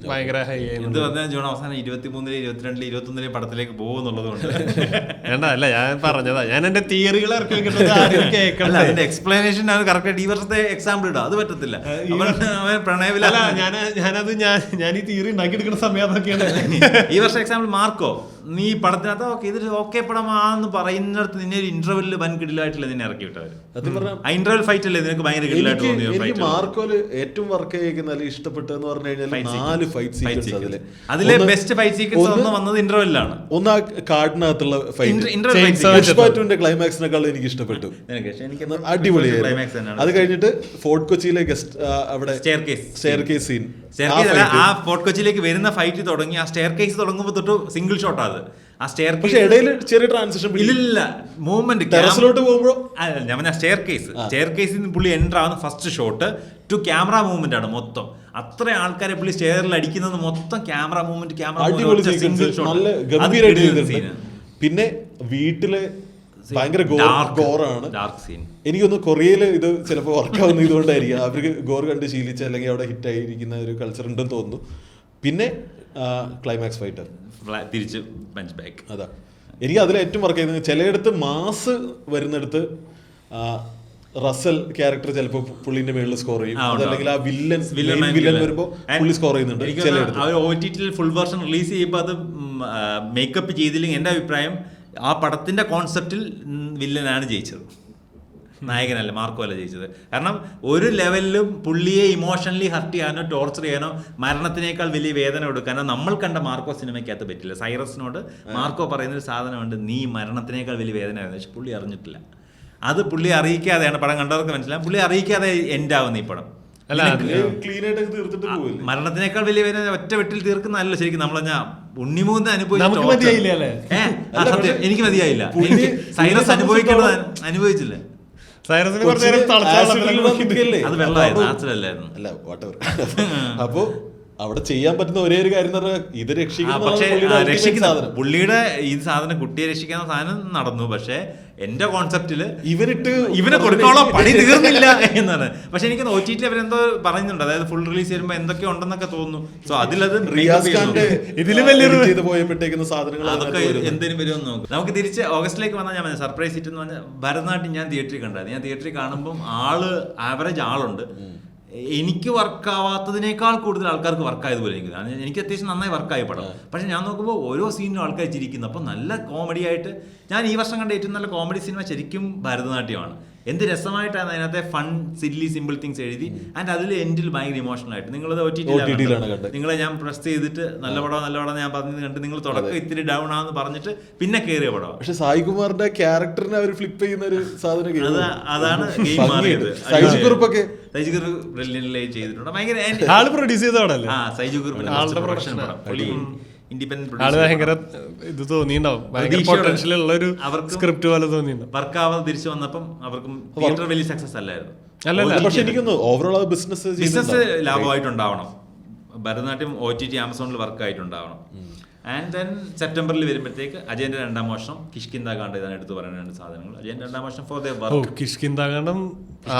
ഭയങ്കര ഹൈ എന്ത് പറഞ്ഞാൽ ജോൺ അവസാനം 23, 22, 21 പടത്തിലേക്ക് പോകുന്നുള്ളത് കൊണ്ട് വേണ്ട. അല്ല, ഞാൻ പറഞ്ഞതാ, ഞാൻ എന്റെ തിയറികൾ ഇറക്കി വെക്കുന്നത് അതിന്റെ എക്സ്പ്ലനേഷൻ ആണ് കറക്റ്റ്. ഈ വർഷത്തെ എക്സാമ്പിൾ ഇടുക അത് പറ്റത്തില്ല. പ്രണയവില ഞാൻ ഈ തിയറി ഉണ്ടാക്കിയെടുക്കുന്ന സമയം അതൊക്കെയാണ്. ഈ വർഷം എക്സാമ്പിൾ മാർക്കോ, നീ പടത്തിനകത്ത് ഓക്കെ ഇത് ഓക്കെ പടമാന്ന് പറയുന്നിടത്ത് നിന്നെ ഒരു ഇന്റർവെല്ലിൽ വൻ കിടിലായിട്ടില്ല നിന്നെ ഇറക്കി വിട്ടവര്. ആ ഇന്റർവെൽ ഫൈറ്റ് അല്ലേ നിനക്ക് ഭയങ്കര കിടിലായിട്ട് തോന്നിയത്? മാർക്കോല് ഏറ്റവും വർക്ക് ചെയ്യുന്ന ഇഷ്ടപ്പെട്ടെന്ന് പറഞ്ഞു കഴിഞ്ഞാൽ 4 ഫൈറ്റ് സീക്വൻസ്. അതിലെ ബെസ്റ്റ് ഫൈറ്റ് സീക്വൻസ് ഒന്ന് വന്നത് ഇന്റർവെല്ലിലാണ്. ഒന്ന് ആ കാർഡിനകത്തുള്ള ഫൈറ്റ് ക്ലൈമാക്സിനെക്കാളും എനിക്ക് ഇഷ്ടപ്പെട്ടു. അടിപൊളിയായിരുന്നു. അത് കഴിഞ്ഞിട്ട് ഫോർട്ട് കൊച്ചിയിലെ ഗസ്റ്റ് അവിടെ സ്റ്റെയർ കേസ് സീൻ, ആ ഫോർട്ട് കൊച്ചിയിലേക്ക് വരുന്ന ഫൈറ്റ് തുടങ്ങി ആ സ്റ്റെയർ കേസ് തുടങ്ങുമ്പോൾ തൊട്ട് സിംഗിൾ ഷോട്ട് അത്. ആ സ്റ്റെയർ കേസ് ഇടയിൽ ചെറിയ ട്രാൻസിഷൻ ഇല്ല, മൂവ്മെന്റ് ടെറസിലോട്ട് പോകുമ്പോൾ ഞാൻ സ്റ്റെയർ കേസിൽ നിന്ന് പുള്ളി എൻ്റർ ആവുന്ന first shot to camera movement ആണ് മൊത്തം. അത്ര ആൾക്കാരെ പുള്ളി സ്റ്റെയറിൽ അടിക്കുന്നത് മൊത്തം ക്യാമറ മൂവ്മെന്റ്, പിന്നെ വീട്ടില് ഭയങ്കര ഗോറാണ്. എനിക്കൊന്ന് കൊറിയയില് ഇത് ചിലപ്പോൾ വർക്കാവുന്ന ഇതുകൊണ്ടായിരിക്കും, അവർക്ക് ഗോർ കണ്ട് ശീലിച്ച അല്ലെങ്കിൽ അവിടെ ഹിറ്റ് ആയിരിക്കുന്ന ഒരു കൾച്ചർ ഉണ്ടെന്ന് തോന്നുന്നു. പിന്നെ ക്ലൈമാക്സ് ഫൈറ്റർ തിരിച്ച് പഞ്ച് ബാക്ക്. അതാ എനിക്ക് അതിൽ ഏറ്റവും വർക്ക് ചെയ്യുന്നത്. ചിലയിടത്ത് മാസ് വരുന്നിടത്ത് റസൽ ക്യാരക്ടർ ചിലപ്പോൾ പുള്ളിന്റെ മേളിൽ സ്കോർ ചെയ്യും, അതല്ലെങ്കിൽ ആ വില്ലൻ വരുമ്പോൾ പുള്ളി സ്കോർ ചെയ്യുന്നുണ്ട്. ചിലയിടത്ത് ഫുൾ വേർഷൻ റിലീസ് ചെയ്യുമ്പോൾ അത് മേക്കപ്പ് ചെയ്തില്ലെങ്കിൽ എൻ്റെ അഭിപ്രായം ആ പടത്തിന്റെ കോൺസെപ്റ്റിൽ വില്ലനാണ് ജയിച്ചത്, നായകനല്ല, മാർക്കോ അല്ല ജയിച്ചത്. കാരണം ഒരു ലെവലിലും പുള്ളിയെ ഇമോഷണലി ഹർട്ട് ചെയ്യാനോ ടോർച്ചർ ചെയ്യാനോ മരണത്തിനേക്കാൾ വലിയ വേദന കൊടുക്കാനോ നമ്മൾ കണ്ട മാർക്കോ സിനിമയ്ക്കകത്ത് പറ്റില്ല. സൈറസിനോട് മാർക്കോ പറയുന്നൊരു സാധനമുണ്ട്, നീ മരണത്തിനേക്കാൾ വലിയ വേദനയായിരുന്നു. പക്ഷെ പുള്ളി അറിഞ്ഞിട്ടില്ല. അത് പുള്ളി അറിയിക്കാതെയാണ്, പടം കണ്ടവർക്ക് മനസ്സിലാവും, പുള്ളി അറിയിക്കാതെ എൻഡ് ആവുന്ന ഈ പടം. അല്ല മരണത്തിനേക്കാൾ വലിയ വേദന ഒറ്റ വെട്ടിൽ തീർക്കുന്നതല്ല ശരിക്കും. നമ്മൾ ഉണ്ണിമൂന്ന് എനിക്ക് മതിയായില്ല. എനിക്ക് സൈറസ് അനുഭവിച്ചില്ല. അത് വെള്ളമായിരുന്നു, നാച്ചുറലായിരുന്നു. അല്ല വാട്ടവർ. അപ്പോ അവിടെ ചെയ്യാൻ പറ്റുന്ന ഒരേ ഒരു കാര്യം ഇത് രക്ഷിക്കുന്ന പുള്ളിയുടെ ഈ സാധനം, കുട്ടിയെ രക്ഷിക്കുന്ന സാധനം നടന്നു. പക്ഷെ എന്റെ കോൺസെപ്റ്റില് ഇവനെ കൊടുക്കാനുള്ള പണി തീർന്നില്ല എന്നാണ്. പക്ഷെ എനിക്ക് OTT അവരെന്തോ പറയുന്നുണ്ട്, അതായത് ഫുൾ റിലീസ് ചെയ്യുമ്പോ എന്തൊക്കെ ഉണ്ടെന്നൊക്കെ തോന്നുന്നു. സോ അതിലത് അതൊക്കെ എന്തിനും വരുമെന്ന് നോക്കും. നമുക്ക് തിരിച്ച് ഓഗസ്റ്റിലേക്ക് വന്നാൽ ഞാൻ സർപ്രൈസ് ഹിറ്റ് എന്ന് പറഞ്ഞാൽ ഭരതനാട്യം ഞാൻ തിയേറ്ററിൽ കണ്ടായിരുന്നു. ഞാൻ തിയേറ്ററിൽ കാണുമ്പോൾ ആവറേജ് ആളുണ്ട്. എനിക്ക് വർക്കാവാത്തതിനേക്കാൾ കൂടുതൽ ആൾക്കാർക്ക് വർക്കായതുപോലെ എനിക്ക് അത്യാവശ്യം നന്നായി വർക്കായി പടം. പക്ഷെ ഞാൻ നോക്കുമ്പോൾ ഓരോ സീനിനും ആൾക്കാർ ചിരിക്കുന്നു. അപ്പോൾ നല്ല കോമഡി ആയിട്ട് ഞാൻ ഈ വർഷം കണ്ട ഏറ്റവും നല്ല കോമഡി സിനിമ ശരിക്കും ഭരതനാട്യമാണ്. എന്ത് രസമായിട്ടാണ് അതിനകത്തെ ഫൺ സില്ലി സിമ്പിൾ തിങ്സ് എഴുതി. ആൻഡ് അതിൽ എൻഡിൽ ഭയങ്കര ഇമോഷണൽ ആയിട്ട് നിങ്ങളത് നിങ്ങളെ ഞാൻ പ്രസ് ചെയ്തിട്ട് നല്ല പടം ഞാൻ പറഞ്ഞത് കണ്ട് നിങ്ങൾ തുടക്കം ഇത്തിരി ഡൗൺ ആണെന്ന് പറഞ്ഞിട്ട് പിന്നെ കയറിയ പടം. പക്ഷെ സായികുമാറിന്റെ ക്യാരക്ടറിനെ അവർ ഫ്ലിപ്പ് ചെയ്യുന്ന ഒരു സാധനം, അതാണ് ഗെയിം മാറിയത്. സൈജു കുറുപ്പ് ചെയ്തിട്ടുണ്ട്. ഭയങ്കര സൈജു കുറുപ്പ് പ്രൊഡക്ഷൻ പടം, ഇത് തോന്നിയിട്ടുണ്ടാവും, സ്ക്രിപ്റ്റ് പോലെ തോന്നിയിട്ടുണ്ടാവും. വർക്കാവാതെ തിരിച്ചു വന്നപ്പം അവർക്കും തിയേറ്റർ വലിയ സക്സസ് അല്ലായിരുന്നു. പക്ഷെ എനിക്കൊന്ന് ഓവറോൾ ബിസിനസ് ലാഭമായിട്ടുണ്ടാവണം. ഭരതനാട്യം OTT ആമസോണിൽ വർക്കായിട്ടുണ്ടാവണം. ആൻഡ് ദെൻ സെപ്റ്റംബറിൽ വരുമ്പോഴത്തേക്ക് അജയന്റെ 2ാം വർഷം, കിഷ്കിന്താകാണ്ട് ഇതാണ് എടുത്ത് പറയുന്ന 2 സാധനങ്ങൾ. അജയന്റെ 2ാം വർഷം ഫോർ ദ വർക്ക്. കിഷ്കിന്താകാണ്ഡം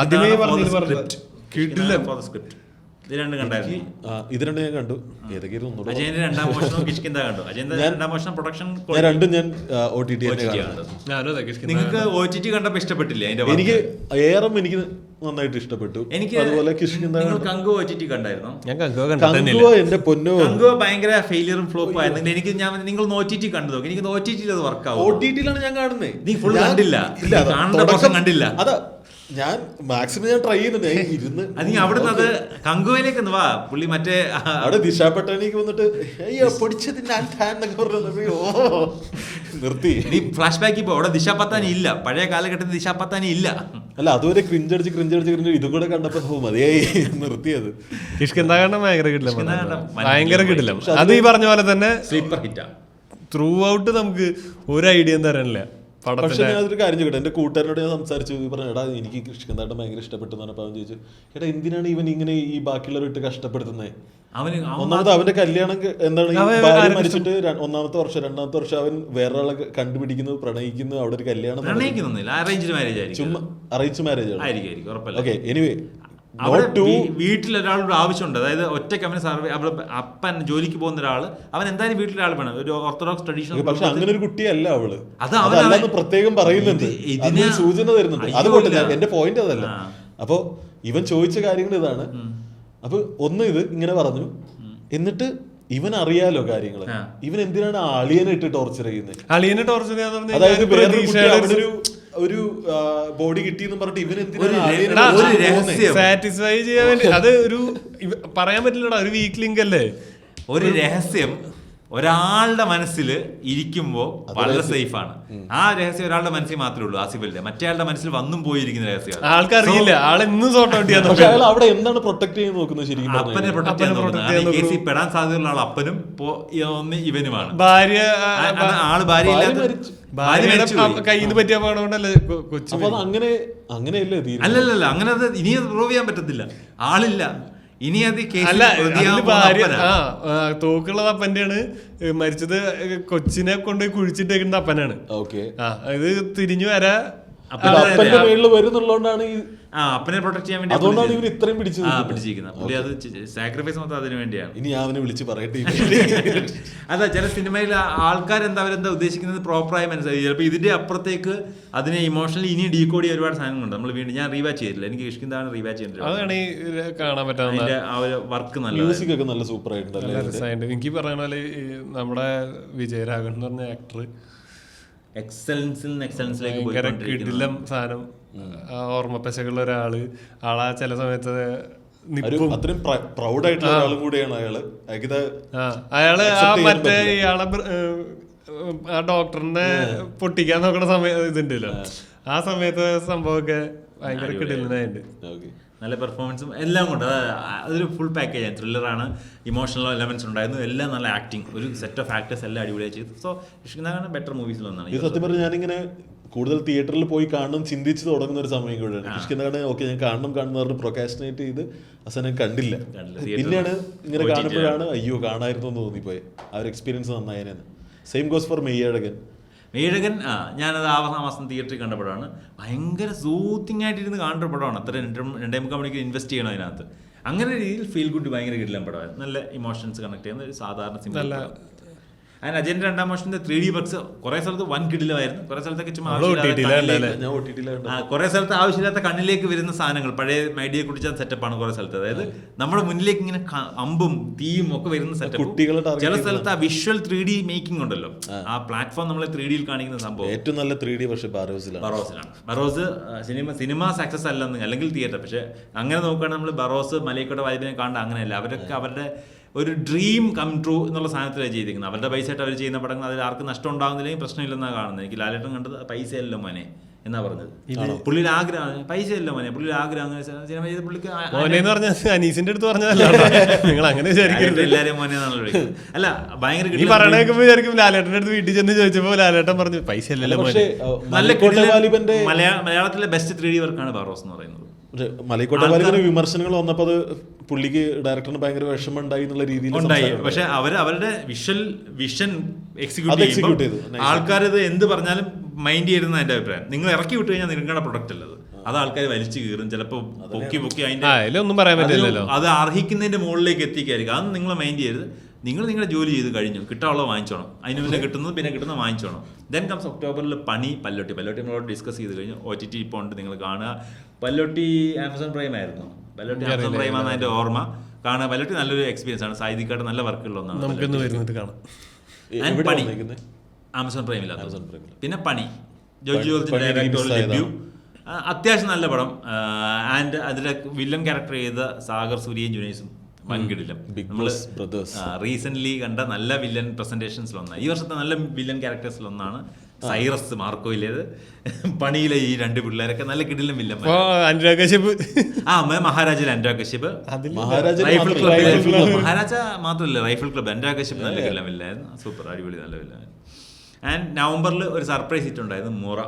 ആദ്യമേ സ്ക്രിപ്റ്റ് ഇത് രണ്ടും കണ്ടായിരുന്നു. ഇത് രണ്ടും ഞാൻ കണ്ടു. ഏതൊക്കെയായിരുന്നു? അജയന്റെ 2ാം വർഷം കിഷ്കിന്ത കണ്ടു. അജയന്റെ 2ാം വർഷം പ്രൊഡക്ഷൻ രണ്ടും ഞാൻ OTT നിങ്ങൾക്ക് OTT കണ്ടപ്പോ ഇഷ്ടപ്പെട്ടില്ലേ? എനിക്ക് എനിക്ക് നന്നായിട്ട് ഇഷ്ടപ്പെട്ടു. എനിക്ക് അതുപോലെ കങ്കു OTT കണ്ടായിരുന്നു. എന്റെ പൊന്നോ, കങ്കു ഭയങ്കര ഫെയിലിയറും ഫ്ലോപ്പും ആയിരുന്നു. എനിക്ക് നിങ്ങൾ OTT കണ്ടു നോക്കി. എനിക്ക് OTT അത് വർക്കാവും. OTT-ലാണ് ഞാൻ കാണുന്നത്. നീ ഫുൾ കണ്ടില്ല, കാണേണ്ട പ്രശ്നം കണ്ടില്ല. അതാ ഞാൻ മാക്സിമം ഞാൻ ട്രൈ ചെയ്യുന്നുണ്ട്. ഞാൻ ഇരുന്ന് അത് നീ അവിടുന്ന് അത് കങ്കുവയിലേക്ക് ഒന്ന് വാ. പുള്ളി മറ്റേ അവിടെ ദിശാ പട്ടാണിക്ക് വന്നിട്ട് അയ്യോ പൊടിച്ചതിന്റെ എന്നൊക്കെ പറഞ്ഞു നിർത്തി. നീ ഫ്ലാഷ് ബാക്ക് ഇപ്പൊ അവിടെ ദിശാ പത്താനി ഇല്ല, പഴയ കാലഘട്ടത്തിൽ ദിശാ പത്താനി ഇല്ല. അല്ല അതുവരെ ക്രിഞ്ചടിച്ച് ഇതും കൂടെ കണ്ടപ്പോ മതിയായി നിർത്തിയത്. കിഷ്കിന്താകണ്ഠം ഭയങ്കര കിടിലം, ഭയങ്കര കിടിലം. അത് ഈ പറഞ്ഞ പോലെ തന്നെ സ്ലീപ്പർ ഹിറ്റാ. ത്രൂ ഔട്ട് നമുക്ക് ഒരു ഐഡിയ തരാനില്ല. പക്ഷെ ഞാൻ അതൊരു കാര്യം ചോദിക്കട്ടെ, എന്റെ കൂട്ടുകാരനോട് ഞാൻ സംസാരിച്ചു, പറഞ്ഞു എടാ എനിക്ക് കിഷ്കിന്താകണ്ഠം ഭയങ്കര ഇഷ്ടപ്പെട്ടു എന്ന് പറഞ്ഞപ്പോൾ അവൻ ചോദിച്ചു എടാ എന്തിനാണ് ഇവൻ ഇങ്ങനെ ഈ ബാക്കിയുള്ളവരിട്ട് കഷ്ടപ്പെടുത്തുന്നത്? ഒന്നാമത് അവന്റെ കല്യാണം എന്താണ് ഭാര്യ മരിച്ചിട്ട് ഒന്നാമത്തെ വർഷം രണ്ടാമത്തെ വർഷം അവൻ വേറൊരാളെ കണ്ടുപിടിക്കുന്നു, പ്രണയിക്കുന്നു, അവിടെ ഒരു കല്യാണം ചുമ്മാ അറേഞ്ച് മാരേജ് ആണ്. ഓക്കെ എനിവേ വീട്ടിലൊരാളോട് ആവശ്യമുണ്ട്. അതായത് ഒറ്റയ്ക്ക് അവന് സർവേ അപ്പൻ ജോലിക്ക് പോകുന്ന ഒരാള് അവൻ എന്തായാലും വീട്ടിലൊരാൾ വേണം, ഒരു ഓർത്തഡോക്സ് ട്രഡീഷണൽ. പക്ഷെ അങ്ങനെ ഒരു കുട്ടിയല്ല അവള്, അതല്ലെന്ന് പ്രത്യേകം പറയുന്നുണ്ട്, അതിന് സൂചന തരുന്നുണ്ട്. അതുകൊണ്ട് എന്റെ പോയിന്റ് അതല്ല. അപ്പൊ ഇവൻ ചോദിച്ച കാര്യങ്ങൾ ഇതാണ്. അപ്പൊ ഒന്ന് ഇത് ഇങ്ങനെ പറഞ്ഞു, എന്നിട്ട് ഇവൻ അറിയാലോ കാര്യങ്ങള്, ഇവൻ എന്തിനാണ് അളിയനെ ഇട്ട് ടോർച്ചർ ചെയ്യുന്നത്? അളിയനെ ടോർച്ചർ അതായത് വേറൊരു ഒരു ബോഡി കിട്ടിയെന്ന് പറഞ്ഞിട്ട് ഇവൻ എന്തിനാണ് സാറ്റിസ്ഫൈ ചെയ്യാൻ വേണ്ടി? അത് ഒരു പറയാൻ പറ്റില്ലടാ, ഒരു വീക്ക് ലിങ്ക് അല്ലേ. ഒരു രഹസ്യം ഒരാളുടെ മനസ്സിൽ ഇരിക്കുമ്പോൾ വളരെ സേഫ് ആണ്. ആ രഹസ്യം ഒരാളുടെ മനസ്സിൽ മാത്രമേ ഉള്ളൂ, ആസിഫലിന്റെ. മറ്റേ മനസ്സിൽ വന്നും പോയിരിക്കുന്ന രഹസ്യം ആൾക്കറിയില്ല. ആളെന്നും സോർട്ട് ഔട്ട് ചെയ്യാൻ അവിടെ എന്താണ് പ്രൊട്ടക്ട് ചെയ്യാൻ നോക്കുന്നത്? ശരിക്കും അപ്പനെ പ്രൊട്ടക്ട് ചെയ്യാൻ നോക്കുന്നത്. കേസിൽ പെടാൻ സാധ്യതയുള്ള ആൾ അപ്പനും ഇവനുമാണ്. ഭാര്യ ആള് ഭാര്യ കയ്യിൽ നിന്ന് പറ്റിയ പാടോണ്ടല്ലേ കൊച്ചു. അപ്പൊ അങ്ങനെ അങ്ങനെയല്ലേ? അല്ലല്ല, അങ്ങനെ അത് ഇനി പ്രൂവ് ചെയ്യാൻ പറ്റത്തില്ല, ആളില്ല ഇനി. അത് ഭാര്യ തോക്കുള്ളത് അപ്പന്റെയാണ്, മരിച്ചത് കൊച്ചിനെ കൊണ്ടുപോയി കുഴിച്ചിട്ടേക്കുന്ന അപ്പനാണ്. ഇത് തിരിഞ്ഞു വരാ അപ്പന്റെ മേളിൽ വരുന്നുള്ളതുകൊണ്ടാണ് അപ്പനെ പ്രൊട്ടക്ട് ചെയ്യാൻ വേണ്ടി അതുകൊണ്ടാണ് ഇവർ ഇത്രയും പിടിച്ചിരിക്കുന്നത്. പുള്ളി അത് സാക്രിഫൈസ് മൊത്തം അതിനു വേണ്ടിയാണ്. ഇനി ഞാൻ അവനെ വിളിച്ച് പറയട്ടെ. അതാ ചില സിനിമയിൽ ആൾക്കാർ അവരെന്താ ഉദ്ദേശിക്കുന്നത് പ്രോപ്പറായി മനസ്സിലായി. ചിലപ്പോൾ ഇതിന്റെ അപ്പുറത്തേക്ക് അതിനെ ഇമോഷണലി ഇനി ഡീകോഡ് ചെയ്യാൻ ഒരുപാട് സാധനങ്ങളുണ്ട്. നമ്മൾ വീണ്ടും ഞാൻ റീവാച്ച് ചെയ്തില്ല, എനിക്ക് കിഷ്കിന്താണ് റീവാച്ച് ചെയ്തിട്ടുണ്ട്. കാണാൻ പറ്റാവുന്ന ആ ഒരു വർക്ക് നല്ല, മ്യൂസിക് ഒക്കെ നല്ല സൂപ്പർ ആയിട്ടുണ്ട്. എനിക്ക് പറയുന്ന പോലെ നമ്മുടെ വിജയരാഘവൻ എന്ന് പറഞ്ഞ ആക്ടർ എക്സലൻസിലേക്ക് കിടിലം സാധനം. ഓർമ്മപ്പശകളുള്ള ഒരാള്, ആളാ ചില സമയത്ത് അത്രയും പ്രൗഡ് ആയിട്ടുള്ള ഒരാളും കൂടിയാണ് അയാള്. അയാള് മറ്റേ ഇയാളെ ആ ഡോക്ടറിനെ പൊട്ടിക്കാൻ നോക്കണ സമയം ഇതുണ്ടല്ലോ, ആ സമയത്ത് സംഭവമൊക്കെ ഭയങ്കര കിടിലനായിട്ട് നല്ല പെർഫോമൻസും എല്ലാം കൊണ്ട് അതൊരു ഫുൾ പാക്കേജ്. ത്രില്ലറാണ്, ഇമോഷണൽ എലമെന്റ്സ് ഉണ്ടായിരുന്നു, എല്ലാം നല്ല ആക്ടിങ്, ഒരു സെറ്റ് ഓഫ് ആക്ടേഴ്സ് എല്ലാം അടിപൊളിയായി ചെയ്തു. സോ കിഷ്കിന്താകണ്ഠം ബെറ്റർ മൂവീസിൽ ഒന്നാണ്. ഇത് സത്യം പറഞ്ഞാൽ ഞാനിങ്ങനെ കൂടുതൽ തിയേറ്ററിൽ പോയി കാണണം ചിന്തിച്ച് തുടങ്ങുന്ന ഒരു സമയം കൂടെയാണ്. കിഷ്കിന്താകണ്ഠം ഓക്കെ ഞാൻ കാണണം പറഞ്ഞ് പ്രൊക്കാസ്റ്റിനേറ്റ് ചെയ്ത് അവസാനം കണ്ടില്ല. പിന്നെയാണ് ഇങ്ങനെ കാണുമ്പോഴാണ് അയ്യോ കാണായിരുന്നു എന്ന് തോന്നിപ്പോയി. ആ ഒരു എക്സ്പീരിയൻസ് നന്നായതിനാണ്. Same goes for Meiyazhagan. ഞാനത് ആ മാസം തിയേറ്ററിൽ കണ്ടപ്പോഴാണ് ഭയങ്കര സൂത്തിങ് ആയിട്ടിരുന്ന് കാണേണ്ട പടമാണ്. അത്ര 2.5 മണിക്കൂർ ഇൻവെസ്റ്റ് ചെയ്യണം അതിനകത്ത്. അങ്ങനെ രീതിയിൽ ഫീൽ ഗുഡ് ഭയങ്കര കിടിലം പടമായിരുന്നു. നല്ല ഇമോഷൻസ് കണക്ട് ചെയ്യുന്ന ഒരു സാധാരണ സിനിമ. അതിന് അജയന്റെ 2ാം വർഷത്തിന്റെ 3D വർക്ക്സ് കുറെ സ്ഥലത്ത് വൻ കിടിലമായിരുന്നു, കുറെ സ്ഥലത്തൊക്കെ കുറെ സ്ഥലത്ത് ആവശ്യമില്ലാത്ത കണ്ണിലേക്ക് വരുന്ന സാധനങ്ങൾ, പഴയ മൈഡിയെ കുടിച്ച സെറ്റപ്പാണ് കുറെ സ്ഥലത്ത്. അതായത് നമ്മുടെ മുന്നിലേക്ക് ഇങ്ങനെ അമ്പും തീയും ഒക്കെ വരുന്ന സെറ്റപ്പ്. ചില സ്ഥലത്ത് ആ വിഷ്വൽ 3D മേക്കിംഗ് ഉണ്ടല്ലോ, ആ പ്ലാറ്റ്ഫോം നമ്മളെ 3Dയിൽ കാണിക്കുന്ന സംഭവം ഏറ്റവും നല്ല 3D പക്ഷേ ബറോസ് സിനിമ സക്സസ് അല്ലെന്ന്, അല്ലെങ്കിൽ തിയേറ്റർ. പക്ഷെ അങ്ങനെ നോക്കുകയാണെങ്കിൽ നമ്മൾ ബറോസ് മലൈക്കോട്ടെ വായ്പിനെ കാണുക അങ്ങനെയല്ല. അവരൊക്കെ അവരുടെ ഒരു ഡ്രീം കം ട്രൂ എന്നുള്ള സാധനത്തിലാണ് ചെയ്തിരിക്കുന്നത്. അവരുടെ പൈസയായിട്ട് അവർ ചെയ്യുന്ന പടങ്ങൾ അതിൽ ആർക്കും നഷ്ടം ഉണ്ടാകുന്നില്ലെങ്കിൽ പ്രശ്നമില്ലെന്നാണ് കാണുന്നത്. എനിക്ക് ലാലേട്ടൻ കണ്ടത് പൈസയല്ലോ മോനെ എന്നാ പറഞ്ഞത്. പുള്ളിയുടെ ആഗ്രഹം പൈസയല്ലോ മോനെ, പുള്ളിയുടെ ആഗ്രഹം സിനിമ ചെയ്ത് പുള്ളിക്ക് അനീസിന്റെ അടുത്ത് പറഞ്ഞതല്ല, നിങ്ങൾ അങ്ങനെ എല്ലാവരും മോനെ എന്നാണ് വിളിക്കുന്നത്. അല്ല ഭയങ്കര ലാലേട്ടന്റെ അടുത്ത് വീട്ടിൽ ചെന്ന് ചോദിച്ചപ്പോ ലാലേട്ടൻ പറഞ്ഞു പൈസ അല്ലല്ലോ. നല്ല മലയാളത്തിലെ ബെസ്റ്റ് 3D വർക്കാണ് ബറോസ് എന്ന് പറയുന്നത്. മലൈക്കോട്ടെ വാലിബന് വിമർശനങ്ങൾ വന്നപ്പോൾ അത് പുള്ളിക്ക് ഡയറക്ടറിന് ഭയങ്കര വിഷമം ഉണ്ടായി എന്നുള്ള രീതിയിൽ ഉണ്ടായി. പക്ഷെ അവരുടെ വിഷൻ എക്സിക്യൂട്ട് ചെയ്തു. ആൾക്കാരത് എന്ത് പറഞ്ഞാലും മൈൻഡ് ചെയ്യുന്ന എന്റെ അഭിപ്രായം. നിങ്ങൾ ഇറക്കി വിട്ട് കഴിഞ്ഞാൽ നിങ്ങളുടെ പ്രൊഡക്റ്റ് അല്ലത്, അത് ആൾക്കാർ വലിച്ചു കീറും, ചിലപ്പോൾ പൊക്കി അതിന്റെ ഒന്നും പറയാൻ പറ്റില്ലല്ലോ, അത് അർഹിക്കുന്നതിന്റെ മുകളിലേക്ക് എത്തിക്കായിരിക്കും. അത് നിങ്ങൾ മൈൻഡ് ചെയ്യരുത്. നിങ്ങൾ നിങ്ങളുടെ ജോലി ചെയ്ത് കഴിഞ്ഞു, കിട്ടാനുള്ളത് വാങ്ങിച്ചോണം, അതിന് പിന്നെ കിട്ടുന്നത് വാങ്ങിച്ചോണം. ദെൻ കംസ് ഒക്ടോബറിൽ പല്ലോട്ടി നമ്മളോട് ഡിസ്കസ് ചെയ്ത് കഴിഞ്ഞു. OTT ഇപ്പോൾ ഉണ്ട്, നിങ്ങൾ കാണുക. പല്ലോട്ടി ആമസോൺ പ്രൈം ആയിരുന്നു. പല്ലോട്ടി ആമസോൺ പ്രൈം ആണ് അതിന്റെ ഓർമ്മ. കാണുക. പല്ലോട്ടി നല്ലൊരു എക്സ്പീരിയൻസ് ആണ്. സായിദിക്കാട്ട് നല്ല വർക്കുള്ള ഒന്നാണ്. ആമസോൺ പ്രൈമില്ല. പിന്നെ പണി ജോർജ് ഡയറക്ടർ ഡെബ്യൂ. അത്യാവശ്യം നല്ല പടം. ആൻഡ് അതിലെ വില്ലൻ ക്യാരക്ടർ ചെയ്ത സാഗർ സൂര്യയും ജുനൈസും വൻകിടിലം. നമ്മൾ റീസെന്റ് കണ്ട നല്ല വില്ലൻ പ്രസന്റേഷൻസിലൊന്നാണ്, ഈ വർഷത്തെ നല്ല വില്ലൻ ക്യാരക്ടേഴ്സിലൊന്നാണ് സൈറസ് മാർക്കോയിലേത്. പണിയിലെ ഈ രണ്ട് പിള്ളേരൊക്കെ നല്ല കിടിലം വില്ലൻ. അനുരാഗ് കശ്യപ്, മഹാരാജയിലെ അനുരാഗ് കശ്യപ്, മഹാരാജ മാത്രമല്ല റൈഫിൾ ക്ലബ്, അനുരാഗ് കശ്യപ് നല്ല കിടിലം വില്ലായിരുന്നു, സൂപ്പർ അടിപൊളി നല്ല വില്ലായിരുന്നു. ആൻഡ് നവംബറിൽ ഒരു സർപ്രൈസ് ഹിറ്റ് ഉണ്ടായിരുന്നു, മുറ.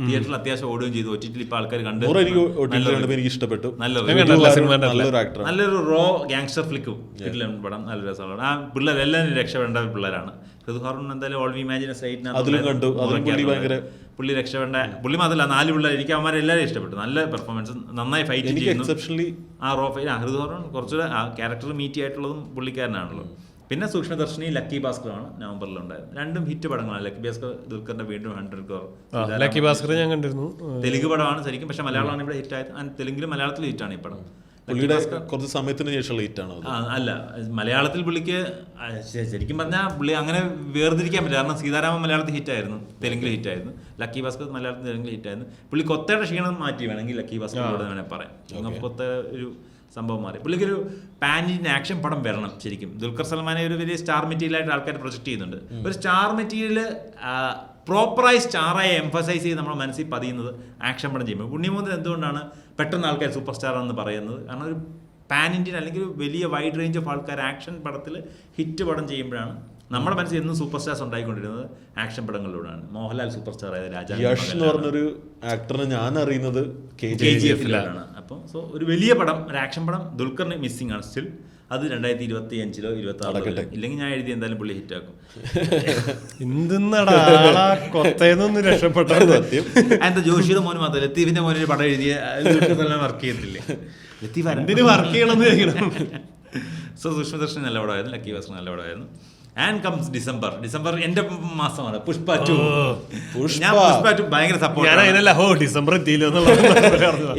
തിയേറ്ററിൽ അത്യാവശ്യം ഓടുകയും ചെയ്തു. ഒറ്റിറ്റിൽ ഇപ്പൊ ആൾക്കാർ കണ്ടു. എനിക്ക് ഇഷ്ടപ്പെട്ടു. നല്ലൊരു റോ ഗാങ്സ്റ്റർ ഫ്ലിക്കും പടം, നല്ല രസമാണ്. ആ പിള്ളേരെല്ലാം രക്ഷപ്പെടേണ്ട പിള്ളേരാണ്. ഋതുഹാറും എന്തായാലും ഓൾ വി ഇമാജിൻ പുള്ളി രക്ഷപ്പെടേണ്ട പുള്ളി മാത്രമല്ല 4 പിള്ളേർ. എനിക്ക് അവന്മാരെല്ലാവരും ഇഷ്ടപ്പെട്ടു. നല്ല പെർഫോമൻസ്, നന്നായി ഫൈറ്റ് ചെയ്യുന്നു. ആ റോ ഫൈറ്റ് ഋതുഹാറും കുറച്ചുകൂടെ ആ ക്യാരക്ടർ മീറ്റി ആയിട്ടുള്ളതും പുള്ളിക്കാരനാണല്ലോ. പിന്നെ സൂക്ഷ്മദർശിനി, ലക്കി ഭാസ്കറാണ് നവംബറിലുണ്ടായത്. രണ്ടും ഹിറ്റ് പടങ്ങളാണ്. ലക്കി ഭാസ്കർ ദുൽഖറിന്റെ വീണ്ടും 100 crore. ലക്കി ഭാസ്കർ ഞാൻ കണ്ടിരുന്നു. തെലുങ്ക് പടമാണ് ശരിക്കും, പക്ഷെ മലയാളമാണ് ഇവിടെ ഹിറ്റ് ആയത്. തെലുങ്കിലും മലയാളത്തിലും ഹിറ്റാണ് ഈ പടം. കുറച്ച് സമയത്തിന് ശേഷമുള്ള ഹിറ്റാണ്. അല്ല, മലയാളത്തിൽ പുള്ളിക്ക് ശരിക്കും പറഞ്ഞാൽ പുള്ളി അങ്ങനെ വേർതിരിക്കാൻ പറ്റില്ല. കാരണം സീതാരാമൻ മലയാളത്തിൽ ഹിറ്റായിരുന്നു, തെലുങ്കിൽ ഹിറ്റായിരുന്നു. ലക്കി ഭാസ്കർ മലയാളത്തിൽ തെലുങ്കിൽ ഹിറ്റായിരുന്നു. പുള്ളി കൊത്തയുടെ ക്ഷീണം മാറ്റി വേണമെങ്കിൽ ലക്കി ഭാസ്കറിലൂടെ വേണേൽ പറയാം. കൊത്ത ഒരു സംഭവം മാറി. പുള്ളിക്കൊരു പാൻ ഇന്ത്യൻ ആക്ഷൻ പടം വരണം ശരിക്കും. ദുൽഖർ സൽമാനെ ഒരു വലിയ സ്റ്റാർ മെറ്റീരിയലായിട്ട് ആൾക്കാർ പ്രൊജക്ട് ചെയ്യുന്നുണ്ട്. ഒരു സ്റ്റാർ മെറ്റീരിയൽ പ്രോപ്പറായി സ്റ്റാറായി എംഫസൈസ് ചെയ്ത് നമ്മുടെ മനസ്സിൽ പതിയുന്നത് ആക്ഷൻ പടം ചെയ്യുമ്പോൾ. ഉണ്ണിമുകുന്ദൻ എന്തുകൊണ്ടാണ് പെട്ടെന്ന് ആൾക്കാർ സൂപ്പർ സ്റ്റാർ എന്ന് പറയുന്നത്? കാരണം ഒരു പാൻ ഇന്ത്യൻ അല്ലെങ്കിൽ ഒരു വലിയ വൈഡ് റേഞ്ച് ഓഫ് ആൾക്കാർ ആക്ഷൻ പടത്തിൽ ഹിറ്റ് പടം ചെയ്യുമ്പോഴാണ് നമ്മുടെ മനസ്സിൽ എന്നും സൂപ്പർ സ്റ്റാർസ് ഉണ്ടായിക്കൊണ്ടിരുന്നത് ആക്ഷൻ പടങ്ങളിലൂടെയാണ്. മോഹൻലാൽ സൂപ്പർ സ്റ്റാർ ആയത് യഷ് എന്ന് പറഞ്ഞൊരു ആക്ടറിനെ ഞാൻ അറിയുന്നത് KGF-ലാണ്. അപ്പം സോ ഒരു വലിയ പടം, ഒരു ആക്ഷൻ പടം ദുൽഖറിന് മിസ്സിംഗ് ആണ് സ്റ്റിൽ. അത് 2025-ലോ 26-ലോ ഇല്ലെങ്കിൽ ഞാൻ എഴുതി എന്തായാലും പുള്ളി ഹിറ്റാക്കും. എന്താ ജോഷിയുടെ മോന് മാത്രം ലത്തീഫിന്റെ മോനൊരു പടം എഴുതിയ വർക്ക് ചെയ്യത്തില്ലേ? സോ സൂക്ഷ്മദർശൻ നല്ല പടമായിരുന്നു, ലക്കി ഭാസ്കർ നല്ല പടമായിരുന്നു. ആൻഡ് കംസ് ഡിസംബർ എന്റെ മാസമാണ്. പുഷ്പ 2 ഞാൻ പുഷ്പ 2 ഭയങ്കര സപ്പോർട്ട്.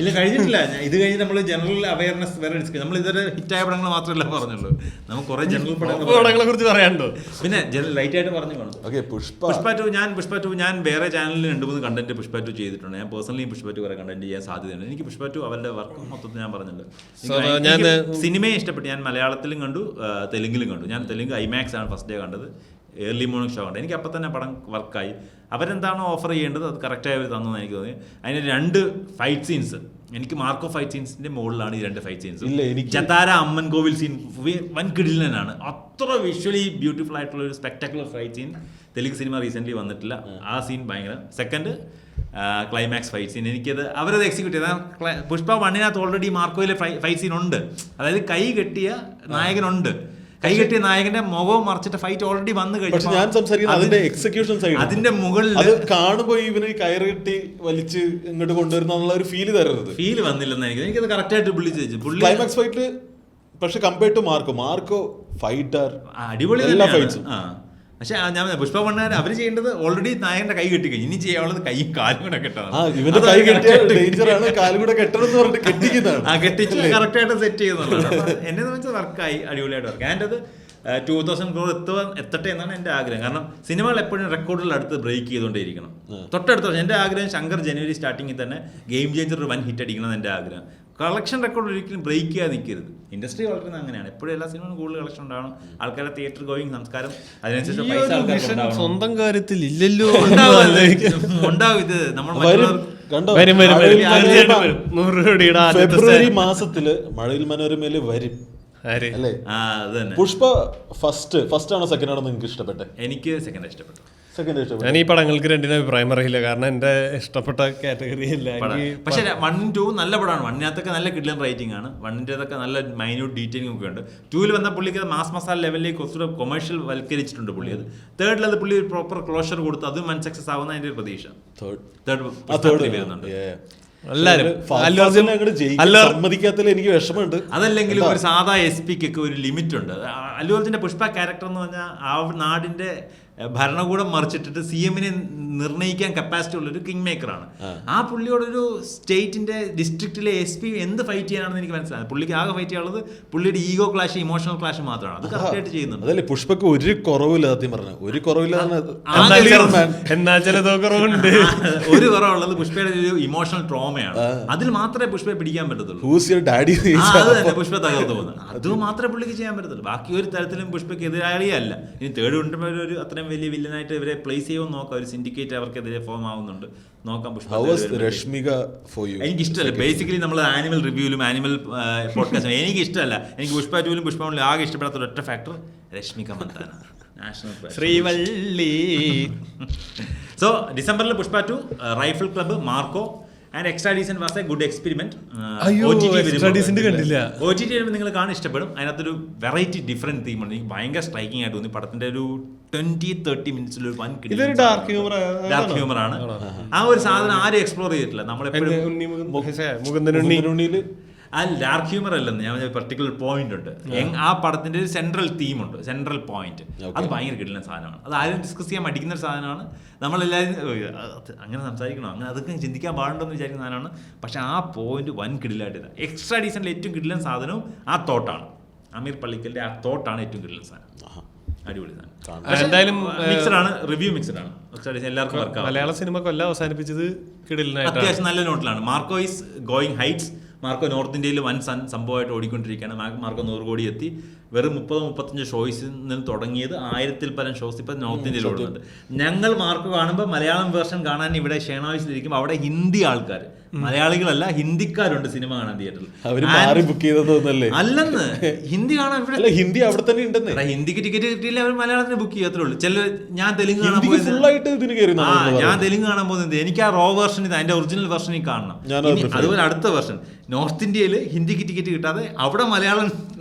ഇല്ല കഴിഞ്ഞിട്ടില്ല. ഇത് കഴിഞ്ഞ് നമ്മൾ ജനറൽ അവയർനെസ് വേറെ ഡിസ്കസ്. നമ്മൾ ഇതൊരു ഹിറ്റായ പടങ്ങൾ മാത്രമല്ല പറഞ്ഞുള്ളൂ, നമുക്ക് കുറെ ജനറൽ പടങ്ങളെ കുറിച്ച് പറയാനുണ്ടോ? പിന്നെ ലൈറ്റ് ആയിട്ട് പറഞ്ഞു വേണം. പുഷ്പ 2 ഞാൻ വേറെ ചാനലിൽ 2-3 കണ്ടന്റ് പുഷ്പ 2 ചെയ്തിട്ടുണ്ട്. ഞാൻ പേഴ്സണലി പുഷ്പ 2 കുറെ കണ്ടന്റ് ചെയ്യാൻ സാധ്യതയുണ്ട്. എനിക്ക് പുഷ്പ 2 അവരുടെ വർക്ക് മൊത്തത്തിൽ ഞാൻ പറഞ്ഞിട്ടുണ്ട്. സിനിമയെ ഇഷ്ടപ്പെട്ടു. ഞാൻ മലയാളത്തിലും കണ്ടു, തെലുങ്കിലും കണ്ടു. ഞാൻ തെലുങ്ക് ഐമാക്സ് ആണ് ഫസ്റ്റ് ഡേ കണ്ടത്, ഏർലി മോർണിംഗ് ഷോ കണ്ടത്. എനിക്ക് അപ്പം തന്നെ പടം വർക്കായി. അവരെന്താണോ ഓഫർ ചെയ്യേണ്ടത് അത് കറക്റ്റായി അവർ തന്നു എനിക്ക് തോന്നി. അതിന് 2 ഫൈറ്റ് സീൻസ് എനിക്ക് മാർക്കോ ഫൈറ്റ് സീൻസിന്റെ മുകളിലാണ് ഈ 2 ഫൈറ്റ് സീൻസ്. ജതാര അമ്മൻ കോവിൽ സീൻ വൻ കിടിലനാണ്. അത്ര വിഷ്വലി ബ്യൂട്ടിഫുൾ ആയിട്ടുള്ള ഒരു സ്പെക്ടാക്കുലർ ഫൈറ്റ് സീൻ തെലുങ്ക് സിനിമ റീസെന്റ് വന്നിട്ടില്ല. ആ സീൻ ഭയങ്കര. സെക്കൻഡ് ക്ലൈമാക്സ് ഫൈറ്റ് സീൻ എനിക്കത് അവരത് എക്സിക്യൂട്ട് ചെയ്ത. പുഷ്പ 1-നകത്ത് ഓൾറെഡി മാർക്കോയിലെ ഫൈറ്റ് സീൻ ഉണ്ട്. അതായത് കൈ കെട്ടിയ നായകനുണ്ട്. കൈകെട്ടിയ നായകന്റെ മുഖവും മറിച്ചിട്ട് ഫൈറ്റ് ഓൾറെഡി വന്നു കഴിഞ്ഞു. ഞാൻ സംസാരിക്കുന്നത് അതിന്റെ എക്സിക്യൂഷൻ സൈഡ്. അതിന്റെ മുകളിൽ കാണുമ്പോൾ ഇവന് കയറി കെട്ടി വലിച്ച് ഇങ്ങോട്ട് കൊണ്ടുവരുന്ന ഒരു ഫീല് തരുന്നത് ഫീല് വന്നില്ലെന്ന് എനിക്കത് കറക്റ്റ് ആയിട്ട് പുള്ളി ക്ലൈമാക്സ് ഫൈറ്റില്. പക്ഷെ കമ്പയർ ടു മാർക്കോ ഫൈറ്റർ അടിപൊളി എല്ലാ ഫൈറ്റ്സും. പക്ഷെ ഞാൻ പുഷ്പ 1 അവർ ചെയ്യേണ്ടത് ഓൾറെഡി നായകന്റെ കൈ കെട്ടി കഴിഞ്ഞു. ഇനി ചെയ്യാനുള്ളത് കൈയും കാലും കൂടെ കെട്ടണം. കെട്ടിച്ച് കറക്റ്റ് ആയിട്ട് സെറ്റ് ചെയ്യുന്നുള്ളത് എന്നെ വെച്ചാൽ വർക്കായി, അടിപൊളിയായിട്ട് വർക്ക്. എൻ്റെ അത് 2000 crore എത്തട്ടെ എന്നാണ് എൻ്റെ ആഗ്രഹം. കാരണം സിനിമകൾ എപ്പോഴും റെക്കോർഡിൽ അടുത്ത് ബ്രേക്ക് ചെയ്തുകൊണ്ടേയിരിക്കണം. തൊട്ടടുത്ത വർഷം എൻ്റെ ആഗ്രഹം ശങ്കർ ജനുവരി സ്റ്റാർട്ടിങ്ങിൽ തന്നെ ഗെയിം ചേഞ്ചർ ഒരു 1 ഹിറ്റ് അടിക്കണം എന്ന് എൻ്റെ ആഗ്രഹം. കളക്ഷൻ റെക്കോർഡ് ഒരിക്കലും ബ്രേക്ക് ചെയ്യാതെ നിൽക്കരുത്. ഇൻഡസ്ട്രി വളർത്തുന്നത് അങ്ങനെയാണ്. എപ്പോഴും എല്ലാ സിനിമകളും കൂടുതൽ കളക്ഷൻ ഉണ്ടാവണം. ആൾക്കാരുടെ തിയേറ്റർ ഗോയിങ് സംസ്കാരം അതിനനുസരിച്ച് പൈസ സ്വന്തം കാര്യത്തിൽ ഇല്ലല്ലോ ഉണ്ടാവും. ഇത് നമ്മൾ ഫെബ്രുവരി മാസത്തില് മഴയിൽ മനോരമയില് വരും അല്ലേ? പുഷ്പ ഫസ്റ്റ് ആണോ സെക്കൻഡ് ആണോ നിങ്ങൾക്ക് ഇഷ്ടപ്പെട്ടെ? എനിക്ക് സെക്കൻഡ് ഇഷ്ടപ്പെട്ടു. ഞാൻ ഈ പടങ്ങൾക്ക് 2 അഭിപ്രായം അറിയില്ല, കാരണം എന്റെ ഇഷ്ടപ്പെട്ട കാറ്റഗറി അല്ല. പക്ഷെ 1, 2 നല്ല പടമാണ്. 1-നകത്തൊക്കെ നല്ല കിഡ്ലൻ റൈറ്റിംഗ് ആണ്. 1-ന്റേതൊക്കെ നല്ല മൈന്യൂട്ട് ഡീറ്റെയിലിംഗ് ഒക്കെ ഉണ്ട്. 2-ൽ വന്ന പുള്ളിക്ക് മാസ് മസാല ലെവലിലേക്ക് കുറച്ചുകൂടെ കൊമേഴ്ഷ്യൽ വൽക്കരിച്ചിട്ടുണ്ട് പുള്ളി. അത് 3-ൽ അത് പുള്ളി പ്രോപ്പർ ക്ലോഷർ കൊടുത്തു. അതും വൻ സക്സസ് ആവുന്ന അതിന്റെ ഒരു പ്രതീക്ഷ. തേർഡ് വരുന്നുണ്ട്. സമ്മതിക്കാത്തതിൽ എനിക്ക് വിഷമമുണ്ട്. അതല്ലെങ്കിലും ഒരു സാധാ SP-ക്കൊക്കെ ഒരു ലിമിറ്റ് ഉണ്ട്. അല്ലു അർജുന്റെ പുഷ്പ ക്യാരക്ടർ എന്ന് പറഞ്ഞാൽ ആ നാടിന്റെ ഭരണകൂടം മറിച്ചിട്ടിട്ട് CM-നെ നിർണ്ണയിക്കാൻ കപ്പാസിറ്റി ഉള്ളൊരു കിങ് മേക്കറാണ്. ആ പുള്ളിയോടൊരു സ്റ്റേറ്റിന്റെ ഡിസ്ട്രിക്റ്റിലെ SP എന്ത് ഫൈറ്റ് ചെയ്യാനാണെന്ന് എനിക്ക് മനസ്സിലായത്. പുള്ളിക്ക് ആകെ ഫൈറ്റ് ചെയ്യാനുള്ളത് പുള്ളിയുടെ ഈഗോ ക്ലാഷ്, ഇമോഷണൽ ക്ലാഷ് മാത്രമാണ്. അത് കറക്റ്റായിട്ട് ചെയ്യുന്നുണ്ട്. അതല്ലേ പുഷ്പക്ക് ഒരു കുറവില്ല, സത്യം പറഞ്ഞ ഒരു കുറവില്ല. എന്നാ ചിലതോ കുറവുണ്ട്. ഒരു കുറവുള്ളത് പുഷ്പയുടെ ഒരു ഇമോഷണൽ ട്രോമയാണ്. അതിൽ മാത്രമേ പുഷ്പയെ പിടിക്കാൻ പറ്റത്തുള്ളൂ. അത് തന്നെ പുഷ്പ തകർന്നു പോകുന്നത്. അത് മാത്രമേ പുള്ളിക്ക് ചെയ്യാൻ പറ്റത്തുള്ളൂ. ബാക്കി ഒരു തരത്തിലും പുഷ്പയ്ക്ക് എതിരാളിയേ അല്ല. ഇനി തേർഡ് കൊണ്ടുപോയി ഒരു അത്രയും വലിയ വില്ലനായിട്ട് ഇവരെ പ്ലേസ് ചെയ്യുമെന്ന് നോക്കാം. ഒരു സിൻഡിക്കേറ്റ് അവർക്കെതിരെ ഫോം ആവുന്നുണ്ട്, നോക്കാം. എനിക്കിഷ്ടമല്ല ബേസിക്കലി നമ്മൾ ആനിമൽ റിവ്യൂലും ആനിമൽ പോഡ്കാസ്റ്റും എനിക്കിഷ്ടമല്ല. എനിക്ക് പുഷ്പ 2-ലും പുഷ്പ 1-ലും ആകെ ഇഷ്ടപ്പെടാത്ത ഒരൊറ്റ factor Rashmika Mandanna, national Srivalli. So ഡിസംബറിൽ Pushpa 2, rifle club, Marco and extra decent was a good experiment. OTT വരുമ്പോൾ നിങ്ങൾ കാണാൻ ഇഷ്ടപ്പെടും. അതിനകത്തൊരു വെറൈറ്റി ഡിഫറെന്റ് തീമുണ്ട്. എനിക്ക് ഭയങ്കര സ്ട്രൈക്കിംഗ് ആയിട്ട് തോന്നി. പടത്തിന്റെ ഒരു 20-30 മിനിറ്റ്സിൽ ഒരു വൻ ഡാർക്ക് ഹ്യൂമർ ആണ്. ആ ഒരു സാധനം ആരും എക്സ്പ്ലോർ ചെയ്തിട്ടില്ല. നമ്മളെപ്പോഴും ആ ഡാർക്ക് ഹ്യൂമർ അല്ലെന്ന് ഞാൻ പെർട്ടിക്കുലർ പോയിന്റ് ഉണ്ട്. ആ പടത്തിന്റെ ഒരു സെൻട്രൽ തീമുണ്ട്, സെൻട്രൽ പോയിന്റ്. അത് ഭയങ്കര കിട്ടുന്ന സാധനമാണ്. അത് ആരും ഡിസ്കസ് ചെയ്യാൻ മടിക്കുന്ന ഒരു സാധനമാണ്. നമ്മളെല്ലാവരും അങ്ങനെ സംസാരിക്കണോ, അങ്ങനെ അതൊക്കെ ചിന്തിക്കാൻ പാടുണ്ടെന്ന് വിചാരിക്കുന്ന സാധനമാണ്. പക്ഷെ ആ പോയിന്റ് വൻ കിടിലായിട്ട് എക്സ്ട്രാ ഡീസന്റിൽ ഏറ്റവും കിടിലൻ സാധനവും ആ തോട്ടാണ്. അമീർ പള്ളിക്കലിന്റെ ആ തോട്ടാണ് ഏറ്റവും കിടിലൻ സാധനം. അടിപൊളി സാധനം. എന്തായാലും മിക്സഡാണ്, റിവ്യൂ മിക്സഡാണ്. എല്ലാവർക്കും മലയാള സിനിമ കൊല്ലം അവസാനിപ്പിച്ചത് കിടിലനായിട്ട് അത്യാവശ്യം നല്ല നോട്ടിലാണ്. Marco is going heights. Marco north ഇന്ത്യയിൽ വൻ സംഭവമായിട്ട് ഓടിക്കൊണ്ടിരിക്കുകയാണ്. മാർക്കോ 100 കോടി എത്തി. വെറും 30-35 ഷോയ്സിൽ നിന്ന് തുടങ്ങിയത് 1000-ൽ പരം ഷോസ് ഇപ്പം നോർത്ത് ഇന്ത്യയിൽ ഓടുന്നുണ്ട്. ഞങ്ങൾ മാർക്കോ കാണുമ്പോൾ മലയാളം വേർഷൻ കാണാൻ ഇവിടെ ഷേണോയ്സിലിരിക്കും. അവിടെ ഹിന്ദി ആൾക്കാർ, മലയാളികളല്ല ഹിന്ദിക്കാരുണ്ട് സിനിമ കാണാൻ തിയേറ്ററിൽ. അല്ലെന്ന് ഹിന്ദി കാണാൻ ഇവിടെ ഹിന്ദി അവിടെ തന്നെ ഉണ്ടെന്ന്. ഹിന്ദിക്ക് ടിക്കറ്റ് കിട്ടിയില്ല, അവർ മലയാളത്തിന് ബുക്ക് ചെയ്യത്രേ ഉള്ളൂ. ചില ഞാൻ തെലുങ്ക് കാണാൻ ഞാൻ തെലുങ്ക് കാണാൻ പോകുന്നത് എനിക്ക് ആ റോ വേർഷൻ അതിന്റെ ഒറിജിനൽ വെർഷനിൽ കാണണം. അതുപോലെ അടുത്ത വെർഷൻ നോർത്ത് ഇന്ത്യയിൽ ഹിന്ദിക്ക് ടിക്കറ്റ് കിട്ടാതെ അവിടെ മലയാളം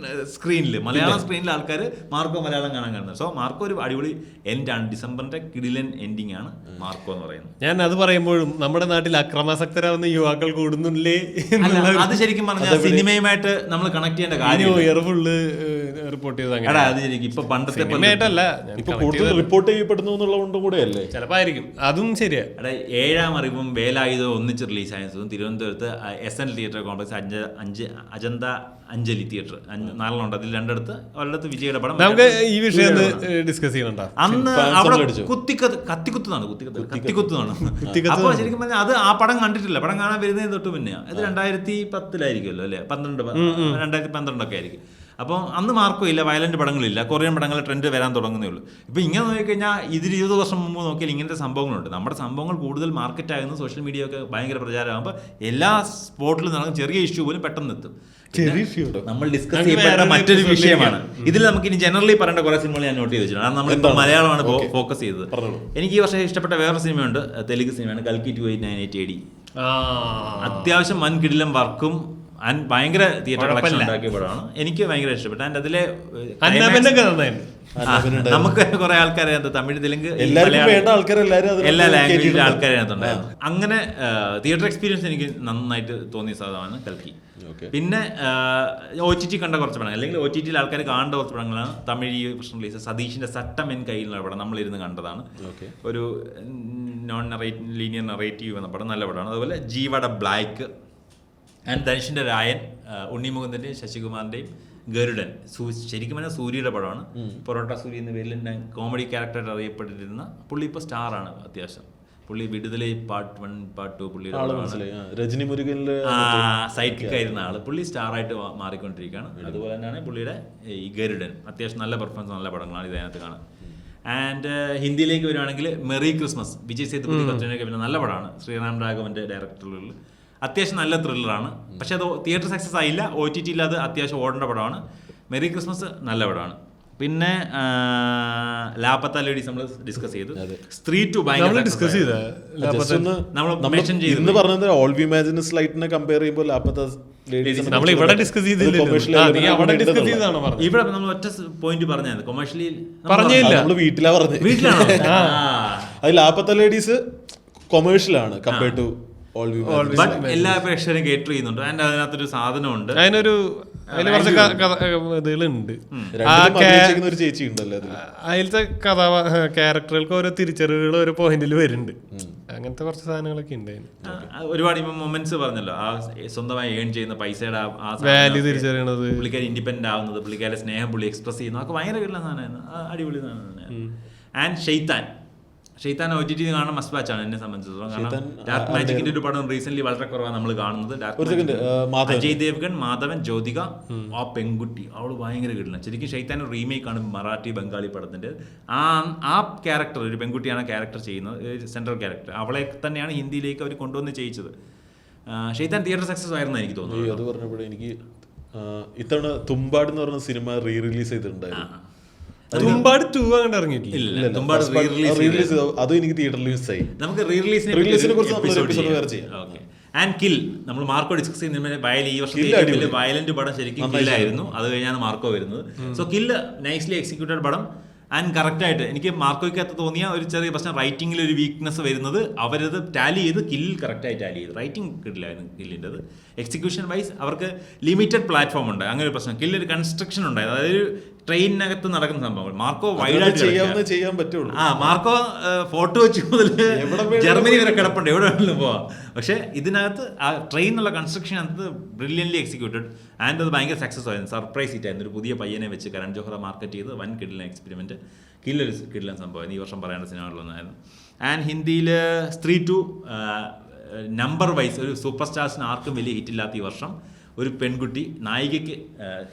സ്ക്രീനിൽ ആൾക്കാർ മാർക്കോ മലയാളം കാണാൻ കാണുന്നത്. സോ മാർക്കോ ഒരു അടിപൊളി എൻഡാണ്. ഡിസംബറിന്റെ കിടിലൻ എൻഡിങ് ആണ് മാർക്കോ എന്ന് പറയുന്നത്. ഞാൻ അത് പറയുമ്പോഴും നമ്മുടെ നാട്ടിൽ അക്രമാസക്തരാവുന്ന യുവാക്കൾ കൂടുന്നില്ലേ? അത് ശരിക്കും പറഞ്ഞാൽ സിനിമയുമായിട്ട് നമ്മൾ കണക്ട് ചെയ്യേണ്ട കാര്യം റിപ്പോർട്ട് ചെയ്തത് അത് ശരിക്കും ഇപ്പൊ പണ്ടത്തെ റിപ്പോർട്ട് ചെയ്യപ്പെടുന്നു എന്നുള്ളതുകൊണ്ടും കൂടെ അല്ലേ ചിലപ്പോ ആയിരിക്കും. അതും ശരിയാ. 7ാം അറിവും വേലായുധവും ഒന്നിച്ച് റിലീസായതും തിരുവനന്തപുരത്ത് SN theatre complex, Ajantha Anjali theatre 4 ഉണ്ട്. അതിൽ 2 ഒരിടത്ത് വിജയുടെ പടം. നമുക്ക് ഈ വിഷയം ഡിസ്കസ് ചെയ്യണ്ട. അന്ന് അവിടെ കത്തിക്കുത്താണ്. അപ്പൊ ശരിക്കും പറഞ്ഞാൽ അത് ആ പടം കണ്ടിട്ടില്ല. പടം കാണാൻ വരുന്നതിന് തൊട്ട് പിന്നെ അത് 2010-ലായിരിക്കുമല്ലോ അല്ലെ, 2012 ഒക്കെ ആയിരിക്കും. അപ്പോൾ അന്ന് മാർക്കോ ഇല്ല, വയലന്റ് പടങ്ങളില്ല, കൊറിയൻ പടങ്ങളുടെ ട്രെൻഡ് വരാൻ തുടങ്ങുന്നേ ഉള്ളൂ. ഇപ്പം ഇങ്ങനെ നോക്കിക്കഴിഞ്ഞാൽ ഇതിൽ 20 വർഷം മുമ്പ് നോക്കിയാൽ ഇങ്ങനത്തെ സംഭവങ്ങളുണ്ട്. നമ്മുടെ സംഭവങ്ങൾ കൂടുതൽ മാർക്കറ്റ് ആകുന്നു, സോഷ്യൽ മീഡിയ ഒക്കെ ഭയങ്കര പ്രചാരമാകുമ്പോൾ എല്ലാ സ്പോട്ടിലും നടക്കുന്ന ചെറിയ ഇഷ്യൂ പോലും പെട്ടെന്ന് എത്തും. നമ്മൾ ഡിസ്കസ് ചെയ്യപ്പെട്ട മറ്റൊരു വിഷയമാണ്. ഇതിൽ നമുക്ക് ഇനി ജനറലി പറയേണ്ട കുറെ സിനിമകൾ ഞാൻ നോട്ട് ചെയ്ത് വെച്ചിട്ടുണ്ട്. കാരണം നമ്മളിപ്പോൾ മലയാളമാണ് ഫോക്കസ് ചെയ്തത്. എനിക്ക് ഈ വർഷം ഇഷ്ടപ്പെട്ട വേറെ സിനിമയുണ്ട്, തെലുങ്ക് സിനിമയാണ് കൽക്കി 2898 AD. അത്യാവശ്യം വൻ കിടിലം വർക്കും ഭയങ്കര തിയേറ്റർ കളക്ഷൻ ഉണ്ടാക്കിയ പടമാണ്. എനിക്ക് ഭയങ്കര ഇഷ്ടപ്പെട്ടു. ആൻഡ് അതിലെ നമുക്ക് കുറെ ആൾക്കാരെ തമിഴ്, തെലുങ്ക്, എല്ലാ ലാംഗ്വേജിലെ ആൾക്കാരെ അതിനകത്തുണ്ടായിരുന്നു. അങ്ങനെ തിയേറ്റർ എക്സ്പീരിയൻസ് എനിക്ക് നന്നായിട്ട് തോന്നിയ സാധനമാണ് കൽക്കി. പിന്നെ OTT കണ്ട കുറച്ച് പടങ്ങൾ, അല്ലെങ്കിൽ OTT ആൾക്കാർ കാണേണ്ട കുറച്ച് പടങ്ങളാണ്. തമിഴ് ഈ വർഷം റിലീസ് സതീഷിന്റെ സട്ടം എൻ കയ്യിലുള്ള പടം നമ്മളിരുന്ന് കണ്ടതാണ്. ഒരു നോൺ ലീനിയർ നറേറ്റീവ് എന്ന പടം, നല്ല പടമാണ്. അതുപോലെ ജീവട ബ്ലാക്ക് ആൻഡ് ധനുഷിന്റെ രായൻ, ഉണ്ണിമുകുന്ദന്റെയും ശശികുമാറിന്റെയും ഗരുഡൻ. ശരിക്കും പറഞ്ഞാൽ സൂര്യയുടെ പടമാണ്. പൊറോട്ട സൂര്യ എന്ന പേരിൽ കോമഡി ക്യാരക്ടറായിട്ട് അറിയപ്പെട്ടിരുന്ന പുള്ളി ഇപ്പോൾ സ്റ്റാറാണ്. അത്യാവശ്യം പുള്ളി വിടുതലൈ പാർട്ട് 1 പാർട്ട് 2 പുള്ളിയുടെ രജനി മുരുകനിലെ സൈഡ് കിക്ക് ആയിരുന്ന ആള് പുള്ളി സ്റ്റാറായിട്ട് മാറിക്കൊണ്ടിരിക്കുകയാണ്. അതുപോലെ തന്നെയാണ് പുള്ളിയുടെ ഈ ഗരുഡൻ. അത്യാവശ്യം നല്ല പെർഫോമൻസ്, നല്ല പടങ്ങളാണ് ഇതിനകത്ത് കാണാൻ. ആൻഡ് ഹിന്ദിയിലേക്ക് വരുവാണെങ്കിൽ മെറി ക്രിസ്മസ്, വിജയ് സേതുപതി, കത്രീനയൊക്കെ പിന്നെ നല്ല പടമാണ്. ശ്രീറാം രാഘവന്റെ ഡയറക്ടറിൽ അത്യാവശ്യം നല്ല ത്രില്ലറാണ്. പക്ഷെ അത് തിയേറ്റർ സക്സസ് ആയില്ല. OTT-ൽ അത് അത്യാവശ്യം ഓടേണ്ട പടമാണ്. മെറി ക്രിസ്മസ് നല്ല പടമാണ്. പിന്നെ ലാപത്ത ലേഡീസ് നമ്മൾ ഡിസ്കസ് ചെയ്തു. സ്ത്രീ 2 ഭയങ്കര ഡിസ്കസ് ചെയ്ത് പറഞ്ഞത് ഓൾ വി ഇമാജിൻ സ്ലൈറ്റിനെ കമ്പയർ ചെയ്യുമ്പോൾ ലാപത്ത ഇവിടെ ഡിസ്കസ് ചെയ്തില്ല. ഇവിടെ നമ്മൾ ഒറ്റ പോയിന്റ് പറഞ്ഞത് കൊമേഴ്ഷ്യലി പറഞ്ഞില്ല, വീട്ടിലാണ്. അത് ലാപത്ത ലേഡീസ് കൊമേഴ്ഷ്യലാണ് കമ്പയർഡ് ടു എല്ലാ പ്രേക്ഷകരും കേറ്റർ ചെയ്യുന്നുണ്ട്. അതിന്റെ അതിനകത്തൊരു സാധനമുണ്ട്, അതിനൊരു അതിൽ കുറച്ച് ഇതുകളുണ്ട്. ഒരു ചേച്ചി ഉണ്ടല്ലോ അതിലത്തെ ക്യാരക്ടറുകൾക്ക് ഓരോ തിരിച്ചറിവുകൾ ഓരോ പോയിന്റിൽ വരുന്നുണ്ട്. അങ്ങനത്തെ കുറച്ച് സാധനങ്ങളൊക്കെ ഉണ്ടായിരുന്നു. ഒരുപാട് ഇപ്പം മൊമെന്റ്സ് പറഞ്ഞല്ലോ, ആ സ്വന്തമായി ഏൺ ചെയ്യുന്ന പൈസയുടെ വാല്യൂ തിരിച്ചറിയണത്, പുള്ളിക്കാരി ഇൻഡിപെൻഡന്റ് ആവുന്നത്, പുള്ളിക്കാരുടെ സ്നേഹം പുള്ളി എക്സ്പ്രസ് ചെയ്യുന്നത്, ഒക്കെ ഭയങ്കര കിട്ടുന്ന സാധനമായിരുന്നു. അടിപൊളി സാധനം. ആൻഡ് ഷെയ്ത്താൻ OTT കാണാൻ മസ്റ്റ് വാച്ച് ആണ് എന്നെ സംബന്ധിച്ചിടത്തോളം. കാരണം ഡാർക്ക് മാജിക്കിന്റെ ഒരു പടം റീസെന്റ് വളരെ കുറവാണ് നമ്മൾ കാണുന്നത്. അജയ് ദേവ്ഗൺ, മാധവൻ, ജ്യോതിക, ആ പെൺകുട്ടി അവള് ഭയങ്കര കിട്ടില്ല. ശരിക്കും ഷെയ്ത്താൻ ഒരു റീമേക്ക് ആണ് മറാഠി ബംഗാളി പടത്തിന്റെ. ആ ക്യാരക്ടർ, ഒരു പെൺകുട്ടിയാണ് ക്യാരക്ടർ ചെയ്യുന്നത്, സെൻട്രൽ ക്യാരക്ടർ. അവളെ തന്നെയാണ് ഹിന്ദിയിലേക്ക് അവർ കൊണ്ടുവന്ന് ചെയ്യിച്ചത്. ഷെയ്ത്താൻ തിയേറ്റർ സക്സസ് ആയിരുന്നു എനിക്ക് തോന്നുന്നു. അത് പറഞ്ഞപ്പോഴേ എനിക്ക് ഇത്തവണ തുമ്പാട് എന്ന് പറഞ്ഞ സിനിമ റീ റിലീസ് ചെയ്തിട്ടുണ്ടായിരുന്നു. തുമ്പാട് 2 അങ്ങോട്ട് ഇറങ്ങിയിട്ടില്ല. അതും എനിക്ക് തിയേറ്ററിൽ മിസ്സായി. നമുക്ക് റീ റിലീസിനെ കുറിച്ച് ആൻഡ് കിൽ നമ്മൾ മാർക്കോ ഡിസ്കസ് ചെയ്യുന്ന ഈ വർഷത്തെ വയലന്റ് പടം ശരിക്കും കില്ലായിരുന്നു. അത് കഴിഞ്ഞാണ് മാർക്കോ വരുന്നത്. സോ കില്ല് നൈസ്ലി എക്സിക്യൂട്ടഡ് പടം. ആൻഡ് കറക്റ്റായിട്ട് എനിക്ക് മാർക്കോയ്ക്കകത്ത് തോന്നിയ ഒരു ചെറിയ പ്രശ്നം, റൈറ്റിംഗിൽ ഒരു വീക്ക്നെസ് വരുന്നത്. അവരത് ടാലി ചെയ്ത് കില്ലിൽ കറക്റ്റായി ടാലി ചെയ്ത്. റൈറ്റിംഗ് കിട്ടില്ലായിരുന്നു കില്ലിൻ്റെത്. എക്സിക്യൂഷൻ വൈസ് അവർക്ക് ലിമിറ്റഡ് പ്ലാറ്റ്ഫോം ഉണ്ട്. അങ്ങനെ ഒരു പ്രശ്നം. കില്ലൊരു കൺസ്ട്രക്ഷൻ ഉണ്ടായത്, അതായത് ട്രെയിനകത്ത് നടക്കുന്ന സംഭവങ്ങൾ. മാർക്കോ വൈഡായിട്ട് ചെയ്യാൻ പറ്റുള്ളൂ. മാർക്കോ ഫോട്ടോ വെച്ച് മുതൽ ജർമ്മനി വരെ കിടപ്പുണ്ട്, എവിടെ വേണമെങ്കിലും പോവാം. പക്ഷേ ഇതിനകത്ത് ആ ട്രെയിനുള്ള കൺസ്ട്രക്ഷൻ അകത്ത് ബ്രില്യൻ്റ്ലി എക്സിക്യൂട്ടഡ്. ആൻഡ് അത് ഭയങ്കര സക്സസ് ആയിരുന്നു. സർപ്രൈസ് ഹിറ്റായിരുന്നു. ഒരു പുതിയ പയ്യനെ വെച്ച് കരൺ ജോഹറ മാർക്കറ്റ് ചെയ്ത് വൻ കിടിലൻ എക്സ്പെരിമെൻറ്റ്. കില്ലൊരു കിടിലൻ സംഭവം ഈ വർഷം പറയേണ്ട സിനിമകളിലൊന്നായിരുന്നു. ആൻഡ് ഹിന്ദിയിൽ സ്ത്രീ 2 നമ്പർ വൈസ് ഒരു സൂപ്പർ സ്റ്റാർസിന് ആർക്കും വലിയ ഹിറ്റില്ലാത്ത ഈ വർഷം. ഒരു പെൺകുട്ടി നായികയ്ക്ക്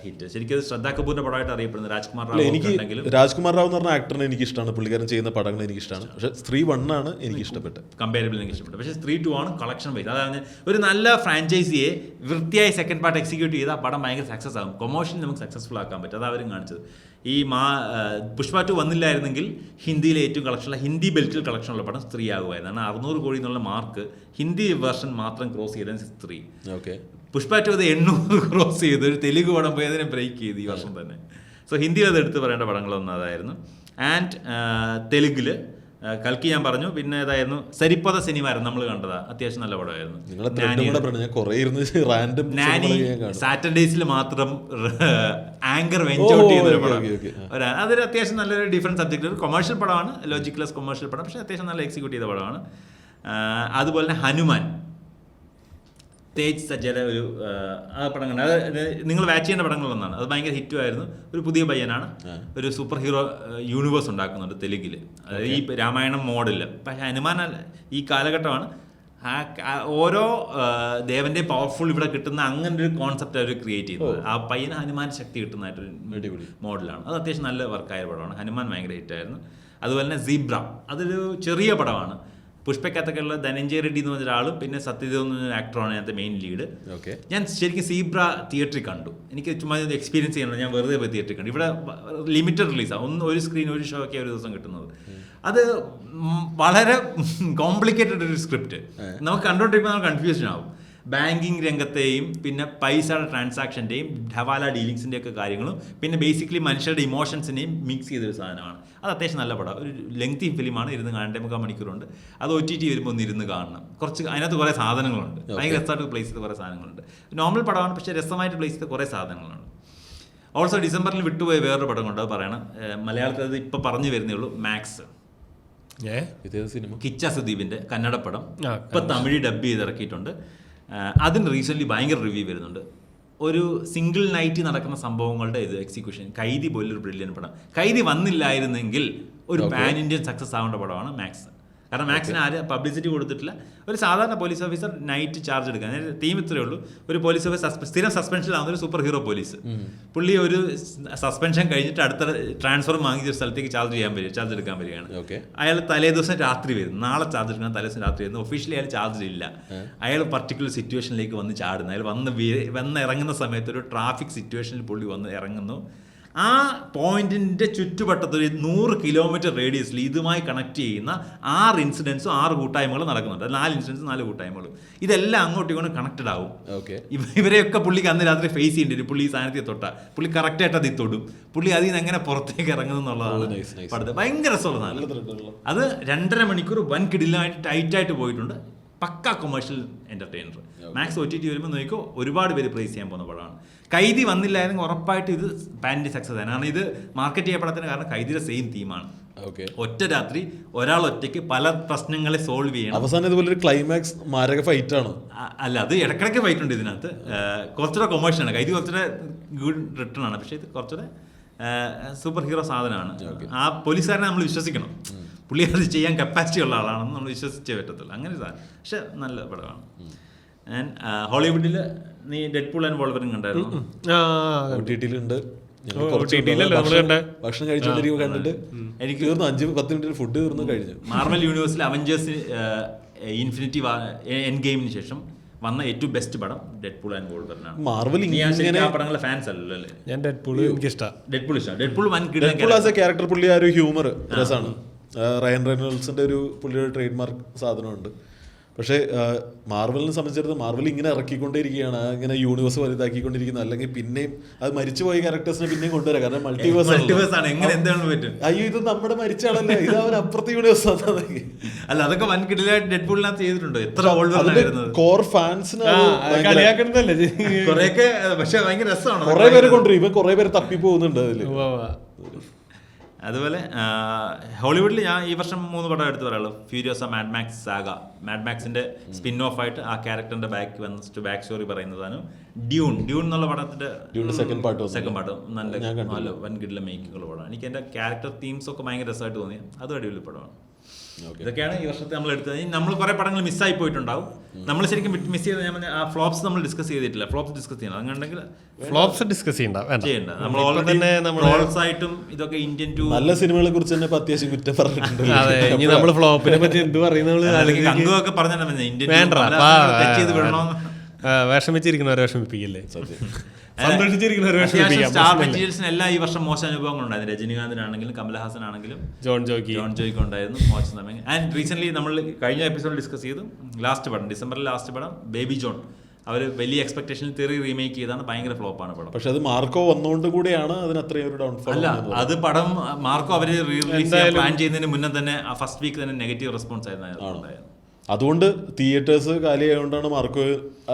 ഹിറ്റ്. ശരിക്കും അത് ശ്രദ്ധാ കപൂറിന്റെ പടമായിട്ട് അറിയപ്പെടുന്നത് രാജ്കുമാർ റാവു. എനിക്ക് രാജ്കുമാർ റാവു എന്ന് പറഞ്ഞ ആക്ടറിനെ എനിക്ക് ഇഷ്ടമാണ്. പുള്ളിക്കാരൻ ചെയ്യുന്ന പടങ്ങൾ എനിക്ക് ഇഷ്ടമാണ്. പക്ഷേ സ്ത്രീ 1 ആണ് എനിക്ക് ഇഷ്ടപ്പെട്ടത്. കമ്പാരബിൾ എനിക്ക് ഇഷ്ടപ്പെട്ടു. പക്ഷേ സ്ത്രീ 2 ആണ് കളക്ഷൻ വൈസ്. അതാണ് ഒരു നല്ല ഫ്രാഞ്ചൈസിയെ വൃത്തിയായി സെക്കൻഡ് പാർട്ട് എക്സിക്യൂട്ട് ചെയ്താൽ പടം ഭയങ്കര സക്സസ് ആകും. കൊമേഴ്ഷ്യൽ നമുക്ക് സക്സസ്ഫുൾ ആക്കാൻ പറ്റും. അത് അവരും കാണിച്ചത്. ഈ പുഷ്പ 2 വന്നില്ലായിരുന്നെങ്കിൽ ഹിന്ദിയിലെ ഏറ്റവും കളക്ഷനുള്ള, ഹിന്ദി ബെൽറ്റിൽ കളക്ഷനുള്ള പടം സ്ത്രീ ആകുമായിരുന്നു. കാരണം 600 കോടി എന്നുള്ള മാർക്ക് ഹിന്ദി വേർഷൻ മാത്രം ക്രോസ് ചെയ്തത് സ്ത്രീ. ഓക്കെ. പുഷ്പ 2 അത് 800 ക്രോസ് ചെയ്ത് ഒരു തെലുങ്ക് പടം പോയി അതിനെ ബ്രേക്ക് ചെയ്ത് ഈ വർഷം തന്നെ. സോ ഹിന്ദിയിൽ അത് എടുത്ത് പറയേണ്ട പടങ്ങളൊന്നും അതായിരുന്നു. ആൻഡ് തെലുങ്കിൽ കൽക്കി ഞാൻ പറഞ്ഞു. പിന്നെ ഏതായിരുന്നു, സരിപ്പത സിനിമയായിരുന്നു നമ്മൾ കണ്ടത്. അത്യാവശ്യം നല്ല പടമായിരുന്നു. സാറ്റർഡേസിൽ മാത്രം ആങ്കർ വെഞ്ച് ഔട്ട് ചെയ്തൊരു പടം. അതൊരു അത്യാവശ്യം നല്ലൊരു ഡിഫറെൻറ്റ് സബ്ജക്റ്റ്. ഒരു കൊമേഴ്ഷ്യൽ പടമാണ്, ലോജിക്ലെസ് കൊമേഴ്ഷ്യൽ പടം. പക്ഷേ അത്യാവശ്യം നല്ല എക്സിക്യൂട്ട് ചെയ്ത പടമാണ്. അതുപോലെ തന്നെ ഹനുമാൻ, തേജ് സജ്ജയുടെ ഒരു ആ പടം കണ്ട. അത് നിങ്ങൾ വാച്ച് ചെയ്യേണ്ട പടങ്ങളൊന്നാണ്. അത് ഭയങ്കര ഹിറ്റുമായിരുന്നു. ഒരു പുതിയ പയ്യനാണ്, ഒരു സൂപ്പർ ഹീറോ യൂണിവേഴ്സ് ഉണ്ടാക്കുന്നുണ്ട് തെലുങ്കിൽ. അതായത് ഈ രാമായണം മോഡലിൽ. പക്ഷേ ഹനുമാൻ ഈ കാലഘട്ടമാണ്. ഓരോ ദേവന്റെ പവർഫുൾ ഇവിടെ കിട്ടുന്ന അങ്ങനെ ഒരു കോൺസെപ്റ്റ് അവർ ക്രിയേറ്റ് ചെയ്യുന്നത്. ആ പയ്യന് ഹനുമാൻ ശക്തി കിട്ടുന്നതായിട്ടൊരു മോഡലാണ്. അത് അത്യാവശ്യം നല്ല വർക്കായ പടമാണ്. ഹനുമാൻ ഭയങ്കര ഹിറ്റായിരുന്നു. അതുപോലെ തന്നെ സീബ്ര, അതൊരു ചെറിയ പടമാണ്. പുഷ്പക്കത്തൊക്കെയുള്ള ധനഞ്ജയ റെഡ്ഡി എന്ന് പറഞ്ഞ ഒരാളും പിന്നെ സത്യദേവ് എന്ന് പറഞ്ഞ ആക്ടറാണ് അതിനകത്ത് മെയിൻ ലീഡ്. ഞാൻ ശരിക്കും സീബ്ര തിയേറ്ററിൽ കണ്ടു. എനിക്ക് ചുമ്മാ എക്സ്പീരിയൻസ് ചെയ്യണം. ഞാൻ വെറുതെ പോയി തിയേറ്ററിൽ കണ്ടു. ഇവിടെ ലിമിറ്റഡ് റിലീസാണ്. ഒരു സ്ക്രീൻ ഒരു ഷോ ഒക്കെ ഒരു ദിവസം കിട്ടുന്നത്. അത് വളരെ കോംപ്ലിക്കേറ്റഡ് ഒരു സ്ക്രിപ്റ്റ്. നമുക്ക് കണ്ടോണ്ടിരിക്കുമ്പോൾ നമുക്ക് കൺഫ്യൂഷൻ ആവും. ബാങ്കിങ് രംഗത്തെയും പിന്നെ പൈസയുടെ ട്രാൻസാക്ഷൻ്റെയും ഹവാല ഡീലിങ്സിൻ്റെ ഒക്കെ കാര്യങ്ങളും പിന്നെ ബേസിക്കലി മനുഷ്യരുടെ ഇമോഷൻസിനെയും മിക്സ് ചെയ്തൊരു സാധനമാണ്. അത് അത്യാവശ്യം നല്ല പടം. ഒരു ലെങ്തി ഫിലിമാണ്. 2.5 മണിക്കൂറുണ്ട്. അത് OTT വരുമ്പോൾ ഒന്ന് ഇരുന്ന് കാണണം. കുറച്ച് അതിനകത്ത് കുറേ സാധനങ്ങളുണ്ട്. ഭയങ്കര രസമായിട്ട് പ്ലേസ് ചെയ്ത് കുറേ സാധനങ്ങളുണ്ട്. നോർമൽ പടമാണ്, പക്ഷേ രസമായിട്ട് പ്ലേസ് ചെയ്ത് കുറേ സാധനങ്ങളുണ്ട്. ഓൾസോ ഡിസംബറിൽ വിട്ടുപോയ വേറൊരു പടം കൊണ്ട് അത് പറയണം. മലയാളത്തിൽ അത് ഇപ്പോൾ പറഞ്ഞു വരുന്നേ ഉള്ളൂ. മാക്സ്, കിച്ച സുദീപിൻ്റെ കന്നഡ പടം. ഇപ്പോൾ തമിഴ് ഡബ് ചെയ്ത് ഇറക്കിയിട്ടുണ്ട്. അതിന് റീസെൻ്റ്ലി ഭയങ്കര റിവ്യൂ വരുന്നുണ്ട്. ഒരു സിംഗിൾ നൈറ്റ് നടക്കുന്ന സംഭവങ്ങളുടെ ഇത് എക്സിക്യൂഷൻ. കൈദി പോലൊരു ബ്രില്യൻ പടം. കൈദി വന്നില്ലായിരുന്നെങ്കിൽ ഒരു പാൻ ഇന്ത്യൻ സക്സസ് ആവേണ്ട പടമാണ് മാക്സ്. കാരണം മാക്സിന് ആരും പബ്ലിസിറ്റി കൊടുത്തിട്ടില്ല. ഒരു സാധാരണ പോലീസ് ഓഫീസർ നൈറ്റ് ചാർജ് എടുക്കാൻ തീം ഇത്രയേ ഉള്ളൂ. ഒരു പോലീസ് ഓഫീസർ സ്ഥിരം സസ്പെൻഷനിലാവുന്ന ഒരു സൂപ്പർ ഹീറോ പോലീസ്. പുള്ളി ഒരു സസ്പെൻഷൻ കഴിഞ്ഞിട്ട് അടുത്ത ട്രാൻസ്ഫർ വാങ്ങിച്ച ഒരു സ്ഥലത്തേക്ക് ചാർജ് എടുക്കാൻ വരികയാണ്. അയാൾ തലേദിവസം രാത്രി വരും. നാളെ ചാർജ് എടുക്കാൻ തലേദിവസം രാത്രി വരുന്നു. ഒഫീഷ്യലി അയാൾ ചാർജിലില്ല. അയാൾ പർട്ടിക്കുലർ സിറ്റുവേഷനിലേക്ക് വന്ന് ചാടുന്നു. അയാൾ വന്ന് ഇറങ്ങുന്ന സമയത്ത് ഒരു ട്രാഫിക് സിറ്റുവേഷനിൽ പുള്ളി വന്ന് ഇറങ്ങുന്നു. ആ പോയിന്റിൻ്റെ ചുറ്റുവട്ടത്തൊരു 100 കിലോമീറ്റർ റേഡിയസിൽ ഇതുമായി കണക്ട് ചെയ്യുന്ന 6 ഇൻസിഡൻസും 6 കൂട്ടായ്മകളും നടക്കുന്നുണ്ട്. 4 ഇൻസിഡൻസും 4 കൂട്ടായ്മകളും. ഇതെല്ലാം അങ്ങോട്ടും ഇങ്ങോട്ടും കണക്റ്റഡ് ആവും. ഇവരെയൊക്കെ പുള്ളിക്ക് അന്ന് രാത്രി ഫേസ് ചെയ്യേണ്ടി വരും. പുള്ളി ഈ സാധനത്തിൽ തൊട്ടാ പുള്ളി കറക്റ്റായിട്ട് അതിൽ തൊടും. പുള്ളി അതിൽ നിന്ന് എങ്ങനെ പുറത്തേക്ക് ഇറങ്ങുന്നു എന്നുള്ളതാണ് പഠിത്തം. ഭയങ്കര രസമുള്ള സാധനം. അത് 2.5 മണിക്കൂർ വൻ കിടിലായിട്ട് ടൈറ്റായിട്ട് പോയിട്ടുണ്ട്. പക്ക കൊമേഴ്ഷ്യൽ എന്റർടൈനർ. മാക്സ് OTT വരുമ്പോൾ നോക്കിക്കോ, ഒരുപാട് പേര് പ്രൈസ് ചെയ്യാൻ പോകുന്ന പടമാണ്. കൈദി വന്നില്ലായിരുന്നു ഉറപ്പായിട്ട് ഇത് പാൻഡി സക്സസ് ആണ്. കാരണം ഇത് മാർക്കറ്റ് ചെയ്യപ്പെടാത്തതിന് കാരണം കൈദിയുടെ സെയിം തീമാണ്. ഒറ്റ രാത്രി ഒരാൾ ഒറ്റയ്ക്ക് പല പ്രശ്നങ്ങളെ സോൾവ് ചെയ്യണം. അവസാനം ഇതുപോലെ ഒരു ക്ലൈമാക്സ് മാരക ഫൈറ്റ് ആണ്. അല്ല, അത് ഇടക്കിടക്ക് ഫൈറ്റ് ഉണ്ട് ഇതിനകത്ത്. കുറച്ചുകൂടെ കൊമേഴ്ഷ്യൽ ആണ്. കൈദി കുറച്ചുകൂടെ ഗുഡ് റിട്ടേൺ ആണ്. പക്ഷേ ഇത് കുറച്ചുകൂടെ സൂപ്പർ ഹീറോ സാധനമാണ്. ആ പോലീസുകാരനെ നമ്മൾ വിശ്വസിക്കണം. പുള്ളി അത് ചെയ്യാൻ കപ്പാസിറ്റി ഉള്ള ആളാണെന്ന് നമ്മൾ വിശ്വസിച്ചേ പറ്റത്തുള്ളൂ. അങ്ങനെ സാധനം. പക്ഷെ നല്ല പടമാണ്. ആൻഡ് ഹോളിവുഡിൽ നീ ഡെഡ്പൂൾ ആൻഡ് വോൾവറിൻ കണ്ടായിരുന്നു? OTT-ലുണ്ട്. ഭക്ഷണം കഴിച്ചോണ്ടിരിക്കുമ്പോൾ കണ്ടിട്ട് എനിക്ക് 5-10 മിനിറ്റ് ഫുഡ് തീർന്നു കഴിഞ്ഞു. മാർവൽ യൂണിവേഴ്സിൽ അവഞ്ചേഴ്സ് ഇൻഫിനിറ്റി എൻഡ് ഗെയിമിന് ശേഷം വന്ന ഏറ്റവും ബെസ്റ്റ് പടം ഡെഡ്പൂൾ ആൻഡ് വോൾവറിനാണ്. മാർവൽ പടങ്ങളുടെ ഫാൻസ് അല്ലല്ലോ അല്ലേ? ഞാൻ ഡെഡ്പൂൾ എനിക്ക് ഇഷ്ടമാണ്. ഡെഡ്പൂൾ വൻ ക്യാരക്ടർ പുള്ളി ആ ഒരു ഹ്യൂമർ രസമാണ്. റയൻ റെയ്നോൾഡ്സിന്റെ ഒരു പുള്ളിയുടെ ട്രേഡ് മാർക്ക് സാധനമുണ്ട്. പക്ഷേ മാർവലിനെ സംബന്ധിച്ചിടത്തോളം മാർവൽ ഇങ്ങനെ ഇറക്കിക്കൊണ്ടേയിരിക്കുകയാണ്, ഇങ്ങനെ യൂണിവേഴ്സ് വലുതാക്കിക്കൊണ്ടിരിക്കുന്നത്. അല്ലെങ്കിൽ പിന്നെയും അത് മരിച്ചുപോയ ക്യാരക്ടേഴ്സിനെ പിന്നെയും കൊണ്ടുവരാം. കാരണം മൾട്ടിവേഴ്സ് ആണ്. എങ്ങനെ എന്താണ് പറ്റും? അയ്യോ ഇത് നമ്മുടെ മരിച്ച ആളല്ലേ, ഇത് അവൻ അപ്പുറത്തെ യൂണിവേഴ്സ് അല്ല, അതൊക്കെ വൻ കിടിലായിട്ട് ഡെഡ്പൂളിനകത്ത് ചെയ്തിട്ടുണ്ടോ? എത്ര കോർ ഫാൻസിന് കുറെയൊക്കെ, പക്ഷെ ഭയങ്കര രസമാണ്. കുറെ പേര് കൊണ്ടുവരും. ഇവ കുറെ പേര് തപ്പി പോകുന്നുണ്ട് അതില്. അതുപോലെ ഹോളിവുഡിൽ ഞാൻ ഈ വർഷം 3 പടം എടുത്ത് പറയാനുള്ളൂ. Furiosa, Mad Max saga. Mad മാക്സിന്റെ സ്പിൻ ഓഫ് ആയിട്ട് ആ ക്യാരക്ടറിന്റെ ബാക്ക് സ്റ്റോറി പറയുന്നതാണ്. ഡ്യൂൺ എന്നുള്ള പടത്തിന്റെ സെക്കൻഡ് പാർട്ട് നല്ല വൻ കിടില മേക്കിങ്ങുള്ള പടമാണ്. എനിക്ക് എന്റെ ക്യാരക്ടർ തീംസ് ഒക്കെ ഭയങ്കര രസമായിട്ട് തോന്നി. അതും അടിപൊളി പടമാണ്. ഇതൊക്കെയാണ് ഈ വർഷത്തെ നമ്മൾ എടുത്തത്. നമ്മൾ കുറെ പടങ്ങൾ മിസ്സായി പോയിട്ടുണ്ടാവും. നമ്മൾ ശരിക്കും മിസ് ചെയ്ത് ഞാൻ ആ ഫ്ലോപ്സ് നമ്മൾ ഡിസ്കസ് ചെയ്തിട്ടില്ല. ഫ്ലോപ്സ് ഡിസ്കസ് ചെയ്യണം. അങ്ങനെയുണ്ടെങ്കിൽ ഫ്ലോപ്സ് ഡിസ്കസ് ചെയ്യണ്ട. നമ്മൾ ഓൾറെഡി ആയിട്ടും ഇതൊക്കെ ഇന്ത്യൻ ടു നല്ല സിനിമകളെ കുറിച്ച് തന്നെ അത്യാവശ്യം കുറ്റം പറഞ്ഞിട്ടുണ്ട്. നമ്മൾ ഫ്ലോപ്പിനെ പറ്റി എന്ത് പറയുന്നത് പറഞ്ഞാൽ ഇന്ത്യൻ വിഷമിച്ചിരിക്കുന്നവരെ വിഷമിപ്പിക്കില്ലേ? സ്റ്റാർ മെറ്റീരിയൽസിന് എല്ലാം ഈ വർഷം മോശം അനുഭവങ്ങൾ ഉണ്ടായിരുന്നു. രജനികാന്തിനാണെങ്കിലും കമൽഹാസൻ ആണെങ്കിലും ജോൺ ജോയ്ക്ക് ഉണ്ടായിരുന്നു മോശം സമയം. ആൻഡ് റീസെന്റ് നമ്മൾ കഴിഞ്ഞ എപ്പിസോഡിൽ ഡിസ്കസ് ചെയ്തു ഡിസംബറിൽ ലാസ്റ്റ് പടം ബേബി ജോൺ. അവർ വലിയ എക്സ്പെക്ടേഷനിൽ തെറി റീമേക്ക് ചെയ്താണ്. ഭയങ്കര ഫ്ലോപ്പാണ് പടം. പക്ഷെ അത് മാർക്കോ വന്നുകൊണ്ട് കൂടിയാണ് അതിന് അത്രയും ഒരു ഡൗൺഫോൾ. അല്ല, അത് പടം മാർക്കോ അവര് റീ റിലീസ് പ്ലാൻ ചെയ്യുന്നതിന് മുന്നേ തന്നെ ഫസ്റ്റ് വീക്ക് തന്നെ നെഗറ്റീവ് റെസ്പോൺസ് ആയിരുന്നു. അതുകൊണ്ട് തിയേറ്റേഴ്സ് കാലിയായതുകൊണ്ടാണ് മാർക്കോ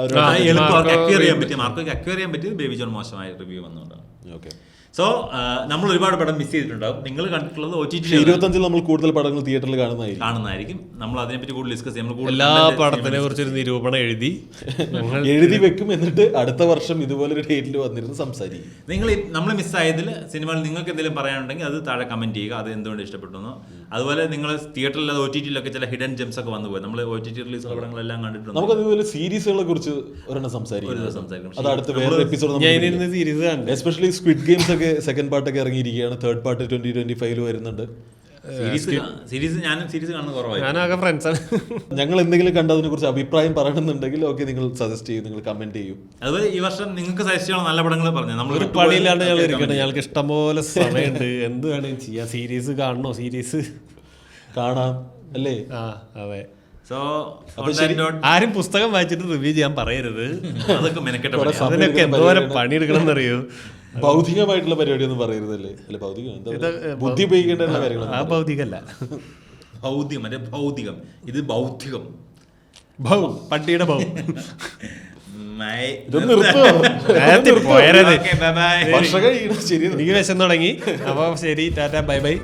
അക്വയർ ചെയ്യാൻ പറ്റിയത് ബേബി ജോൺ മോശമായ റിവ്യൂ വന്നുകൊണ്ടാണ്. ഓക്കെ. സോ നമ്മൾ ഒരുപാട് പടം മിസ് ചെയ്തിട്ടുണ്ടാവും. നിങ്ങൾ കണ്ടിട്ടുള്ളത് OTT 25 നമ്മൾ കൂടുതൽ പടങ്ങൾ തിയേറ്ററിൽ കാണുന്നതായിരിക്കും. നമ്മൾ അതിനെപ്പറ്റി കൂടുതൽ ഡിസ്കസ് ചെയ്യും. എല്ലാ പടത്തിനെ കുറിച്ചൊരു നിരൂപണം എഴുതി വെക്കും. എന്നിട്ട് അടുത്ത വർഷം ഇതുപോലൊരു ഡേറ്റിൽ വന്നിരുന്ന് സംസാരിക്കും. നമ്മൾ മിസ്സായതിൽ സിനിമയിൽ നിങ്ങൾക്ക് എന്തെങ്കിലും പറയാനുണ്ടെങ്കിൽ അത് താഴെ കമന്റ് ചെയ്യുക. അത് എന്തുകൊണ്ട് ഇഷ്ടപ്പെട്ടു. അതുപോലെ നിങ്ങൾ തിയേറ്ററിൽ OTT-ലൊക്കെ ചില ഹിഡൻ ജെംസ് ഒക്കെ വന്നു പോയി. നമ്മൾ OTT റിലീസ് പടങ്ങളെല്ലാം കണ്ടിട്ടുണ്ട്. നമുക്ക് അതുപോലെ സീരീസുകളെ കുറിച്ച് ഒരെണ്ണം സംസാരിക്കും. അത് അടുത്ത വേറെ എപ്പിസോഡ്. എസ്പെഷ്യലി സ്ക്വിഡ് ഗെയിംസ് ഒക്കെ സെക്കൻഡ് പാർട്ടൊക്കെ ഇറങ്ങിയിരിക്കുകയാണ്. തേർഡ് പാർട്ട് 2025 വരുന്നുണ്ട്. സീരീസ് കാണുന്നത് കുറവാണ്. ഞങ്ങൾ എന്തെങ്കിലും കണ്ടതിനെ കുറിച്ച് അഭിപ്രായം പറയണമെന്നുണ്ടെങ്കിൽ ഓക്കെ, നിങ്ങൾ സജസ്റ്റ് ചെയ്യും, നിങ്ങൾ കമന്റ് ചെയ്യും. അതുപോലെ ഈ വർഷം നിങ്ങൾക്ക് സജസ്റ്റ് ചെയ്യണം നല്ല പടങ്ങൾ പറഞ്ഞു. നമ്മൾ പണിയില്ലാണ്ട് ഞങ്ങൾക്ക് ഇഷ്ടംപോലെ സമയമുണ്ട്. എന്ത് വേണമെങ്കിലും ചെയ്യാം. സീരീസ് കാണണോ? സീരീസ് കാണാം അല്ലേ? അതെ. സോ ആരും പുസ്തകം വായിച്ചിട്ട് റിവ്യൂ ചെയ്യാൻ പറയരുത്. അതൊക്കെ അതിനൊക്കെ എന്തോരം പണിയെടുക്കണം എന്നറിയോ? ഭൗതികമായിട്ടുള്ള പരിപാടി ഒന്നും പറയരുതല്ലേ? അല്ല, ഭൗതികം ബുദ്ധി ഉപയോഗിക്കേണ്ട കാര്യങ്ങൾ. ആ ഭൗതികല്ല, ഭൗതികം. മറ്റേ ഭൗതികം, ഇത് ബൗദ്ധികം. പട്ടിയുടെ ഭൗ. ശരി, എനിക്ക് വിശന്ന് തുടങ്ങി. അപ്പൊ ശരി, ടാറ്റ, ബൈ ബൈ.